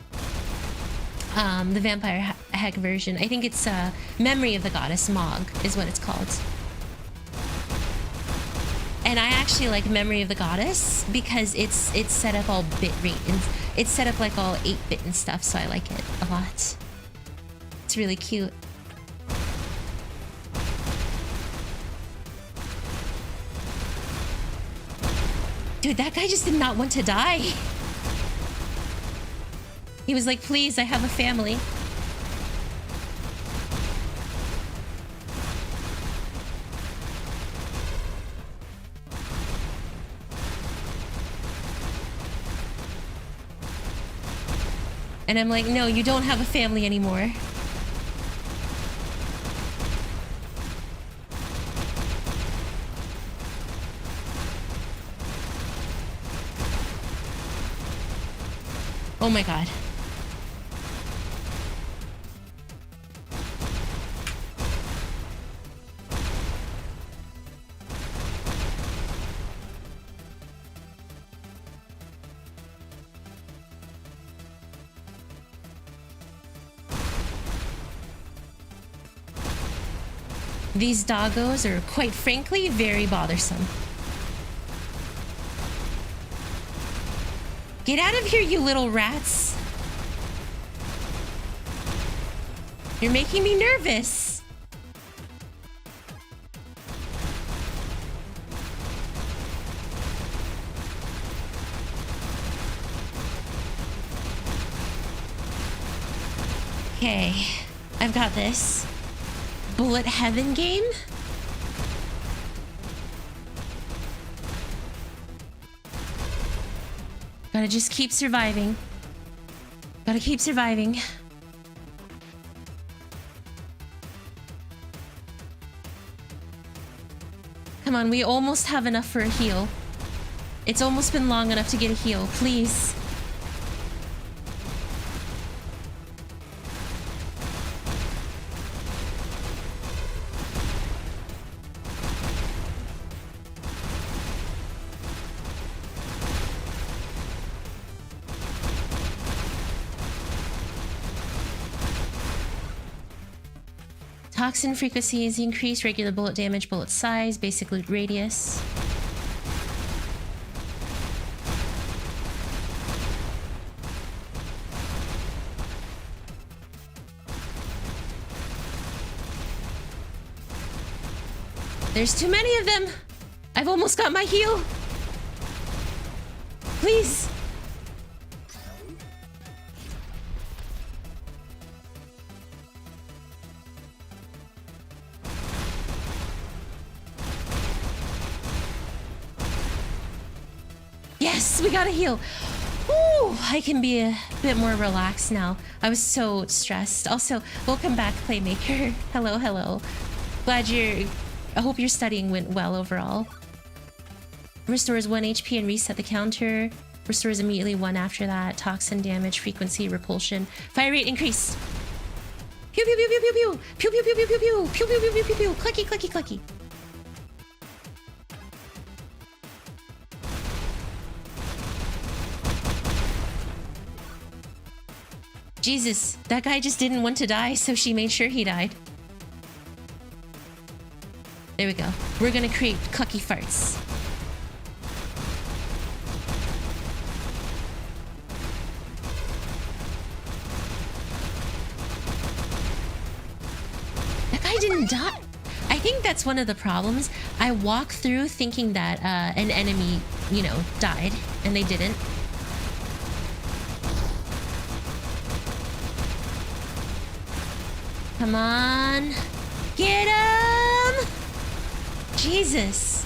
The Vampire Heck version. I think it's Memory of the Goddess Mog is what it's called. And I actually like Memory of the Goddess because it's set up all bitrate and it's set up like all 8-bit and stuff, so I like it a lot. It's really cute. Dude, that guy just did not want to die. He was like, please, I have a family. And I'm like, no, you don't have a family anymore. Oh my god. These doggos are, quite frankly, very bothersome. Get out of here, you little rats. You're making me nervous. Okay, I've got this. Bullet Heaven game? Gotta just keep surviving. Gotta keep surviving. Come on, we almost have enough for a heal. It's almost been long enough to get a heal, please. Toxin frequency is increased, regular bullet damage, bullet size, basic loot radius. There's too many of them! I've almost got my heal! Please! Yes, we got a heal. Ooh, I can be a bit more relaxed now. I was so stressed. Also, welcome back, Playmaker. Hello, hello. Glad you're... I hope your studying went well overall. Restores 1 HP and reset the counter. Restores immediately 1 after that. Toxin damage, frequency, repulsion. Fire rate increased. Pew pew pew pew pew pew. Pew pew pew pew pew pew. Pew pew pew pew pew pew. Clicky clicky clicky. Jesus, that guy just didn't want to die, so she made sure he died. There we go. We're gonna create clucky farts. That guy didn't die. I think that's one of the problems. I walk through thinking that an enemy, you know, died, and they didn't. Come on. Get him! Jesus.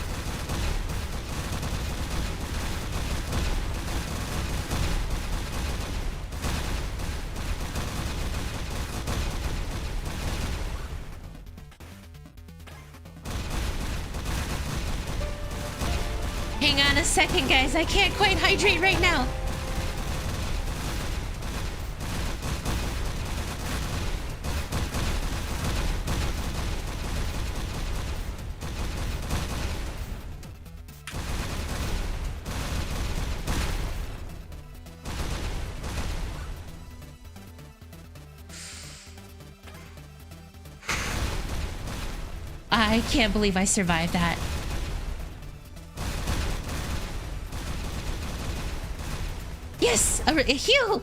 Hang on a second, guys. I can't quite hydrate right now. I can't believe I survived that. Yes! A heal!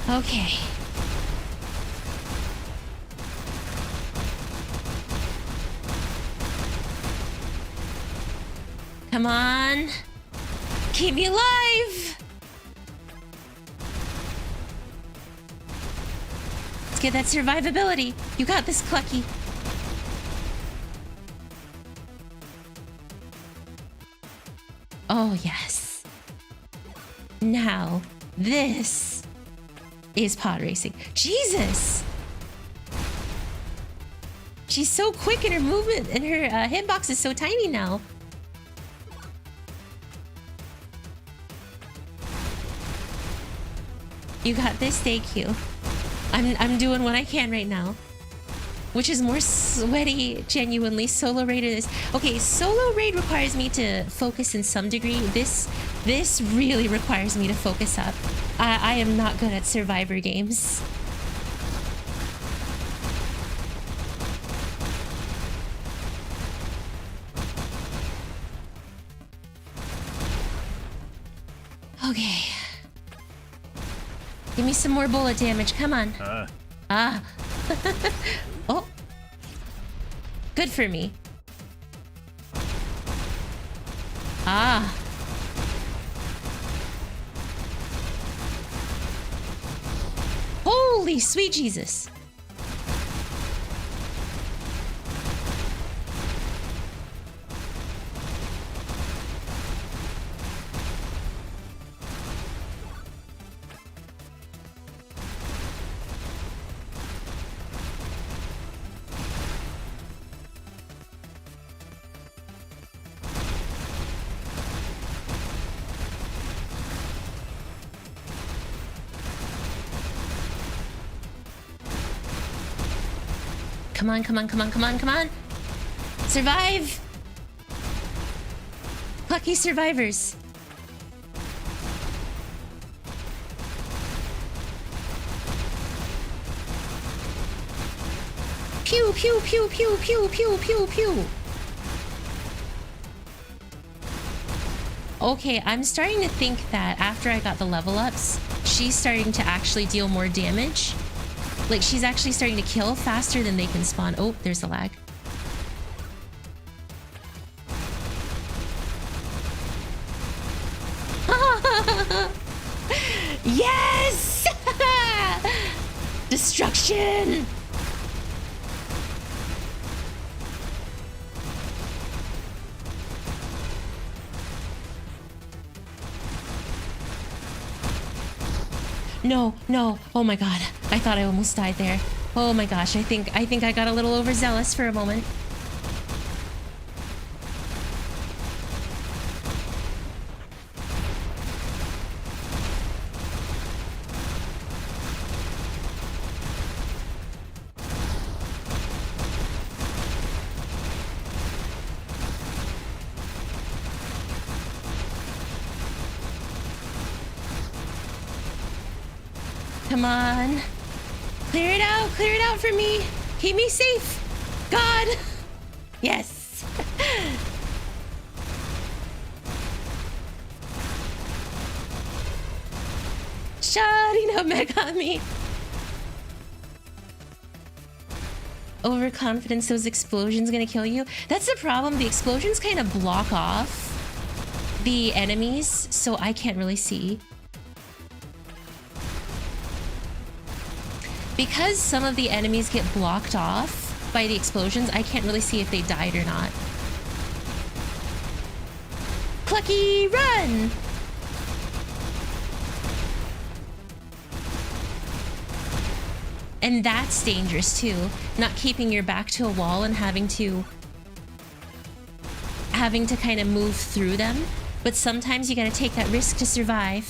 Okay. Come on. Keep me alive! Let's get that survivability. You got this, Clucky. Oh, yes. Now, this is pod racing. Jesus! She's so quick in her movement, and her hitbox is so tiny now. You got this, thank you. I'm doing what I can right now. Which is more sweaty, genuinely. Solo raid is... Okay, solo raid requires me to focus in some degree. This really requires me to focus up. I am not good at survivor games. me some more bullet damage. Come on. Ah. Oh. Good for me. Ah. Holy sweet Jesus. Come on, come on, come on, come on, come on. Survive! Plucky survivors. Pew, pew, pew, pew, pew, pew, pew, pew. Okay, I'm starting to think that after I got the level ups, she's starting to actually deal more damage. Like, she's actually starting to kill faster than they can spawn. Oh, there's a lag. Yes! Destruction! No, no. Oh my god. I thought I almost died there. Oh my gosh. I think I got a little overzealous for a moment. Come on. Clear it out for me. Keep me safe. God. Yes. Shutting up, Megami. Overconfidence, those explosions gonna kill you. That's the problem. The explosions kind of block off the enemies, so I can't really see. Because some of the enemies get blocked off by the explosions, I can't really see if they died or not. Clucky, run! And that's dangerous too. Not keeping your back to a wall and having to kind of move through them. But sometimes you gotta take that risk to survive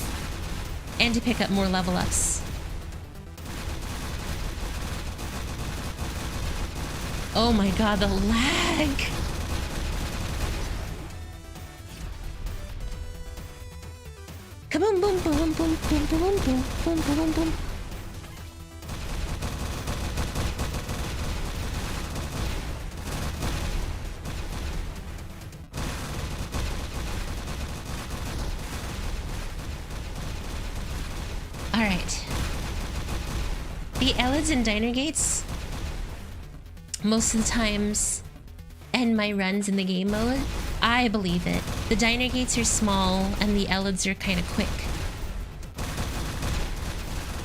and to pick up more level ups. Oh my god, the lag! Come on, boom, boom, boom, boom, boom, boom, boom, boom, boom, boom. All right. The Elids and Diner Gates, most of the times, end my runs in the game mode. I believe it. The Diner Gates are small and the Elids are kind of quick.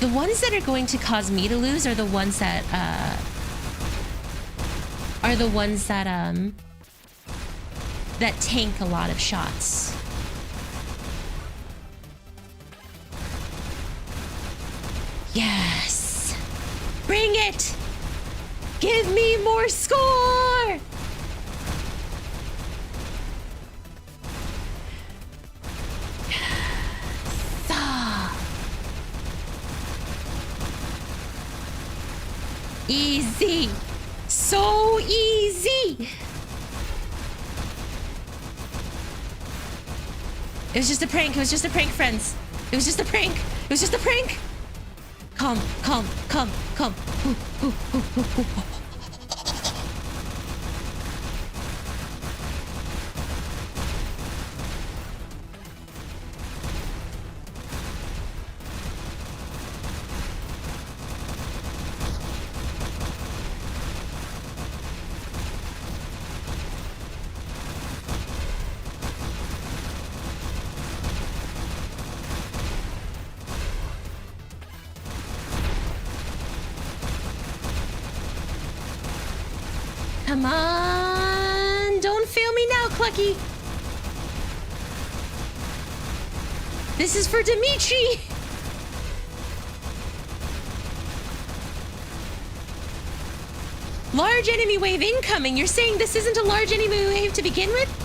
The ones that are going to cause me to lose are the ones that that tank a lot of shots. Yes! Bring it! Give me more score! Easy! So easy! It was just a prank. It was just a prank, friends. It was just a prank. It was just a prank. Calm, calm, calm, calm. Come on! Don't fail me now, Clucky! This is for Dmitry! Large enemy wave incoming! You're saying this isn't a large enemy wave to begin with?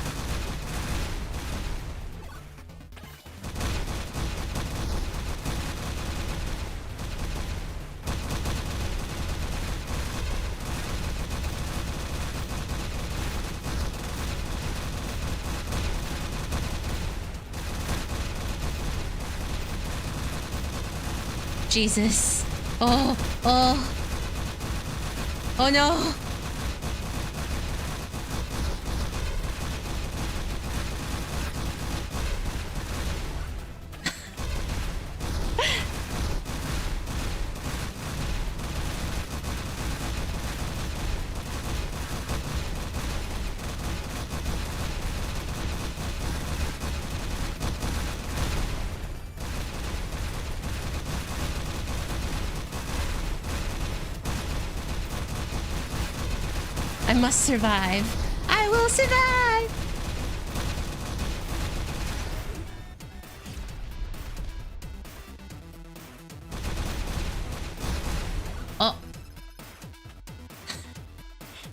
Jesus. Oh, oh. Oh no. I must survive. I will survive! Oh.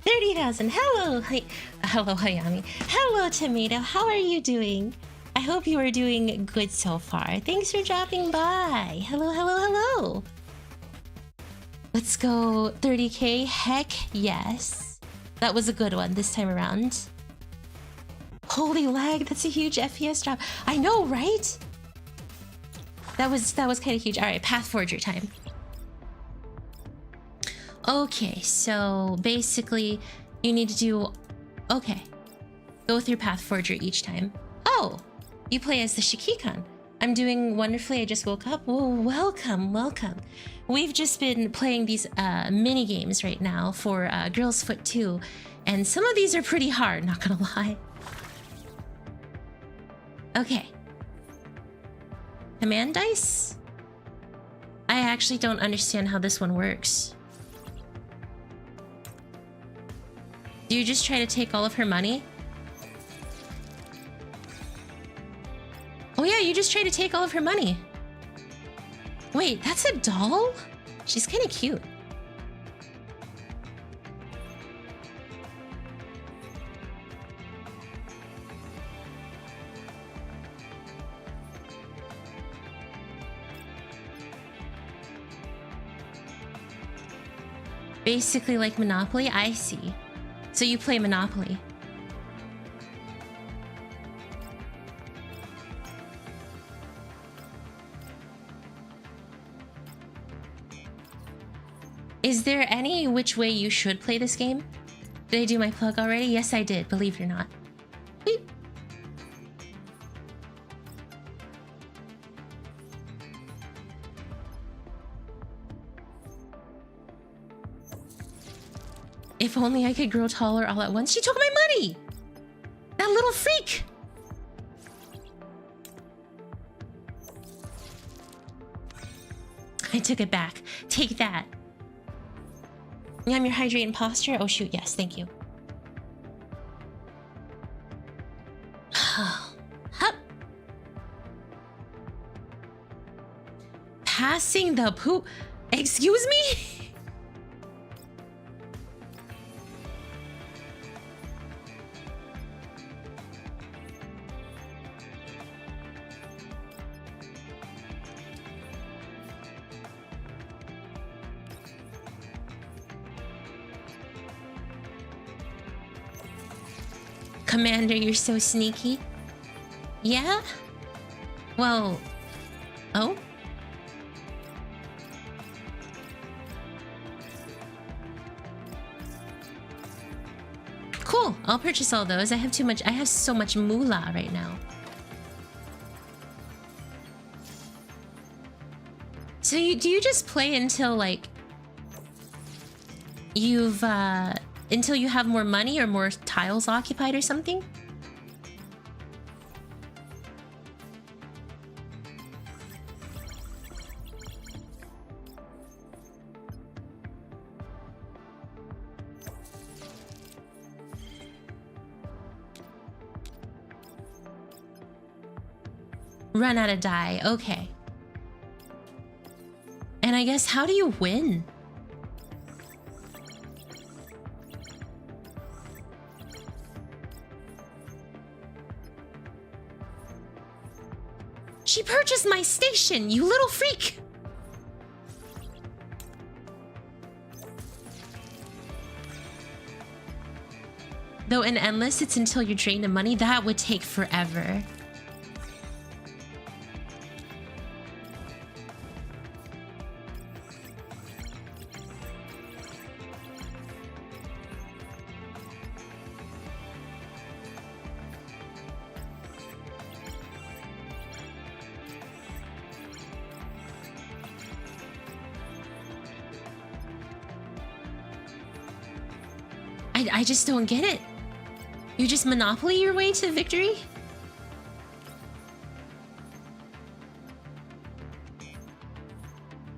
30,000. Hello. Hi. Hello, Hayami. Hello, Tomato. How are you doing? I hope you are doing good so far. Thanks for dropping by. Hello, hello, hello. Let's go 30k. Heck yes. That was a good one this time around. Holy lag, that's a huge FPS drop. I know, right? That was kind of huge. All right, Pathforger time. Okay, so basically you need to do... Okay. Go through Pathforger each time. Oh, you play as the Shikikan. I'm doing wonderfully. I just woke up. Oh, welcome, welcome. We've just been playing these mini games right now for Girls Foot 2, and some of these are pretty hard, not gonna lie. Okay. Command dice? I actually don't understand how this one works. Do you just try to take all of her money? Oh yeah, you just try to take all of her money. Wait, that's a doll? She's kind of cute. Basically like Monopoly? I see. So you play Monopoly. Is there any which way you should play this game? Did I do my plug already? Yes, I did, believe it or not. Beep. If only I could grow taller all at once. She took my money! That little freak! I took it back. Take that. I'm your hydrating posture? Oh shoot, yes, thank you. Hup. Passing the poop. Excuse me? Commander, you're so sneaky. Yeah? Well... Oh? Cool, I'll purchase all those. I have too much. I have so much moolah right now. So do you just play until like you've until you have more money or more tiles occupied or something? Run out of die. Okay. And I guess, how do you win? She purchased my station, you little freak! Though in Endless, it's until you're drained of money. That would take forever. I just don't get it. You just monopoly your way to victory?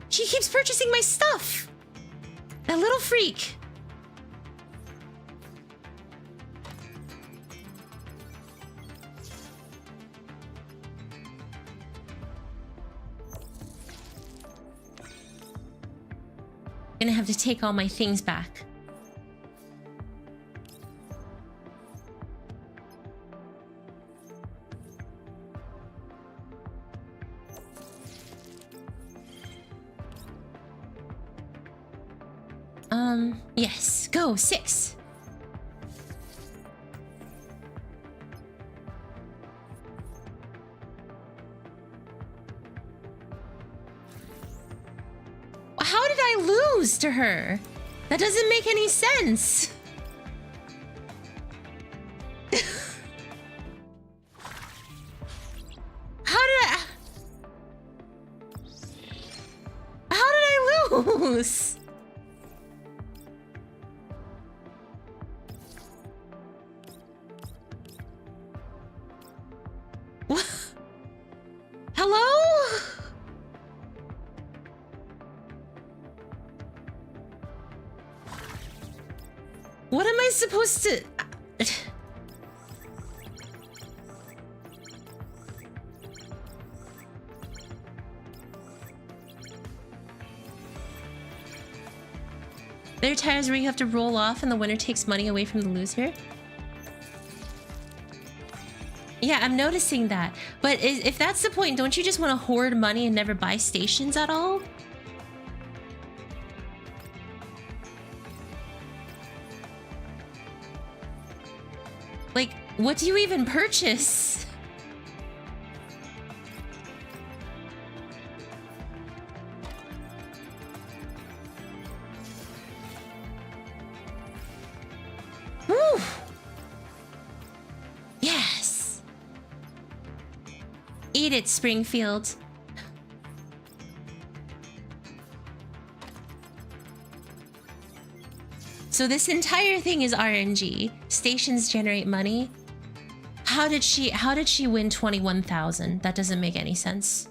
She keeps purchasing my stuff! That little freak! Gonna have to take all my things back. Yes, go, 6. How did I lose to her? That doesn't make any sense. How did I lose? What am I supposed to... There are times where you have to roll off and the winner takes money away from the loser. Yeah, I'm noticing that. But if that's the point, don't you just want to hoard money and never buy stations at all? Like, what do you even purchase? Woo! Yes! Eat it, Springfield. So this entire thing is RNG. Stations generate money. How did she win 21,000? That doesn't make any sense.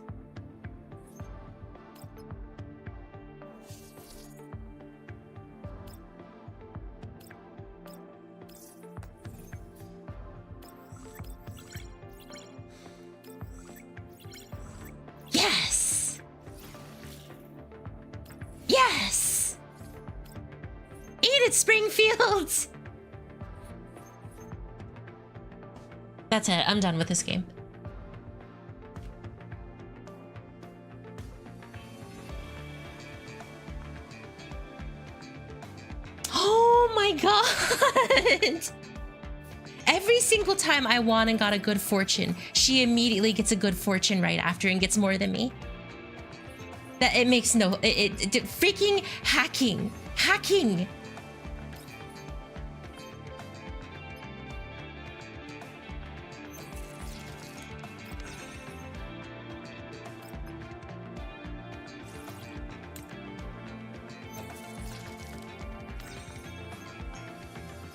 Yes! Yes! Eat it, Springfield! That's it. I'm done with this game. Oh my god! Every single time I won and got a good fortune, she immediately gets a good fortune right after and gets more than me. That it makes no... freaking hacking. Hacking!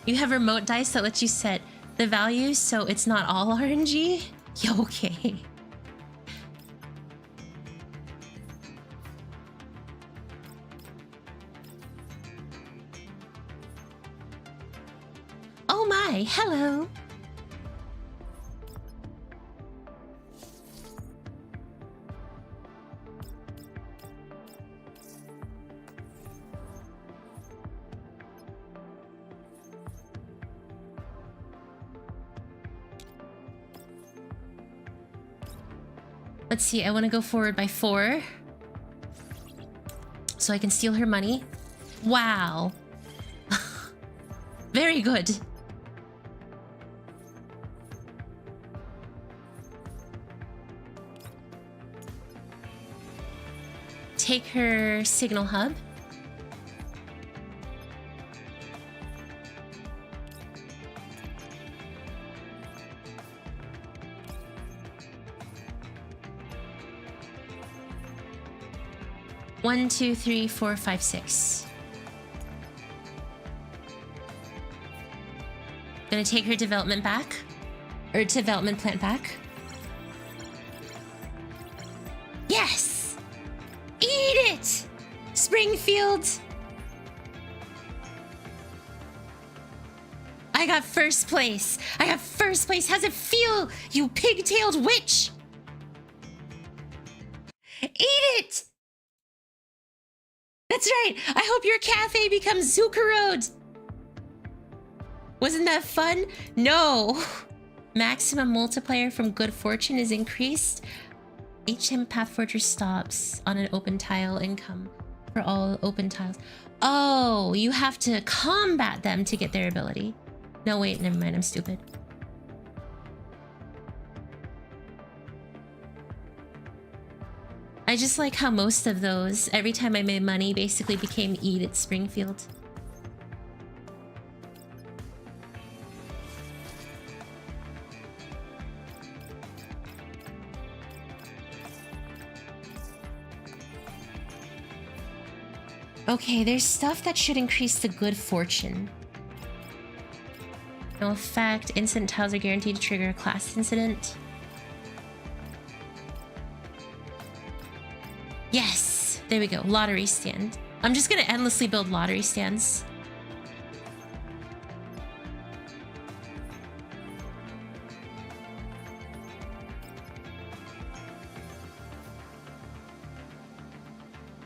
You have remote dice that lets you set the values so it's not all RNG? Yeah, okay. Oh my, hello. Let's see, I want to go forward by 4. So I can steal her money. Wow. Very good. Take her signal hub. One, two, three, four, five, 6. Gonna take her development back. Or development plant back. Yes! Eat it! Springfield! I got first place! I got first place! How's it feel, you pigtailed witch? Eat it! That's right! I hope your cafe becomes Zuckerode! Wasn't that fun? No! Maximum multiplier from good fortune is increased. Each time Path Fortress stops on an open tile, income for all open tiles. Oh, you have to combat them to get their ability. No, wait, never mind, I'm stupid. I just like how most of those, every time I made money, basically became eat at Springfield. Okay, there's stuff that should increase the good fortune. No effect. Instant tiles are guaranteed to trigger a class incident. Yes! There we go. Lottery stand. I'm just gonna endlessly build lottery stands.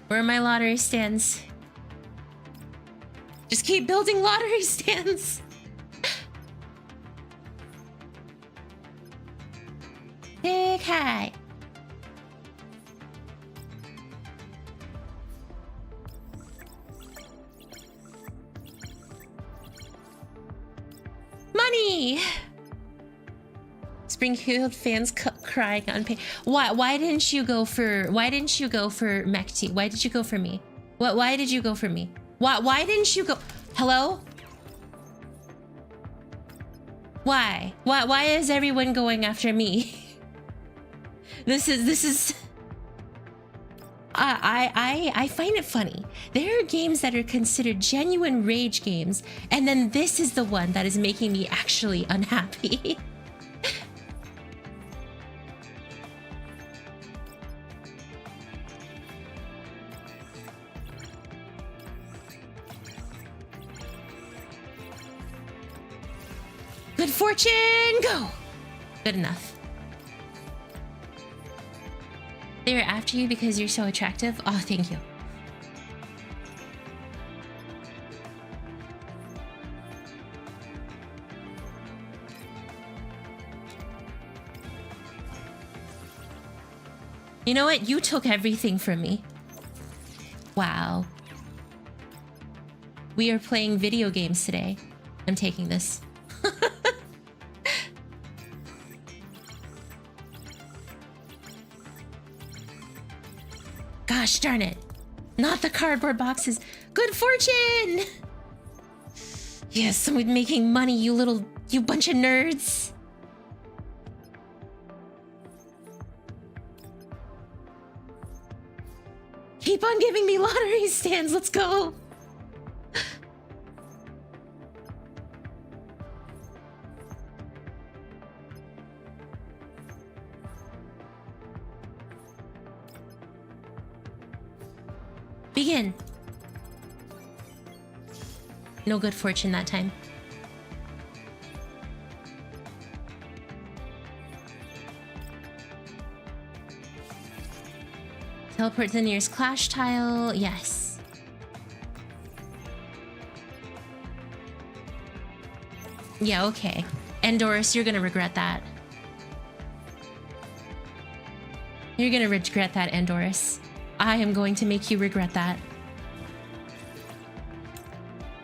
Where are my lottery stands? Just keep building lottery stands! Big high! Money! Springfield fans crying on pay. Why didn't you go for Mekti? Why did you go for me? Why did you go for me? Why didn't you go? Hello? Why is everyone going after me? This is I find it funny. There are games that are considered genuine rage games, and then this is the one that is making me actually unhappy. Good fortune, go! Good enough. They were after you because you're so attractive? Oh, thank you. You know what? You took everything from me. Wow. We are playing video games today. I'm taking this. Gosh darn it. Not the cardboard boxes. Good fortune! Yes, someone making money, you bunch of nerds. Keep on giving me lottery stands, let's go. Begin. No good fortune that time. Teleport to the nearest clash tile. Yes. Yeah, okay. And Doris, you're gonna regret that. You're gonna regret that, Andorus. I am going to make you regret that.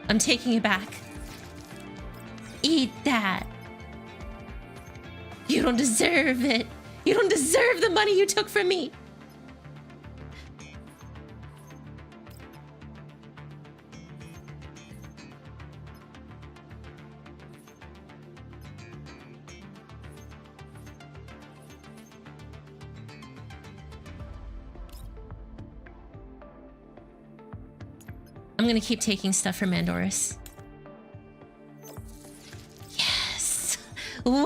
I'm taking it back. Eat that. You don't deserve it. You don't deserve the money you took from me. I'm gonna keep taking stuff from Andorus. Yes! Wow!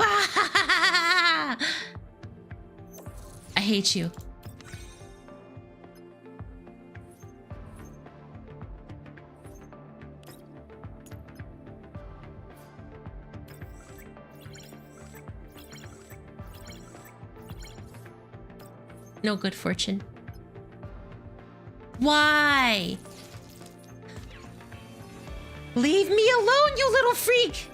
I hate you. No good fortune. Why? Leave me alone, you little freak!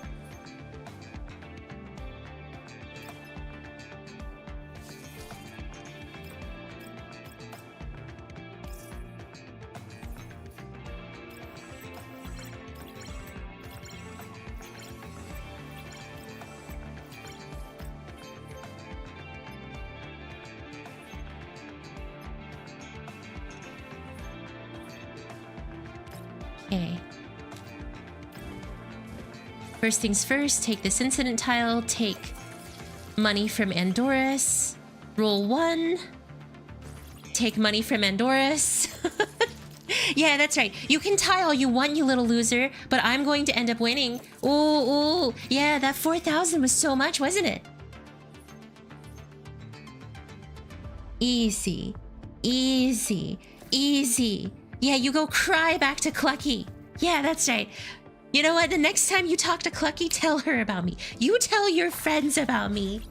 Okay. First things first, take this incident tile, take money from Andorus, roll 1, take money from Andorus. Yeah, that's right. You can tie all you want, you little loser, but I'm going to end up winning. Ooh, yeah, that 4,000 was so much, wasn't it? Easy, easy, easy. Yeah, you go cry back to Clucky. Yeah, that's right. You know what? The next time you talk to Clucky, tell her about me. You tell your friends about me.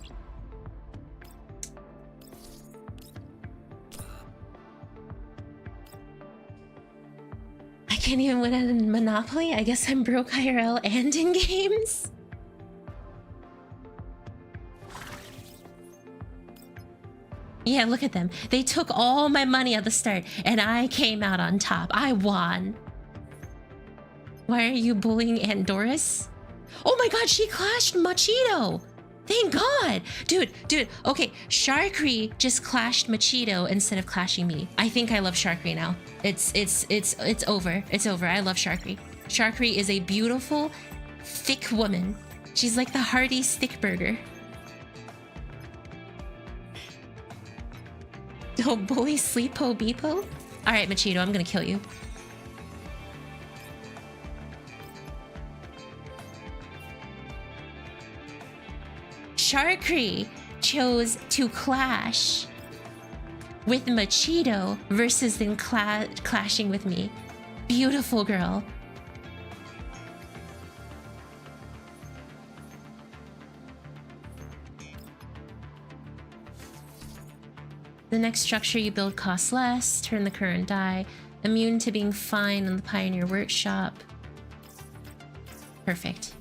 I can't even win at Monopoly. I guess I'm broke IRL and in games. Yeah, look at them. They took all my money at the start, and I came out on top. I won. Why are you bullying Andorus? Oh my god, she clashed Machito! Thank god! Dude, okay, Sharkry just clashed Machito instead of clashing me. I think I love Sharkry now. It's over. It's over. I love Sharkry. Sharkry is a beautiful, thick woman. She's like the hearty stick burger. Don't bully Sleepo Beepo? Alright, Machito, I'm gonna kill you. Sharkry chose to clash with Machito versus then clashing with me. Beautiful girl. The next structure you build costs less, turn the current die, immune to being fined in the Pioneer Workshop. Perfect.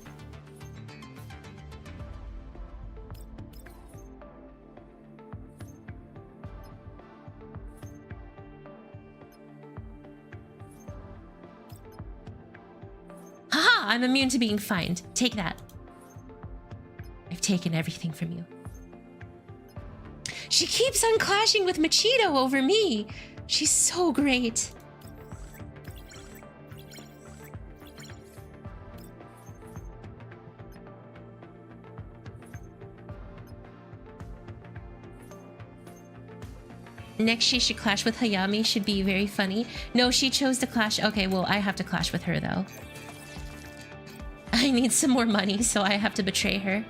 Haha! I'm immune to being fined. Take that. I've taken everything from you. She keeps on clashing with Machito over me. She's so great. Next, she should clash with Hayami. Should be very funny. No, she chose to clash. Okay, well, I have to clash with her, though. I need some more money, so I have to betray her.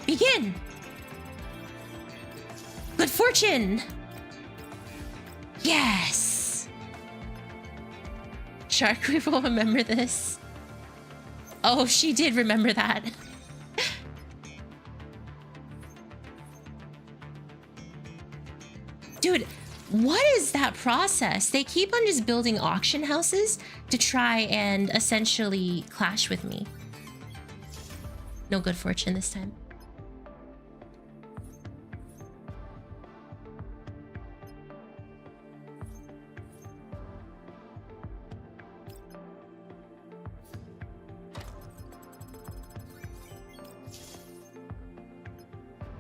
Begin! Good fortune! Yes! Sharkry will remember this. Oh, she did remember that. What is that process? They keep on just building auction houses to try and essentially clash with me. No good fortune this time.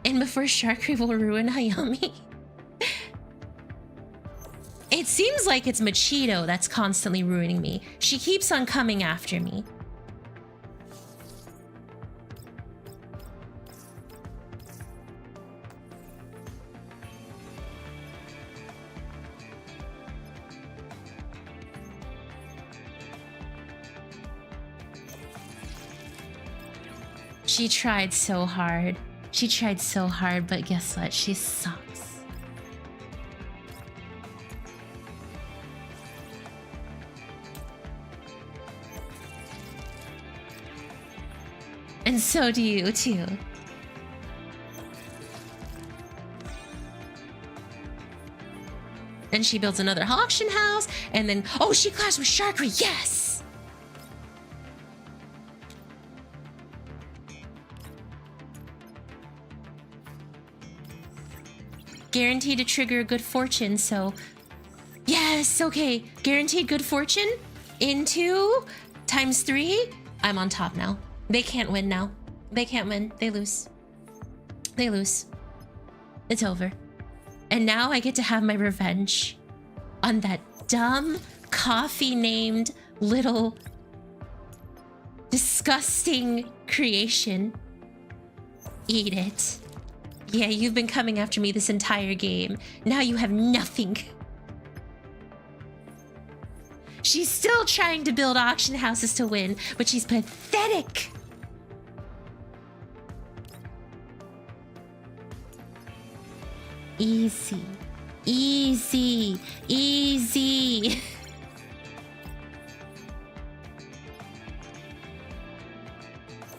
And before Sharkry will ruin Hayami. It seems like it's Machito that's constantly ruining me. She keeps on coming after me. She tried so hard. She tried so hard, but guess what? She sucks. And so do you, too. Then she builds another auction house, and then... Oh, she clashed with Sharkry! Yes! Guaranteed to trigger a good fortune, so... Yes, okay. Guaranteed good fortune into times 3. I'm on top now. They can't win now. They can't win. They lose. They lose. It's over. And now I get to have my revenge on that dumb, coffee-named little disgusting creation. Eat it. Yeah, you've been coming after me this entire game. Now you have nothing. She's still trying to build auction houses to win, but she's pathetic. Easy. Easy. Easy.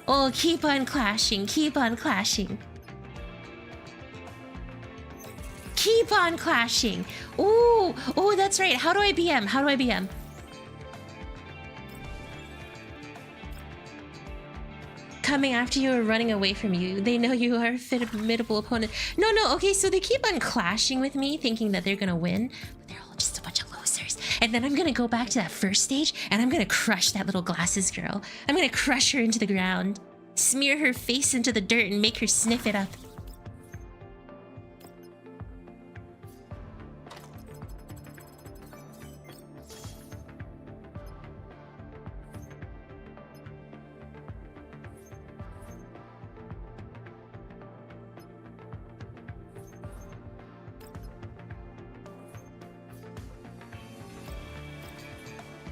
Oh, keep on clashing. Keep on clashing. Keep on clashing. Ooh, oh, that's right. How do I BM? How do I BM? Coming after you or running away from you. They know you are a formidable opponent. No, okay, so they keep on clashing with me, thinking that they're gonna win, but they're all just a bunch of losers. And then I'm gonna go back to that first stage, and I'm gonna crush that little glasses girl. I'm gonna crush her into the ground, smear her face into the dirt, and make her sniff it up.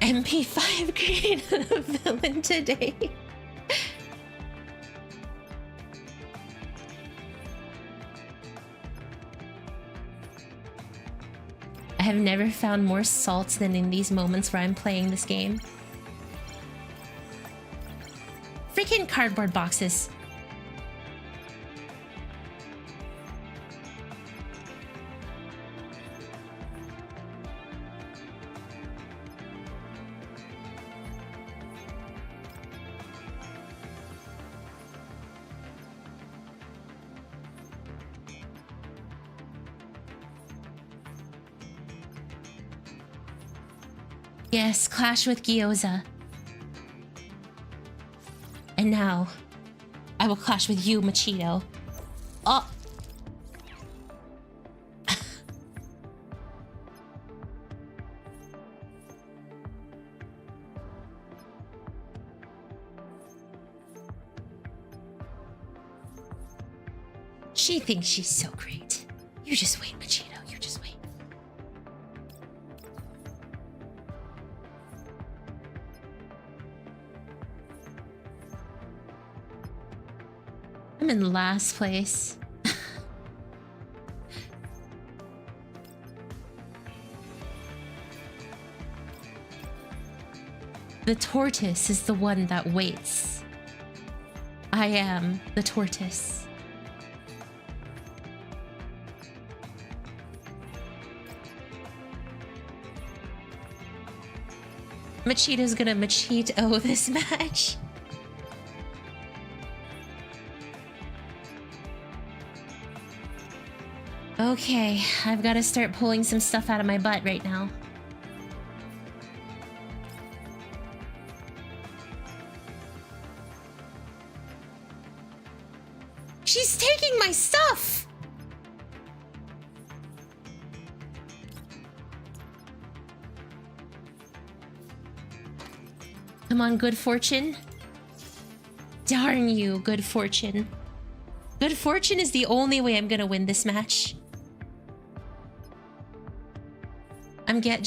MP5 created a villain today. I have never found more salt than in these moments where I'm playing this game. Freaking cardboard boxes. Yes, clash with Gyoza. And now, I will clash with you, Machito. Oh! She thinks she's so great. You just wait, Machito. You just wait. I'm in last place. The tortoise is the one that waits. I am the tortoise. Machito's gonna Machito this match. Okay, I've got to start pulling some stuff out of my butt right now. She's taking my stuff! Come on, good fortune. Darn you, good fortune. Good fortune is the only way I'm gonna win this match. I'm gonna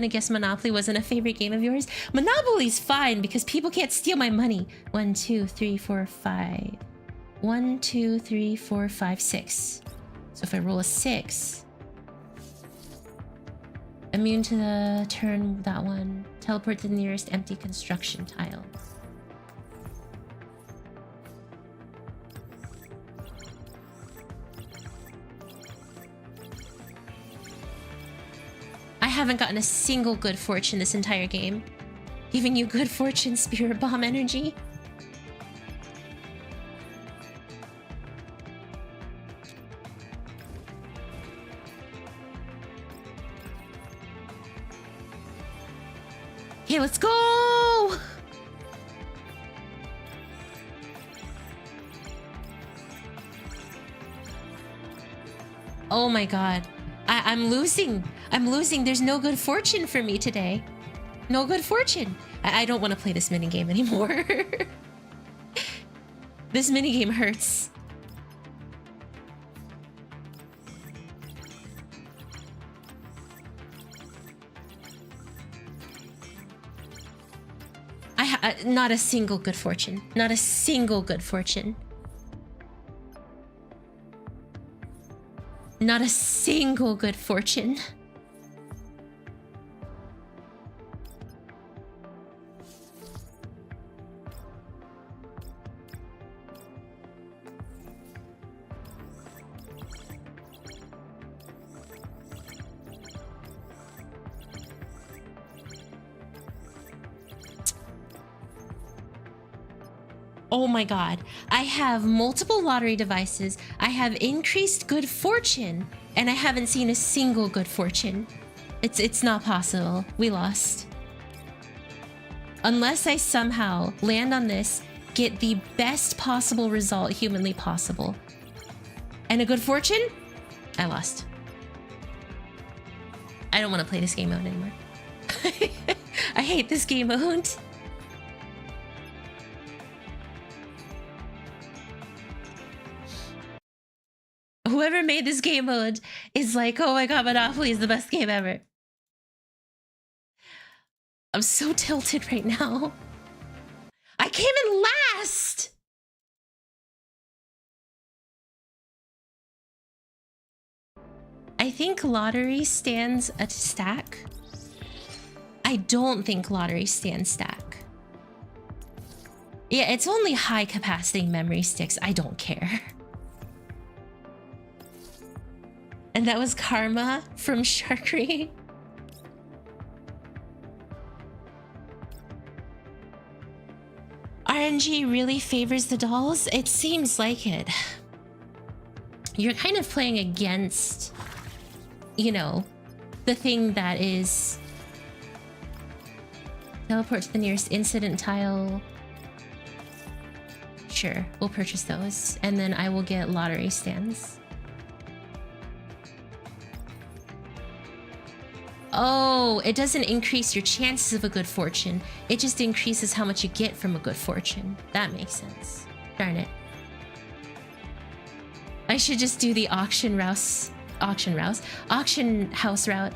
guess Monopoly wasn't a favorite game of yours. Monopoly's fine because people can't steal my money. 1, 2, 3, 4, 5. 1, 2, 3, 4, 5, 6. So if I roll a 6, immune to the turn, that one. Teleport to the nearest empty construction tile. I haven't gotten a single good fortune this entire game. Giving you good fortune, spirit bomb energy. Okay, let's go! Oh my god. I'm losing. I'm losing. There's no good fortune for me today. No good fortune. I don't want to play this minigame anymore. This minigame hurts. Not a single good fortune. Not a single good fortune. Not a single good fortune. Oh my god. I have multiple lottery devices. I have increased good fortune, and I haven't seen a single good fortune. It's not possible. We lost. Unless I somehow land on this, get the best possible result humanly possible, and a good fortune, I lost. I don't want to play this game mode anymore. I hate this game mode. Whoever made this game mode is like, oh my god, Monopoly is the best game ever. I'm so tilted right now. I came in last! I think lottery stands a stack. I don't think lottery stands stack. Yeah, it's only high capacity memory sticks. I don't care. And that was Karma from Sharkery. RNG really favors the dolls? It seems like it. You're kind of playing against, you know, the thing that is... Teleport to the nearest incident tile. Sure, we'll purchase those. And then I will get lottery stands. Oh, it doesn't increase your chances of a good fortune. It just increases how much you get from a good fortune. That makes sense. Darn it. I should just do the auction house route.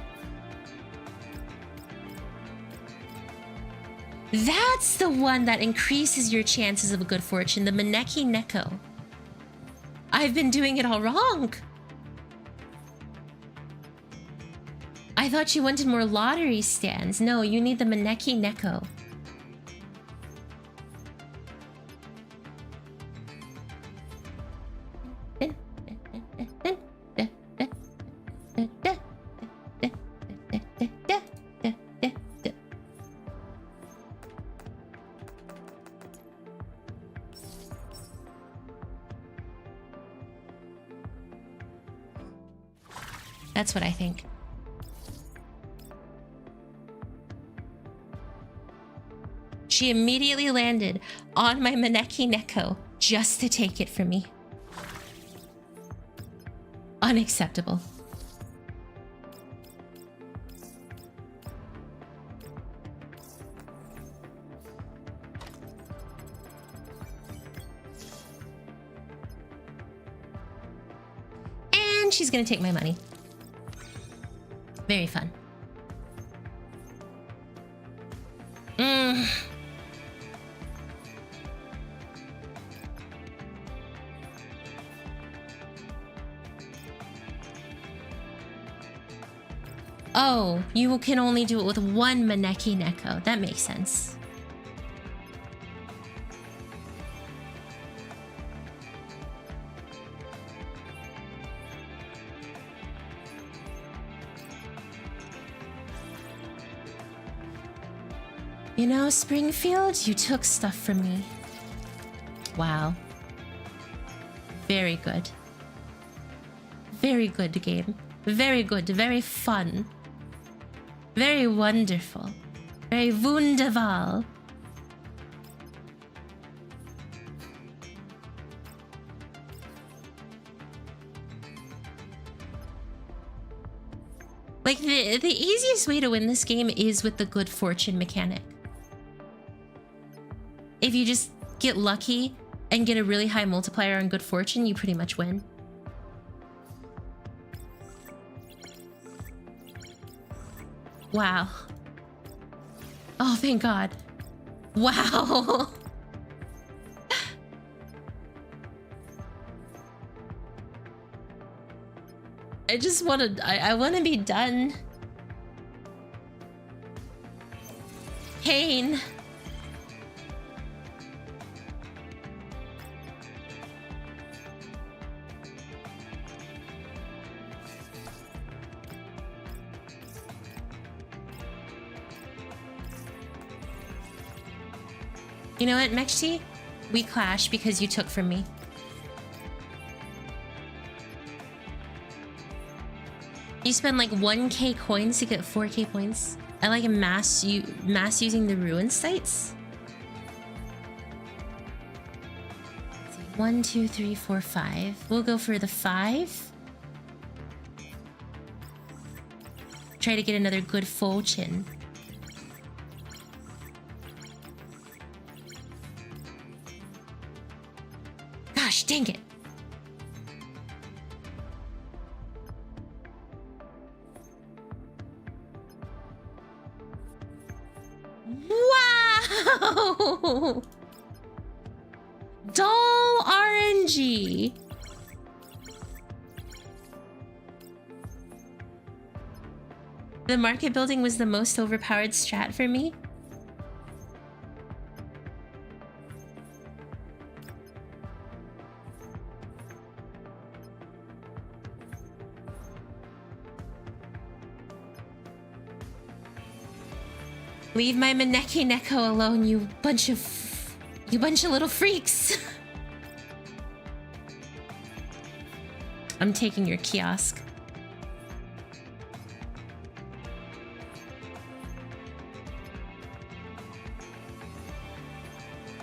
That's the one that increases your chances of a good fortune, the Maneki Neko. I've been doing it all wrong. I thought you wanted more lottery stands. No, you need the Maneki Neko. That's what I think. She immediately landed on my Maneki Neko just to take it from me. Unacceptable. And she's gonna take my money. Very fun. Oh, you can only do it with one Maneki Neko. That makes sense. You know, Springfield, you took stuff from me. Wow. Very good. Very good game. Very good, very fun. Very wonderful. Very wunderval. Like, the easiest way to win this game is with the good fortune mechanic. If you just get lucky and get a really high multiplier on good fortune, you pretty much win. Wow. Oh, thank God. Wow. I just want to... I want to be done. Pain. You know what, Mekshi? We clash because you took from me. You spend like 1k coins to get 4k points. I like a mass using the ruin sites. Let's see. 1, 2, 3, 4, 5. We'll go for the 5. Try to get another good fortune. Gosh, dang it. Wow! Dull RNG. The market building was the most overpowered strat for me. Leave my Maneki Neko alone, you bunch of little freaks. I'm taking your kiosk.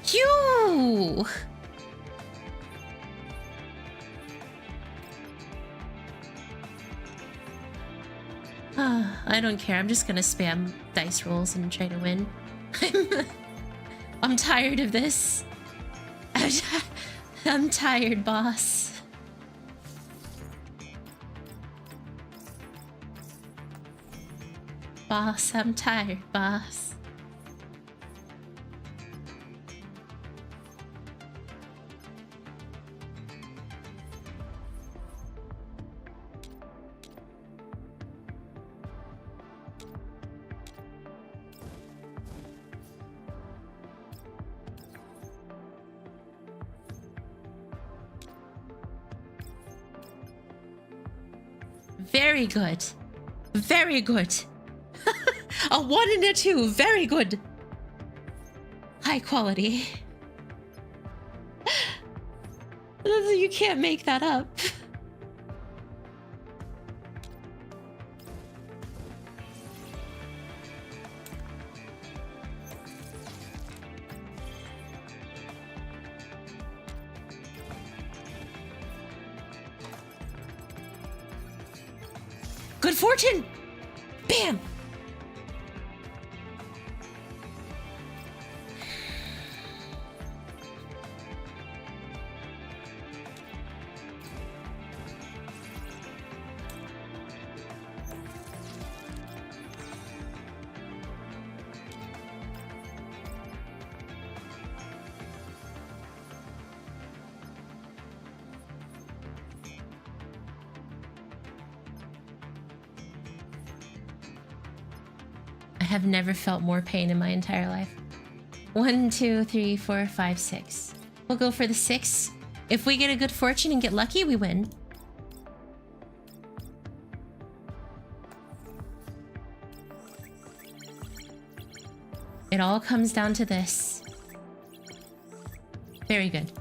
Phew! I don't care. I'm just gonna spam dice rolls and try to win. I'm tired of this. I'm tired, boss. Boss, I'm tired, boss. Very good. Very good. A 1 and a 2. Very good. High quality. You can't make that up. Good fortune! Bam! I have never felt more pain in my entire life. 1, 2, 3, 4, 5, 6. We'll go for the 6. If we get a good fortune and get lucky, we win. It all comes down to this. Very good.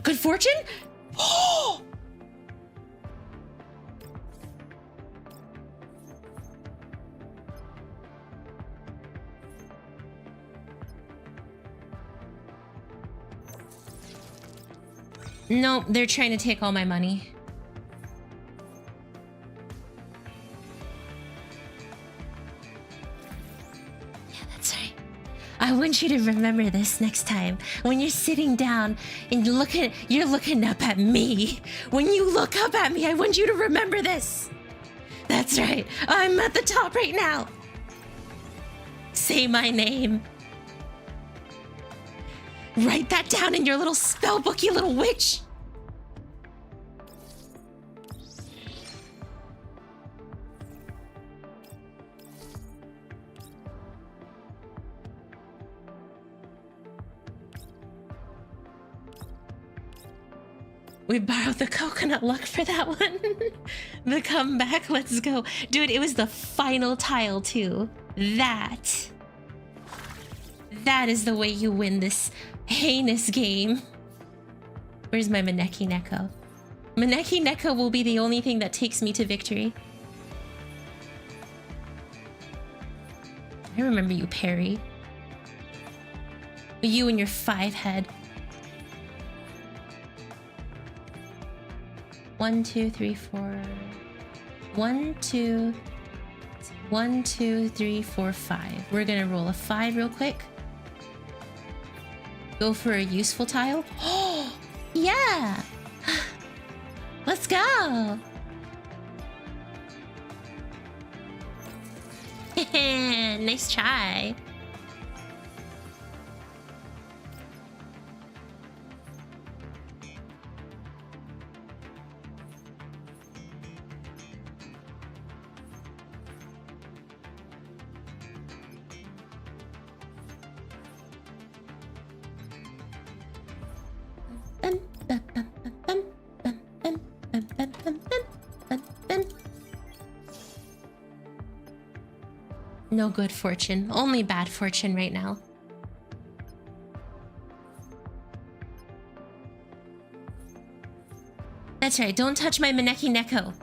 Good fortune? Oh! No, they're trying to take all my money. Yeah, that's right. I want you to remember this next time. When you're sitting down and you're looking up at me. When you look up at me, I want you to remember this. That's right. I'm at the top right now. Say my name. Write that down in your little spell book, you little witch! We borrowed the coconut luck for that one. The comeback, let's go. Dude, it was the final tile too. That is the way you win this heinous game. Where's my Maneki Neko? Maneki Neko will be the only thing that takes me to victory. I remember you, Perry. You and your 5 head. 1, 2, 3, 4. 1, 2. 1, 2, 3, 4, 5. We're gonna roll a 5 real quick. Go for a useful tile. Oh, yeah! Let's go! Nice try. No good fortune, only bad fortune right now. That's right, don't touch my Maneki Neko.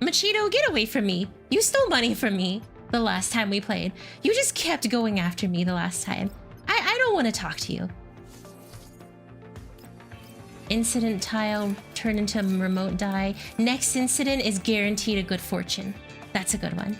Machito, get away from me. You stole money from me the last time we played. You just kept going after me the last time. I don't want to talk to you. Incident tile turned into a remote die. Next incident is guaranteed a good fortune. That's a good one.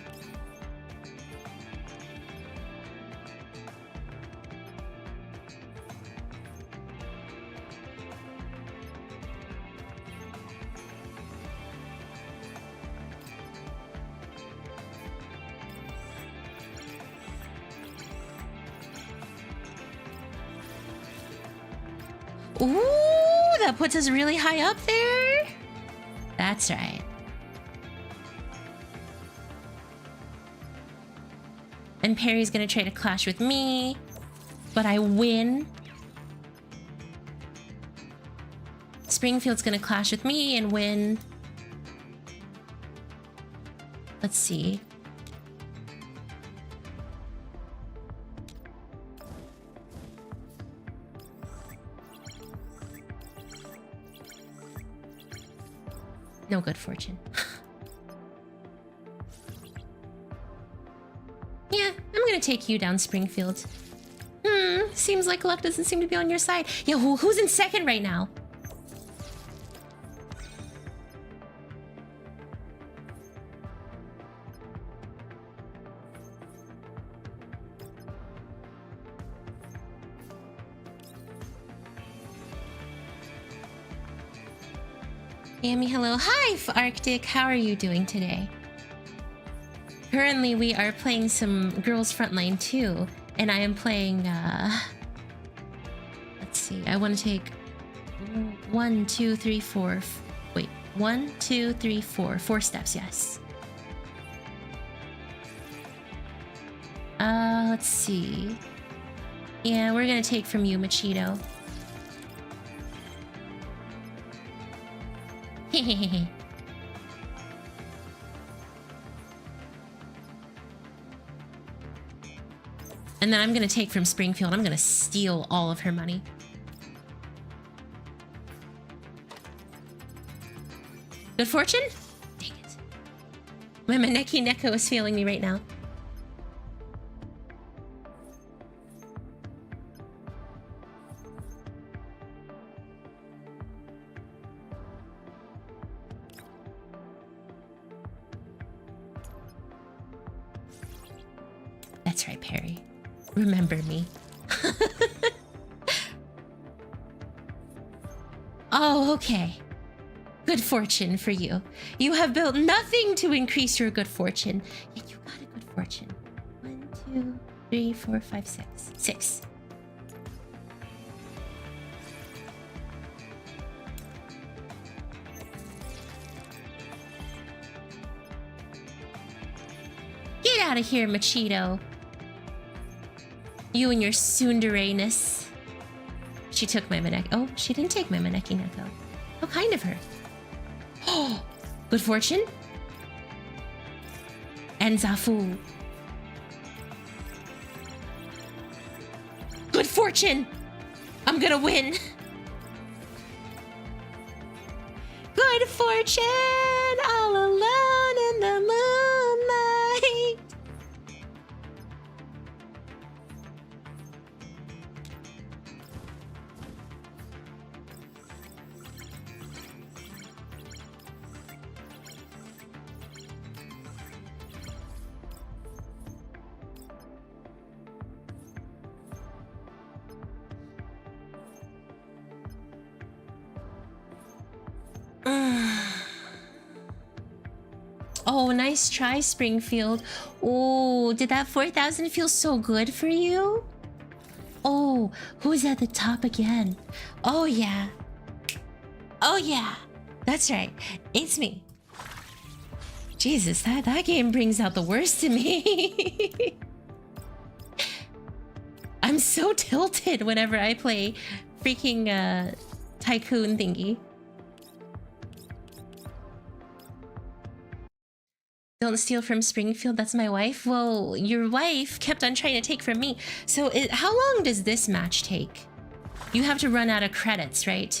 Ooh, that puts us really high up there. That's right. And Perry's gonna try to clash with me, but I win. Springfield's gonna clash with me and win. Let's see. No good fortune. Yeah, I'm gonna take you down, Springfield. Seems like luck doesn't seem to be on your side. Yo, who's in second right now? Hayami, hello. Hi, Arctic. How are you doing today? Currently, we are playing some Girls Frontline 2, and I am playing, let's see, I want to take 1, 2, 3, 4. Wait, 1, 2, 3, 4. 4 steps, yes. Let's see. Yeah, we're gonna take from you, Machito. Hehehe. And then I'm gonna take from Springfield. I'm gonna steal all of her money. Good fortune? Dang it. My Maneki Neko is failing me right now. That's right, Perry. Remember me. Oh, okay. Good fortune for you. You have built nothing to increase your good fortune, yet you got a good fortune. 1, 2, 3, 4, 5, 6. 6. Get out of here, Machito. You and your tsundere-ness. She took my Maneki. Oh, she didn't take my Maneki Neko. How kind of her. Oh, good fortune. And Zafu. Good fortune. I'm gonna win. Good fortune. All alone in the moonlight. Oh, nice try, Springfield. Oh, did that 4,000 feel so good for you? Oh, who's at the top again? Oh, yeah. Oh, yeah. That's right. It's me. Jesus, that game brings out the worst in me. I'm so tilted whenever I play freaking tycoon thingy. Don't steal from Springfield, that's my wife. Well, your wife kept on trying to take from me. So how long does this match take? You have to run out of credits, right?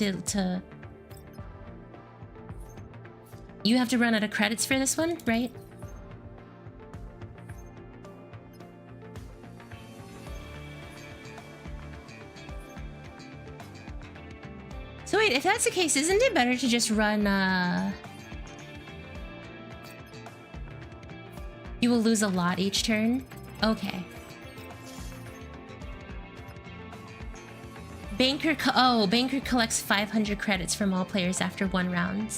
You have to run out of credits for this one, right? So wait, if that's the case, isn't it better to just run, You will lose a lot each turn? Okay. Banker collects 500 credits from all players after 1 round.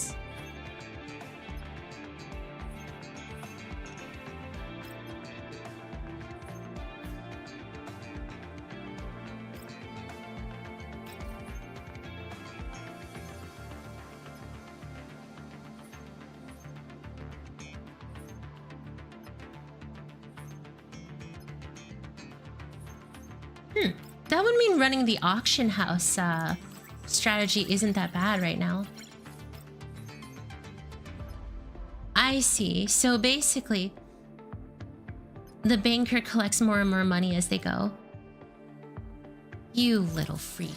That would mean running the auction house strategy isn't that bad right now. I see. So basically, the banker collects more and more money as they go. You little freak.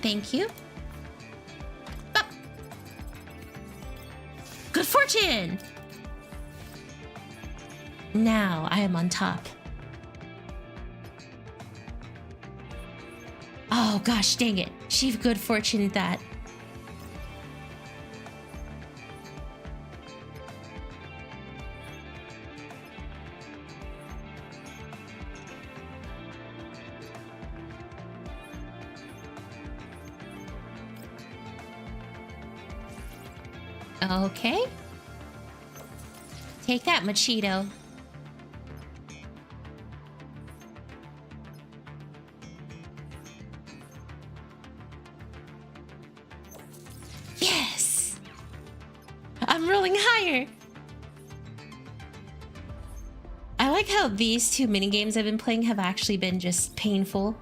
Thank you. Up. Good fortune! Now I am on top. Oh gosh, dang it. She good fortune that. Okay. Take that, Machito. Yes! I'm rolling higher! I like how these two minigames I've been playing have actually been just painful.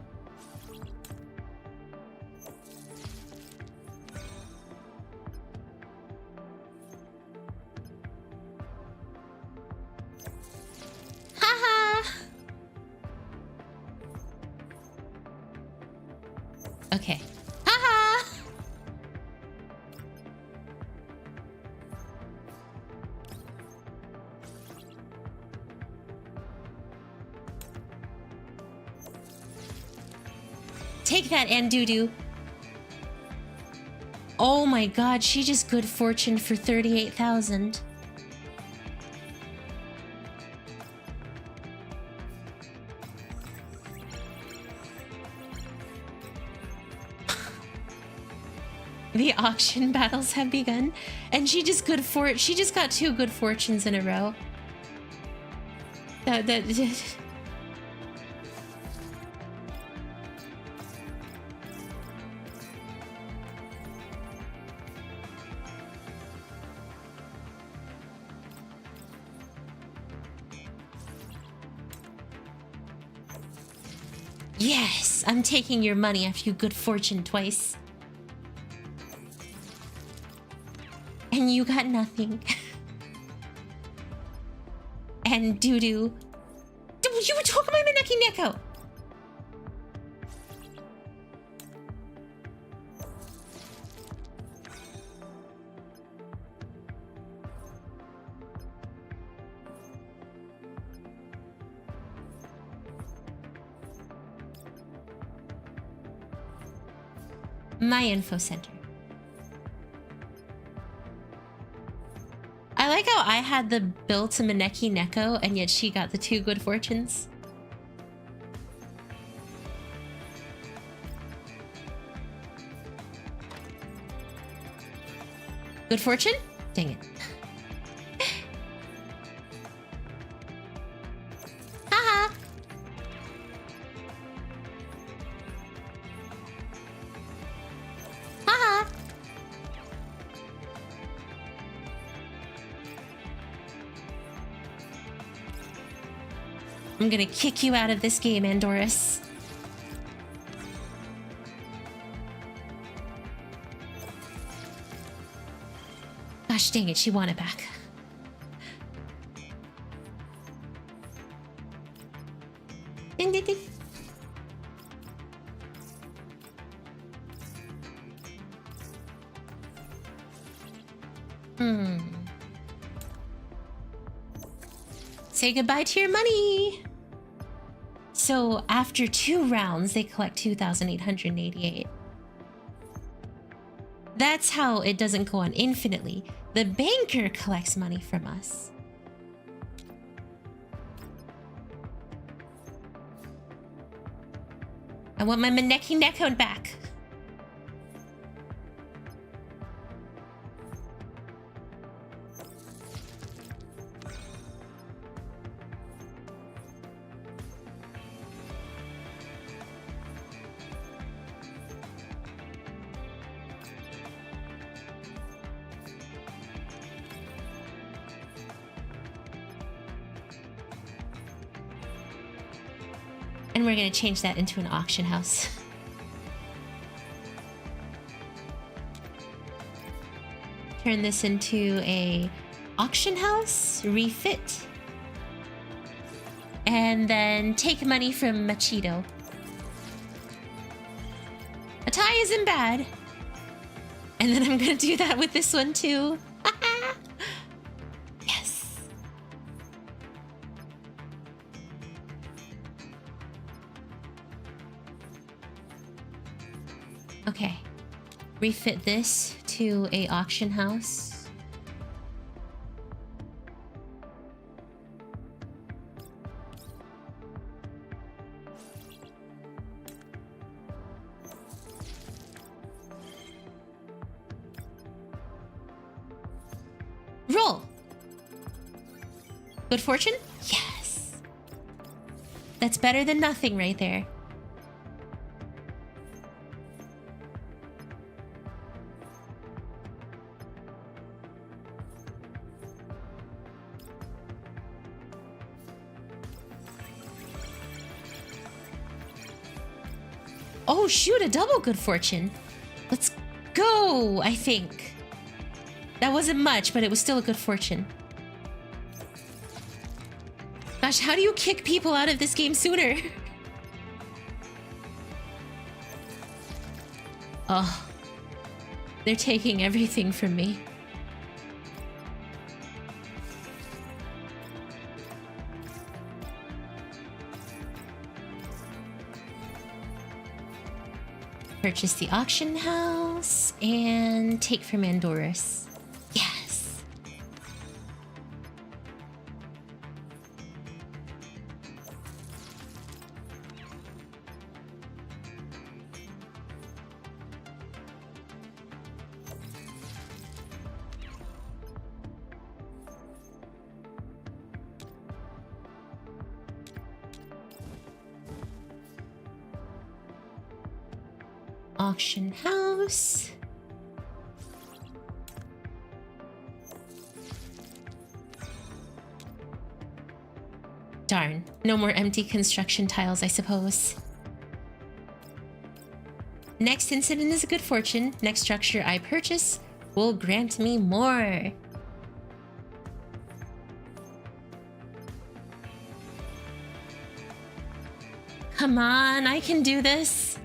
Okay. Haha! Take that, Andudu. Oh my god, she just good fortune for 38,000. The auction battles have begun, and she just got 2 good fortunes in a row. Yes, I'm taking your money after you good fortune twice. And you got nothing. And doo-doo. You were talking about my Neki Neko! My info center. I like how I had the bill to Maneki Neko, and yet she got the 2 good fortunes. Good fortune? Dang it. Haha! Haha! I'm gonna kick you out of this game, Andorus. Gosh dang it, she won it back. Ding, ding, ding. Say goodbye to your money. So after 2 rounds, they collect 2,888. That's how it doesn't go on infinitely. The banker collects money from us. I want my Maneki Neko back. And we're gonna change that into an auction house. Turn this into a auction house, refit. And then take money from Machito. A tie isn't bad. And then I'm gonna do that with this one too. Yes. Okay. Refit this to a auction house. Roll! Good fortune? Yes! That's better than nothing right there. Oh shoot, a double good fortune. Let's go, I think. That wasn't much, but it was still a good fortune. Gosh, how do you kick people out of this game sooner? Oh. They're taking everything from me. Purchase the auction house and take from Andorus. Yes. Auction house. Darn, no more empty construction tiles, I suppose. Next incident is a good fortune. Next structure I purchase will grant me more. Come on, I can do this.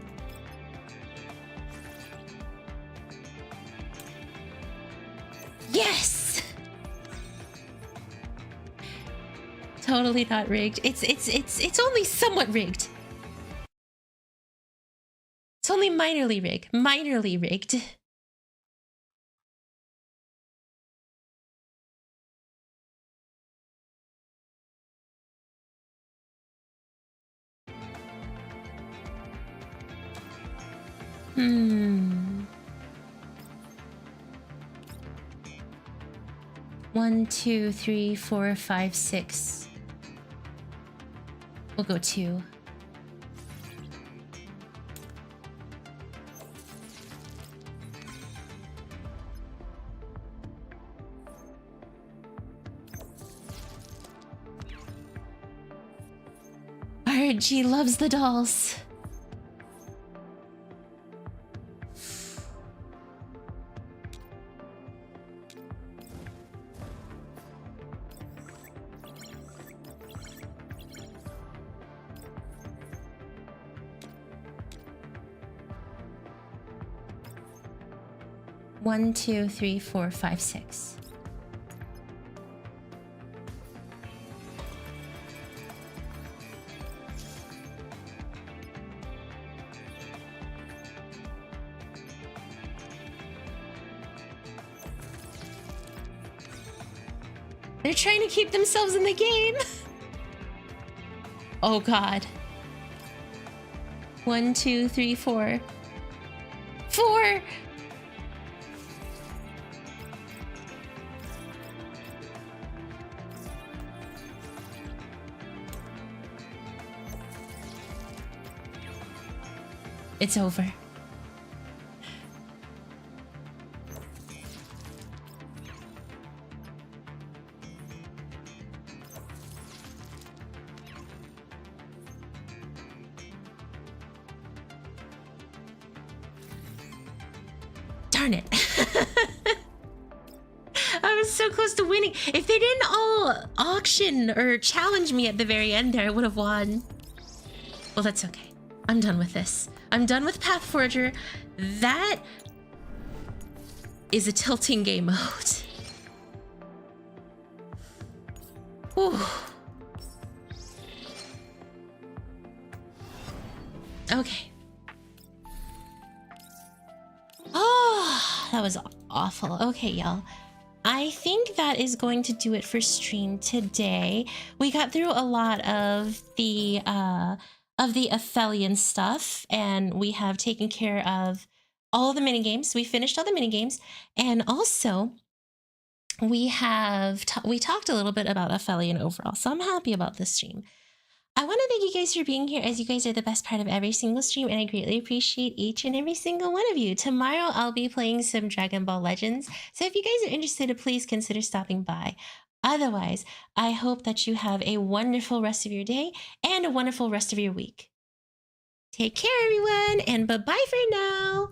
Yes! Totally not rigged. It's only somewhat rigged. It's only minorly rigged. Minorly rigged. Hmm. 1, 2, 3, 4, 5, 6. We'll go 2. RG loves the dolls. One, 2, 3, 4, 5, 6. They're trying to keep themselves in the game. Oh god. 1, 2, 3, 4. 4! It's over. Darn it. I was so close to winning. If they didn't all auction or challenge me at the very end there, I would have won. Well, that's okay. I'm done with this. I'm done with Pathforger. That is a tilting game mode. Ooh. Okay. that was awful. Okay, y'all. I think that is going to do it for stream today. We got through a lot of the Aphelion stuff, and we have taken care of all the mini games. We finished all the mini games, and also we talked a little bit about Aphelion overall. So I'm happy about this stream. I want to thank you guys for being here, as you guys are the best part of every single stream, and I greatly appreciate each and every single one of you. Tomorrow, I'll be playing some Dragon Ball Legends, so if you guys are interested, please consider stopping by. Otherwise, I hope that you have a wonderful rest of your day and a wonderful rest of your week. Take care, everyone, and bye-bye for now.